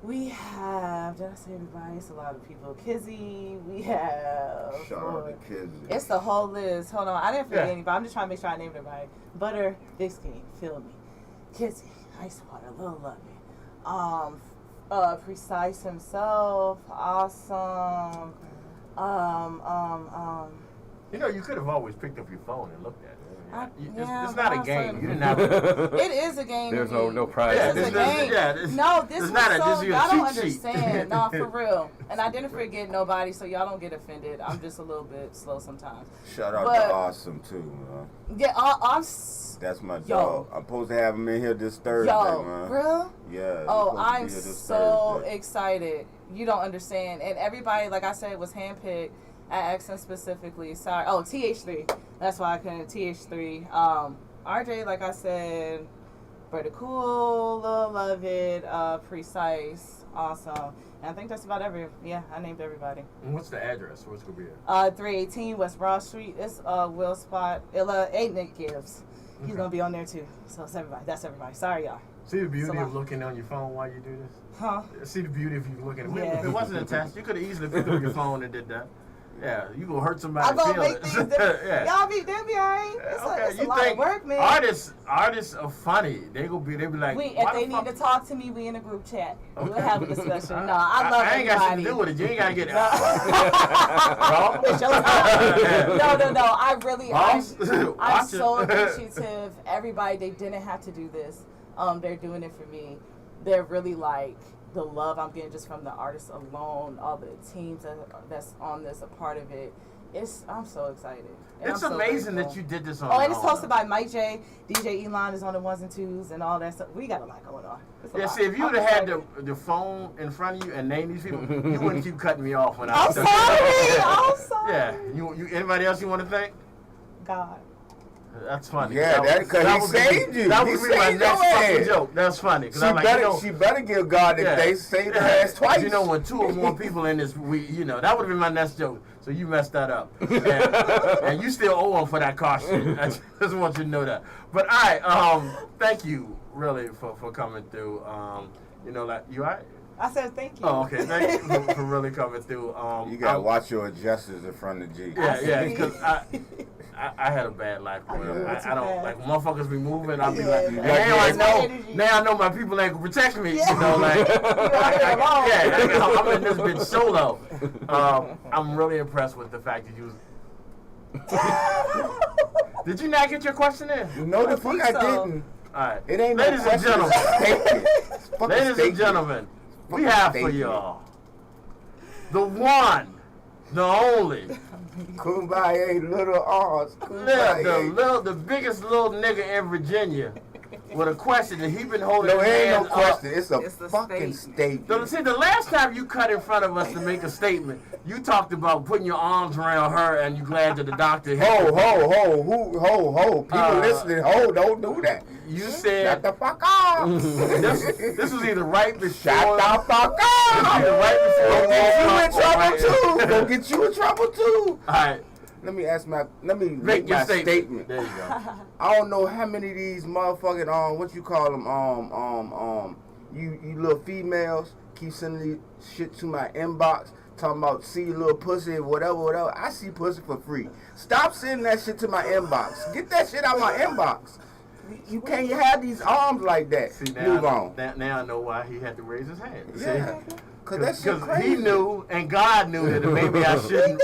We have, did I say everybody? It's a lot of people. Kizzy. We have. Shout out to Kizzy. It's the whole list. Hold on. I didn't forget anybody. I'm just trying to make sure I named everybody. Butter, Big Scheme, Filmy, Kizzy, Ice Water, Lil Love It. Precise himself. Awesome. You could have always picked up your phone and looked at it. It's not a game. You didn't have to. It is a game. There's no prize. This is a game. No, this was so y'all don't understand. No, for real. And I didn't forget nobody, so y'all don't get offended. I'm just a little bit slow sometimes. Shout out to Awesome too, man. Yeah, that's my dog. I'm supposed to have him in here this Thursday, man. Bro? Yeah. Oh, I'm so excited. You don't understand. And everybody, like I said, was handpicked. At Accent specifically, sorry. Oh, TH3. That's why I couldn't. TH3. RJ, like I said, Pretty Cool, Love It, Precise, Awesome. And I think that's about I named everybody. And what's the address? Where's it going to be at? 318 West Broad Street. It's Will Spot. 8 Nick Gibbs. He's going to be on there too. So it's everybody. That's everybody. Sorry, y'all. See the beauty of looking on your phone while you do this? Huh? See the beauty of you looking. If it wasn't attached, you could have easily picked up your phone and did that. Yeah, you gonna hurt somebody. I'm gonna make things different. Y'all be alright. It's a lot of work, man. Artists are funny. They be like. If they need to talk to me, we in a group chat. We'll have a discussion. No, I love everybody. I ain't got shit to do with it. You ain't gotta get it. No. I'm so appreciative. Everybody, they didn't have to do this. They're doing it for me. They're really like. The love I'm getting just from the artists alone, all the teams that's on this, a part of it. I'm so excited. And it's amazing that you did this on. And it's hosted by Mike J. DJ Elon is on the 1s and 2s and all that stuff. We got a lot going on. See, if you would have had the phone in front of you and named these people, you wouldn't keep cutting me off when I'm sorry. I'm sorry. Yeah. You anybody else you want to thank? God. That's funny. Yeah, because he saved you. That would be my next fucking joke. That's funny. She better give God the they saved her ass twice. You know, when 2 or more people in this, that would have been my next joke. So you messed that up. And you still owe him for that car shit. I just want you to know that. But all right, thank you really for coming through. You all right? I said thank you. Oh, okay. Thank you for really coming through. You gotta watch your adjusters in front of G. Yeah, because I had a bad life growing up. I don't bad. like when motherfuckers be moving. I'll be like, Yeah, now I know my people ain't gonna protect me. Yeah. You know, like I'm in this bitch solo. I'm really impressed with the fact that you was. Did you not get your question in? No, the fuck I didn't. All right, It ain't ladies no and gentlemen. Ladies and statement. gentlemen, we have for y'all the one, the only. Kumbaya, little R's. The biggest little nigga in Virginia with a question that he been holding No, his it ain't no hands question. It's a It's a fucking statement. See, the last time you cut in front of us to make a statement, you talked about putting your arms around her and you glad that the doctor hit you. Ho. People listening, don't do that. You Shut said the fuck up. this was either right before. Shut the fuck up. Either right before. Gonna get you in trouble too. All right. Let me Make your my statement. There you go. I don't know how many of these motherfucking what you call them you little females keep sending these shit to my inbox talking about see your little pussy whatever. I see pussy for free. Stop sending that shit to my inbox. Get that shit out my inbox. You can't have these arms like that. See, Move on. Now I know why he had to raise his hand. Yeah. Cause that shit crazy. He knew and God knew that maybe I shouldn't.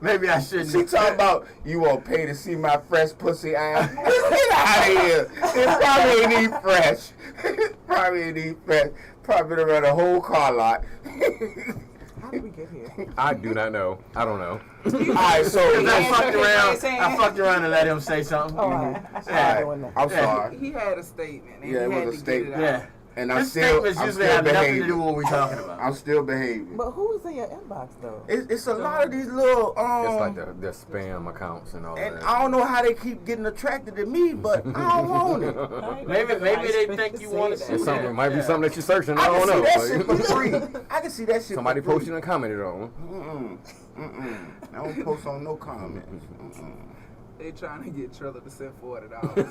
Maybe I shouldn't. She talking about you won't pay to see my fresh pussy ass. Get out of here. It probably ain't even fresh. Probably to run a whole car lot. How did we get here? I do not know. I don't know. Alright, so I fucked around and let him say something. Oh, I'm sorry. He had a statement. And Yeah, it he had was a to statement. Get it out. Yeah. And His statements usually have nothing to do with what we're talking about. I'm still behaving. But who is in your inbox though? It's a lot of these little It's like the spam accounts and all and that. I don't know how they keep getting attracted to me, but I don't want it. Maybe they think you want to see It's something. that. It might be something that you're searching. I I can don't see know. that shit for free. I can see that shit Somebody for free. posted and commented on. I don't post on no comments. They trying to get Triller to send $40. And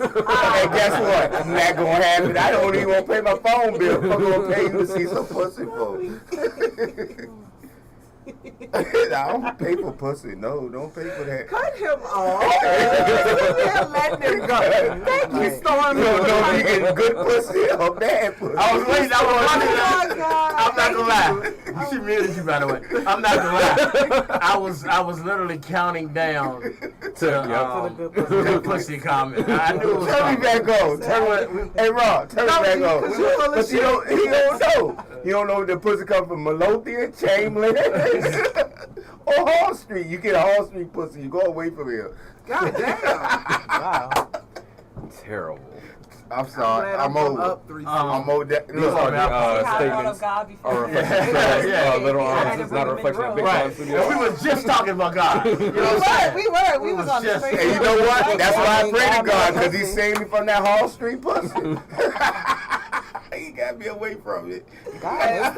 guess what? I'm not gonna have it. I don't even want to pay my phone bill. I'm gonna pay you to see some pussy for. I don't pay for pussy. No, don't pay for that. Cut him off. Let him go. Thank you, Stormy. No, you getting good pussy or bad pussy? I was waiting. Oh my God. I'm not gonna lie. She muted you, by the way. I'm not gonna lie. I was literally counting down to the good pussy comment. I knew it was Turn me coming. back on. Hey, Rob, turn me back on. But he don't know. You don't know if the pussy come from Midlothian, Chamberlain, or Hall Street. You get a Hall Street pussy, you go away from here. God damn. Wow. Terrible. I'm sorry. I'm over. Up 3 I'm over that. These are Statements statements God are before. reflections of little arms. It's not a reflection of big time Right. studio. And we was just talking about God. You know what I'm saying? We was on the just- straight. And you know what? That's why I pray to God, because he saved me from that Hall Street pussy. He got me away from it. Bus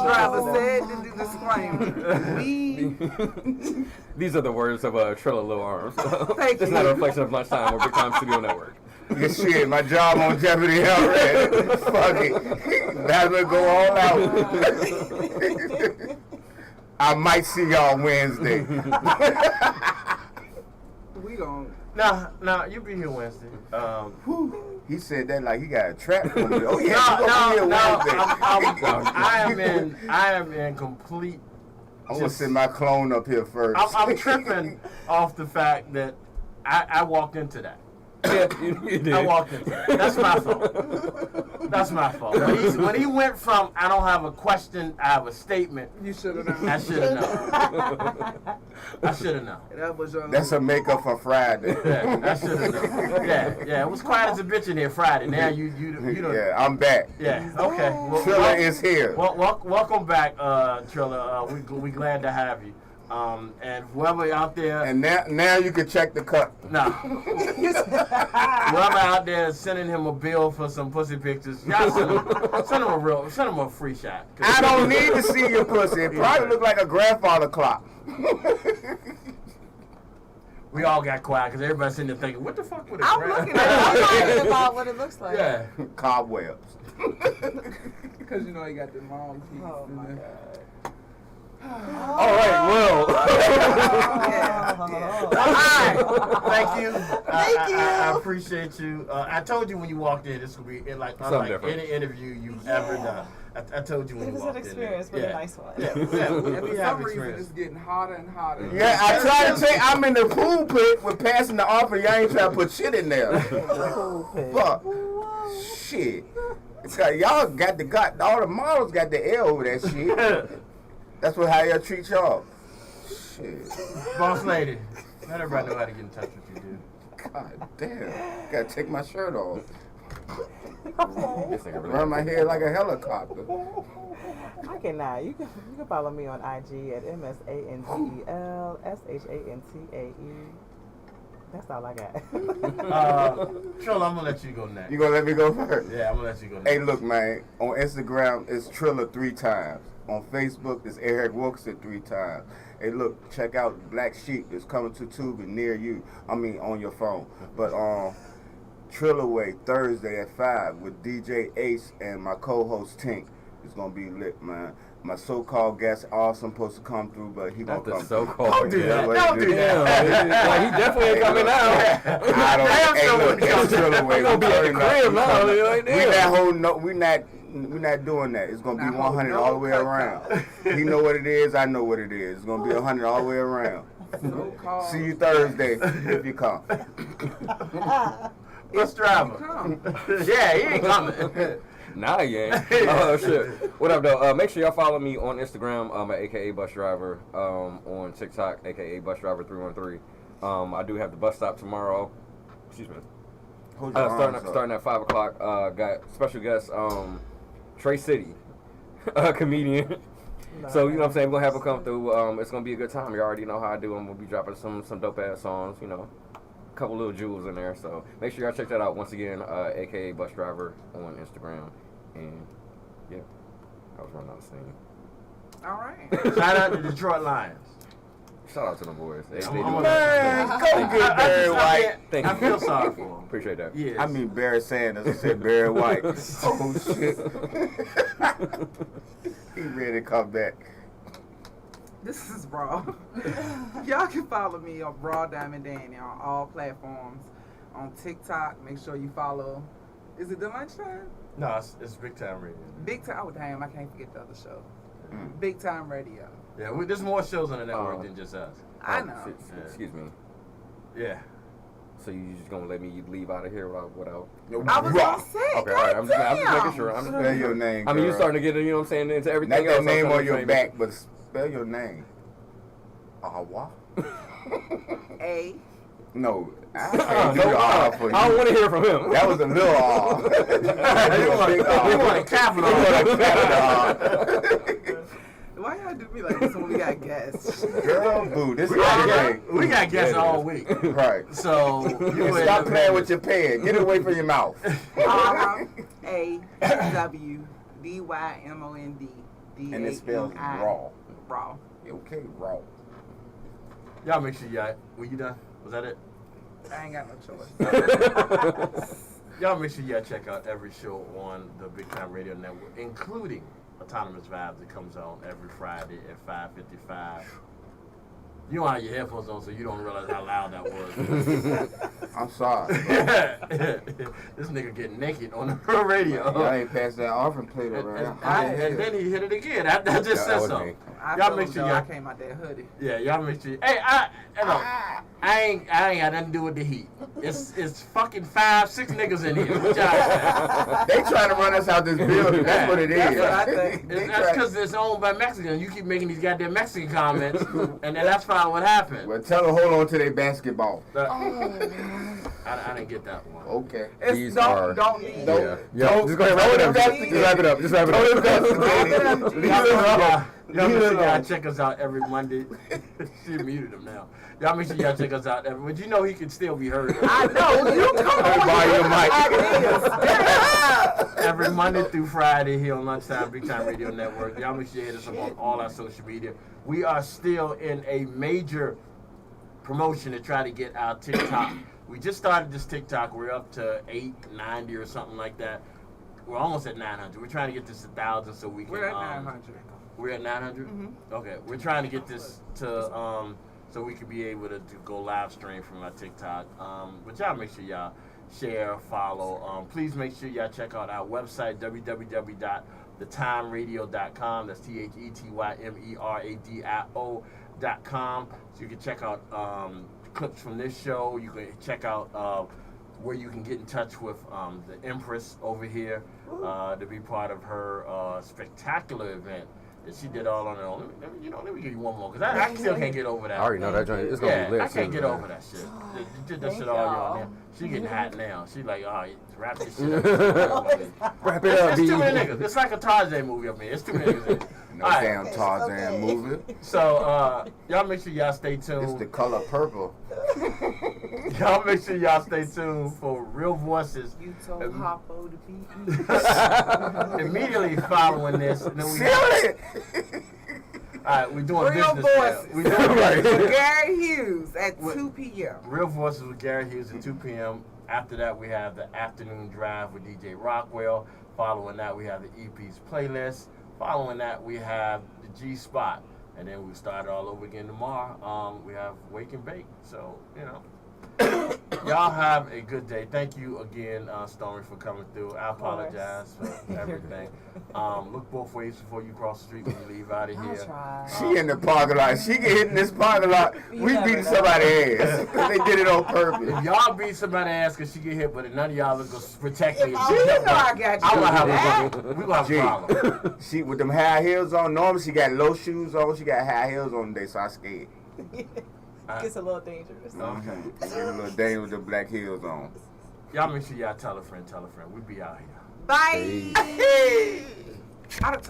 driver said to do disclaimer. These are the words of Trilla Little Arms. Thank It's you. not a reflection of Lunchtime or Big Time Studio Network. Yeah, shit, my job on Jeopardy already. Fuck it. That's gonna go all out. I might see y'all Wednesday. We gon' Now you be here Wednesday. He said that like he got a trap for me. Oh yeah, No, you gonna be here Wednesday. I am in complete. I'm gonna send my clone up here first. I'm tripping off the fact that I walked into that. Yeah, you did. I walked into that. That's my fault. That's my fault. When he went from I don't have a question, I have a statement. You should have known. I should have known. I should have known. That was your That's a makeup for Friday. Yeah, I should have known. Yeah. It was quiet as a bitch in here Friday. Now you don't. Yeah, I'm back. Yeah. Okay. Trilla is here. Welcome back, Trilla. We glad to have you. And whoever out there, And now you can check the cup. whoever out there sending him a bill for some pussy pictures, y'all send him a free shot. I don't need to see your pussy. It probably look like a grandfather clock. We all got quiet because everybody's sitting there thinking, what the fuck would I'm looking at it. I'm talking about what it looks like. Yeah. Cobwebs. Because you know he got the long teeth. Oh my God. All right, well. All right. Thank you. Thank you. I appreciate you. I told you when you walked in, this would be like any interview you've ever done. I told you when you walked in. It was an experience, but a nice one. Yeah, And for some reason, it's getting hotter and hotter. Yeah, I tried to say I'm in the pool pit with passing the offer. Y'all ain't trying to put shit in there. Fuck. Shit. Y'all got all the models got the L over that shit. That's how y'all treat y'all. Shit. Boss lady, let everybody know how to get in touch with you, dude. God damn. Gotta take my shirt off. This nigga really Run my head like a helicopter. I cannot. You can follow me on IG at MSANGELSHANTAE. That's all I got. Trilla, I'm gonna let you go next. You gonna let me go first? Yeah, I'm gonna let you go next. Hey, look, man. On Instagram, it's Trilla 3 times. On Facebook, it's Eric Wilkson 3 times. Hey, look, check out Black Sheep. It's coming to Tubi near you. I mean, on your phone. But Trillaway Thursday at 5 with DJ Ace and my co-host Tink. It's gonna be lit, man. My so-called guest awesome supposed to come through, but he gonna come. So-called. Don't do that. Don't do that. Like, he definitely ain't coming out. I don't. Hey, look, it's Trillaway. He gonna be at the crib now. We're not doing that. It's gonna be 100 all the way around. He know what it is. I know what it is. It's gonna be 100 all the way around. See you Thursday if you come. Bus driver. Yeah, he ain't coming. Nah, he ain't. Oh, shit. What up, though? Make sure y'all follow me on Instagram at AKA Bus Driver, on TikTok, AKA Bus Driver 313. I do have the bus stop tomorrow. Excuse me. Starting at 5 o'clock. Got special guest, Trey City, a comedian. So, you know what I'm saying? We're going to have him come through. It's going to be a good time. You already know how I do. I'm going to be dropping some dope-ass songs, you know. A couple little jewels in there. So, make sure y'all check that out. Once again, AKA Bus Driver on Instagram. And, yeah, I was running out of steam. All right. Shout out to Detroit Lions. Shout out to them boys. They do Man, go get Barry White. Thank I you. feel sorry for him. Appreciate that. Yes. I mean Barry Sanders. I said Barry White. Oh shit. He ready to come back. This is Raw. Y'all can follow me on Raw Diamond Danny on all platforms. On TikTok, make sure you follow. Is it the Lunchtyme? No, it's Big Time Radio. Big Time. Oh damn, I can't forget the other show. Big Time Radio. Yeah, there's more shows on the network than just us. I know. Excuse me. Yeah. So you just gonna let me leave out of here without? I was gonna say. Okay, all right. I'm just making sure. Spell your name. I mean, you're starting to get, you know what I'm saying, into everything. Not that name on your back, but spell your name. Awa. A. No. I don't want to hear from him. That was a little aw. You want a capital. Why y'all do me like this when we got guests? Girl, boo. This is We got guests all week. Right. So you stop playing with your pen. Get it away from your mouth. AWDYMOND. And it spells raw. Raw. Okay, raw. Y'all make sure y'all. Were you done? Was that it? I ain't got no choice. Y'all make sure y'all check out every show on the Big Time Radio Network, including Autonomous Vibes that comes on every Friday at 5:55. You don't have your headphones on, so you don't realize how loud that was. I'm sorry. This nigga getting naked on the radio. Y'all ain't passed that offering plate around. And then he hit it again. I just said so. Y'all make sure y'all came out that hoodie. Yeah, y'all make sure. Hey, I ain't got nothing to do with the heat. It's fucking 5-6 niggas in here. What y'all? They trying to run us out this building. That's what it is. That's what I think. That's because it's owned by Mexicans. You keep making these goddamn Mexican comments, and then that's fine. What happened? Well, tell them hold on to their basketball. I didn't get that one. Okay. These are. Don't. Yeah. Just go ahead. Wrap it up. Just wrap it up. Y'all make sure y'all check us out every Monday. She muted him now. Y'all make sure y'all check us out every. But you know he can still be heard. I know. You come on. Every Monday through Friday here on Lunchtime, Big Time Radio Network. Y'all make sure you hit us up on all our social media. We are still in a major promotion to try to get our TikTok. We just started this TikTok. We're up to 890 or something like that. We're almost at 900. We're trying to get this to 1,000 so we can. We're at 900. We're at 900? Mm-hmm. Okay. We're trying to get this to so we could be able to go live stream from our TikTok. But y'all make sure y'all share, follow. Please make sure y'all check out our website, www.thetimeradio.com. That's TheTymeRadio.com. So you can check out clips from this show. You can check out where you can get in touch with the Empress over here to be part of her spectacular event that she did all on her own. Let me give you one more, because I still can't get over that. I already know that joint. It's going to be lit. I can't get over that shit. You did that shit all on there. She getting hot now. She like, wrap this shit up. Wrap it up, It's too many niggas. It's like a Tarzan movie up here. It's too many niggas. No damn Tarzan movie. So, y'all make sure y'all stay tuned. It's the color purple. Y'all make sure y'all stay tuned for Real Voices. You told Hoppo to be. Immediately following this. And then Alright, we're doing Real business Voices. now. We're doing With Gary Hughes at 2 p.m. Real Voices with Gary Hughes at 2 p.m. After that, we have the Afternoon Drive with DJ Rockwell. Following that, we have the EP's playlist. Following that, we have the G Spot. And then we start all over again tomorrow. We have Wake and Bake. So, y'all have a good day. Thank you again, Stormy, for coming through. I apologize for everything. Look both ways before you cross the street when you leave out of here. She in the parking lot. She get hit in this parking lot. We beat somebody's ass. They did it on purpose. If y'all beat somebody's ass because she get hit, but none of y'all is going to protect me. You know I got you. We're going to have a problem. She, with them high heels on, normally she got low shoes on. She got high heels on today, so I scared. It's a little dangerous. Okay. It's a little dangerous with the black heels on. Y'all make sure y'all tell a friend. We be out here. Bye. I done told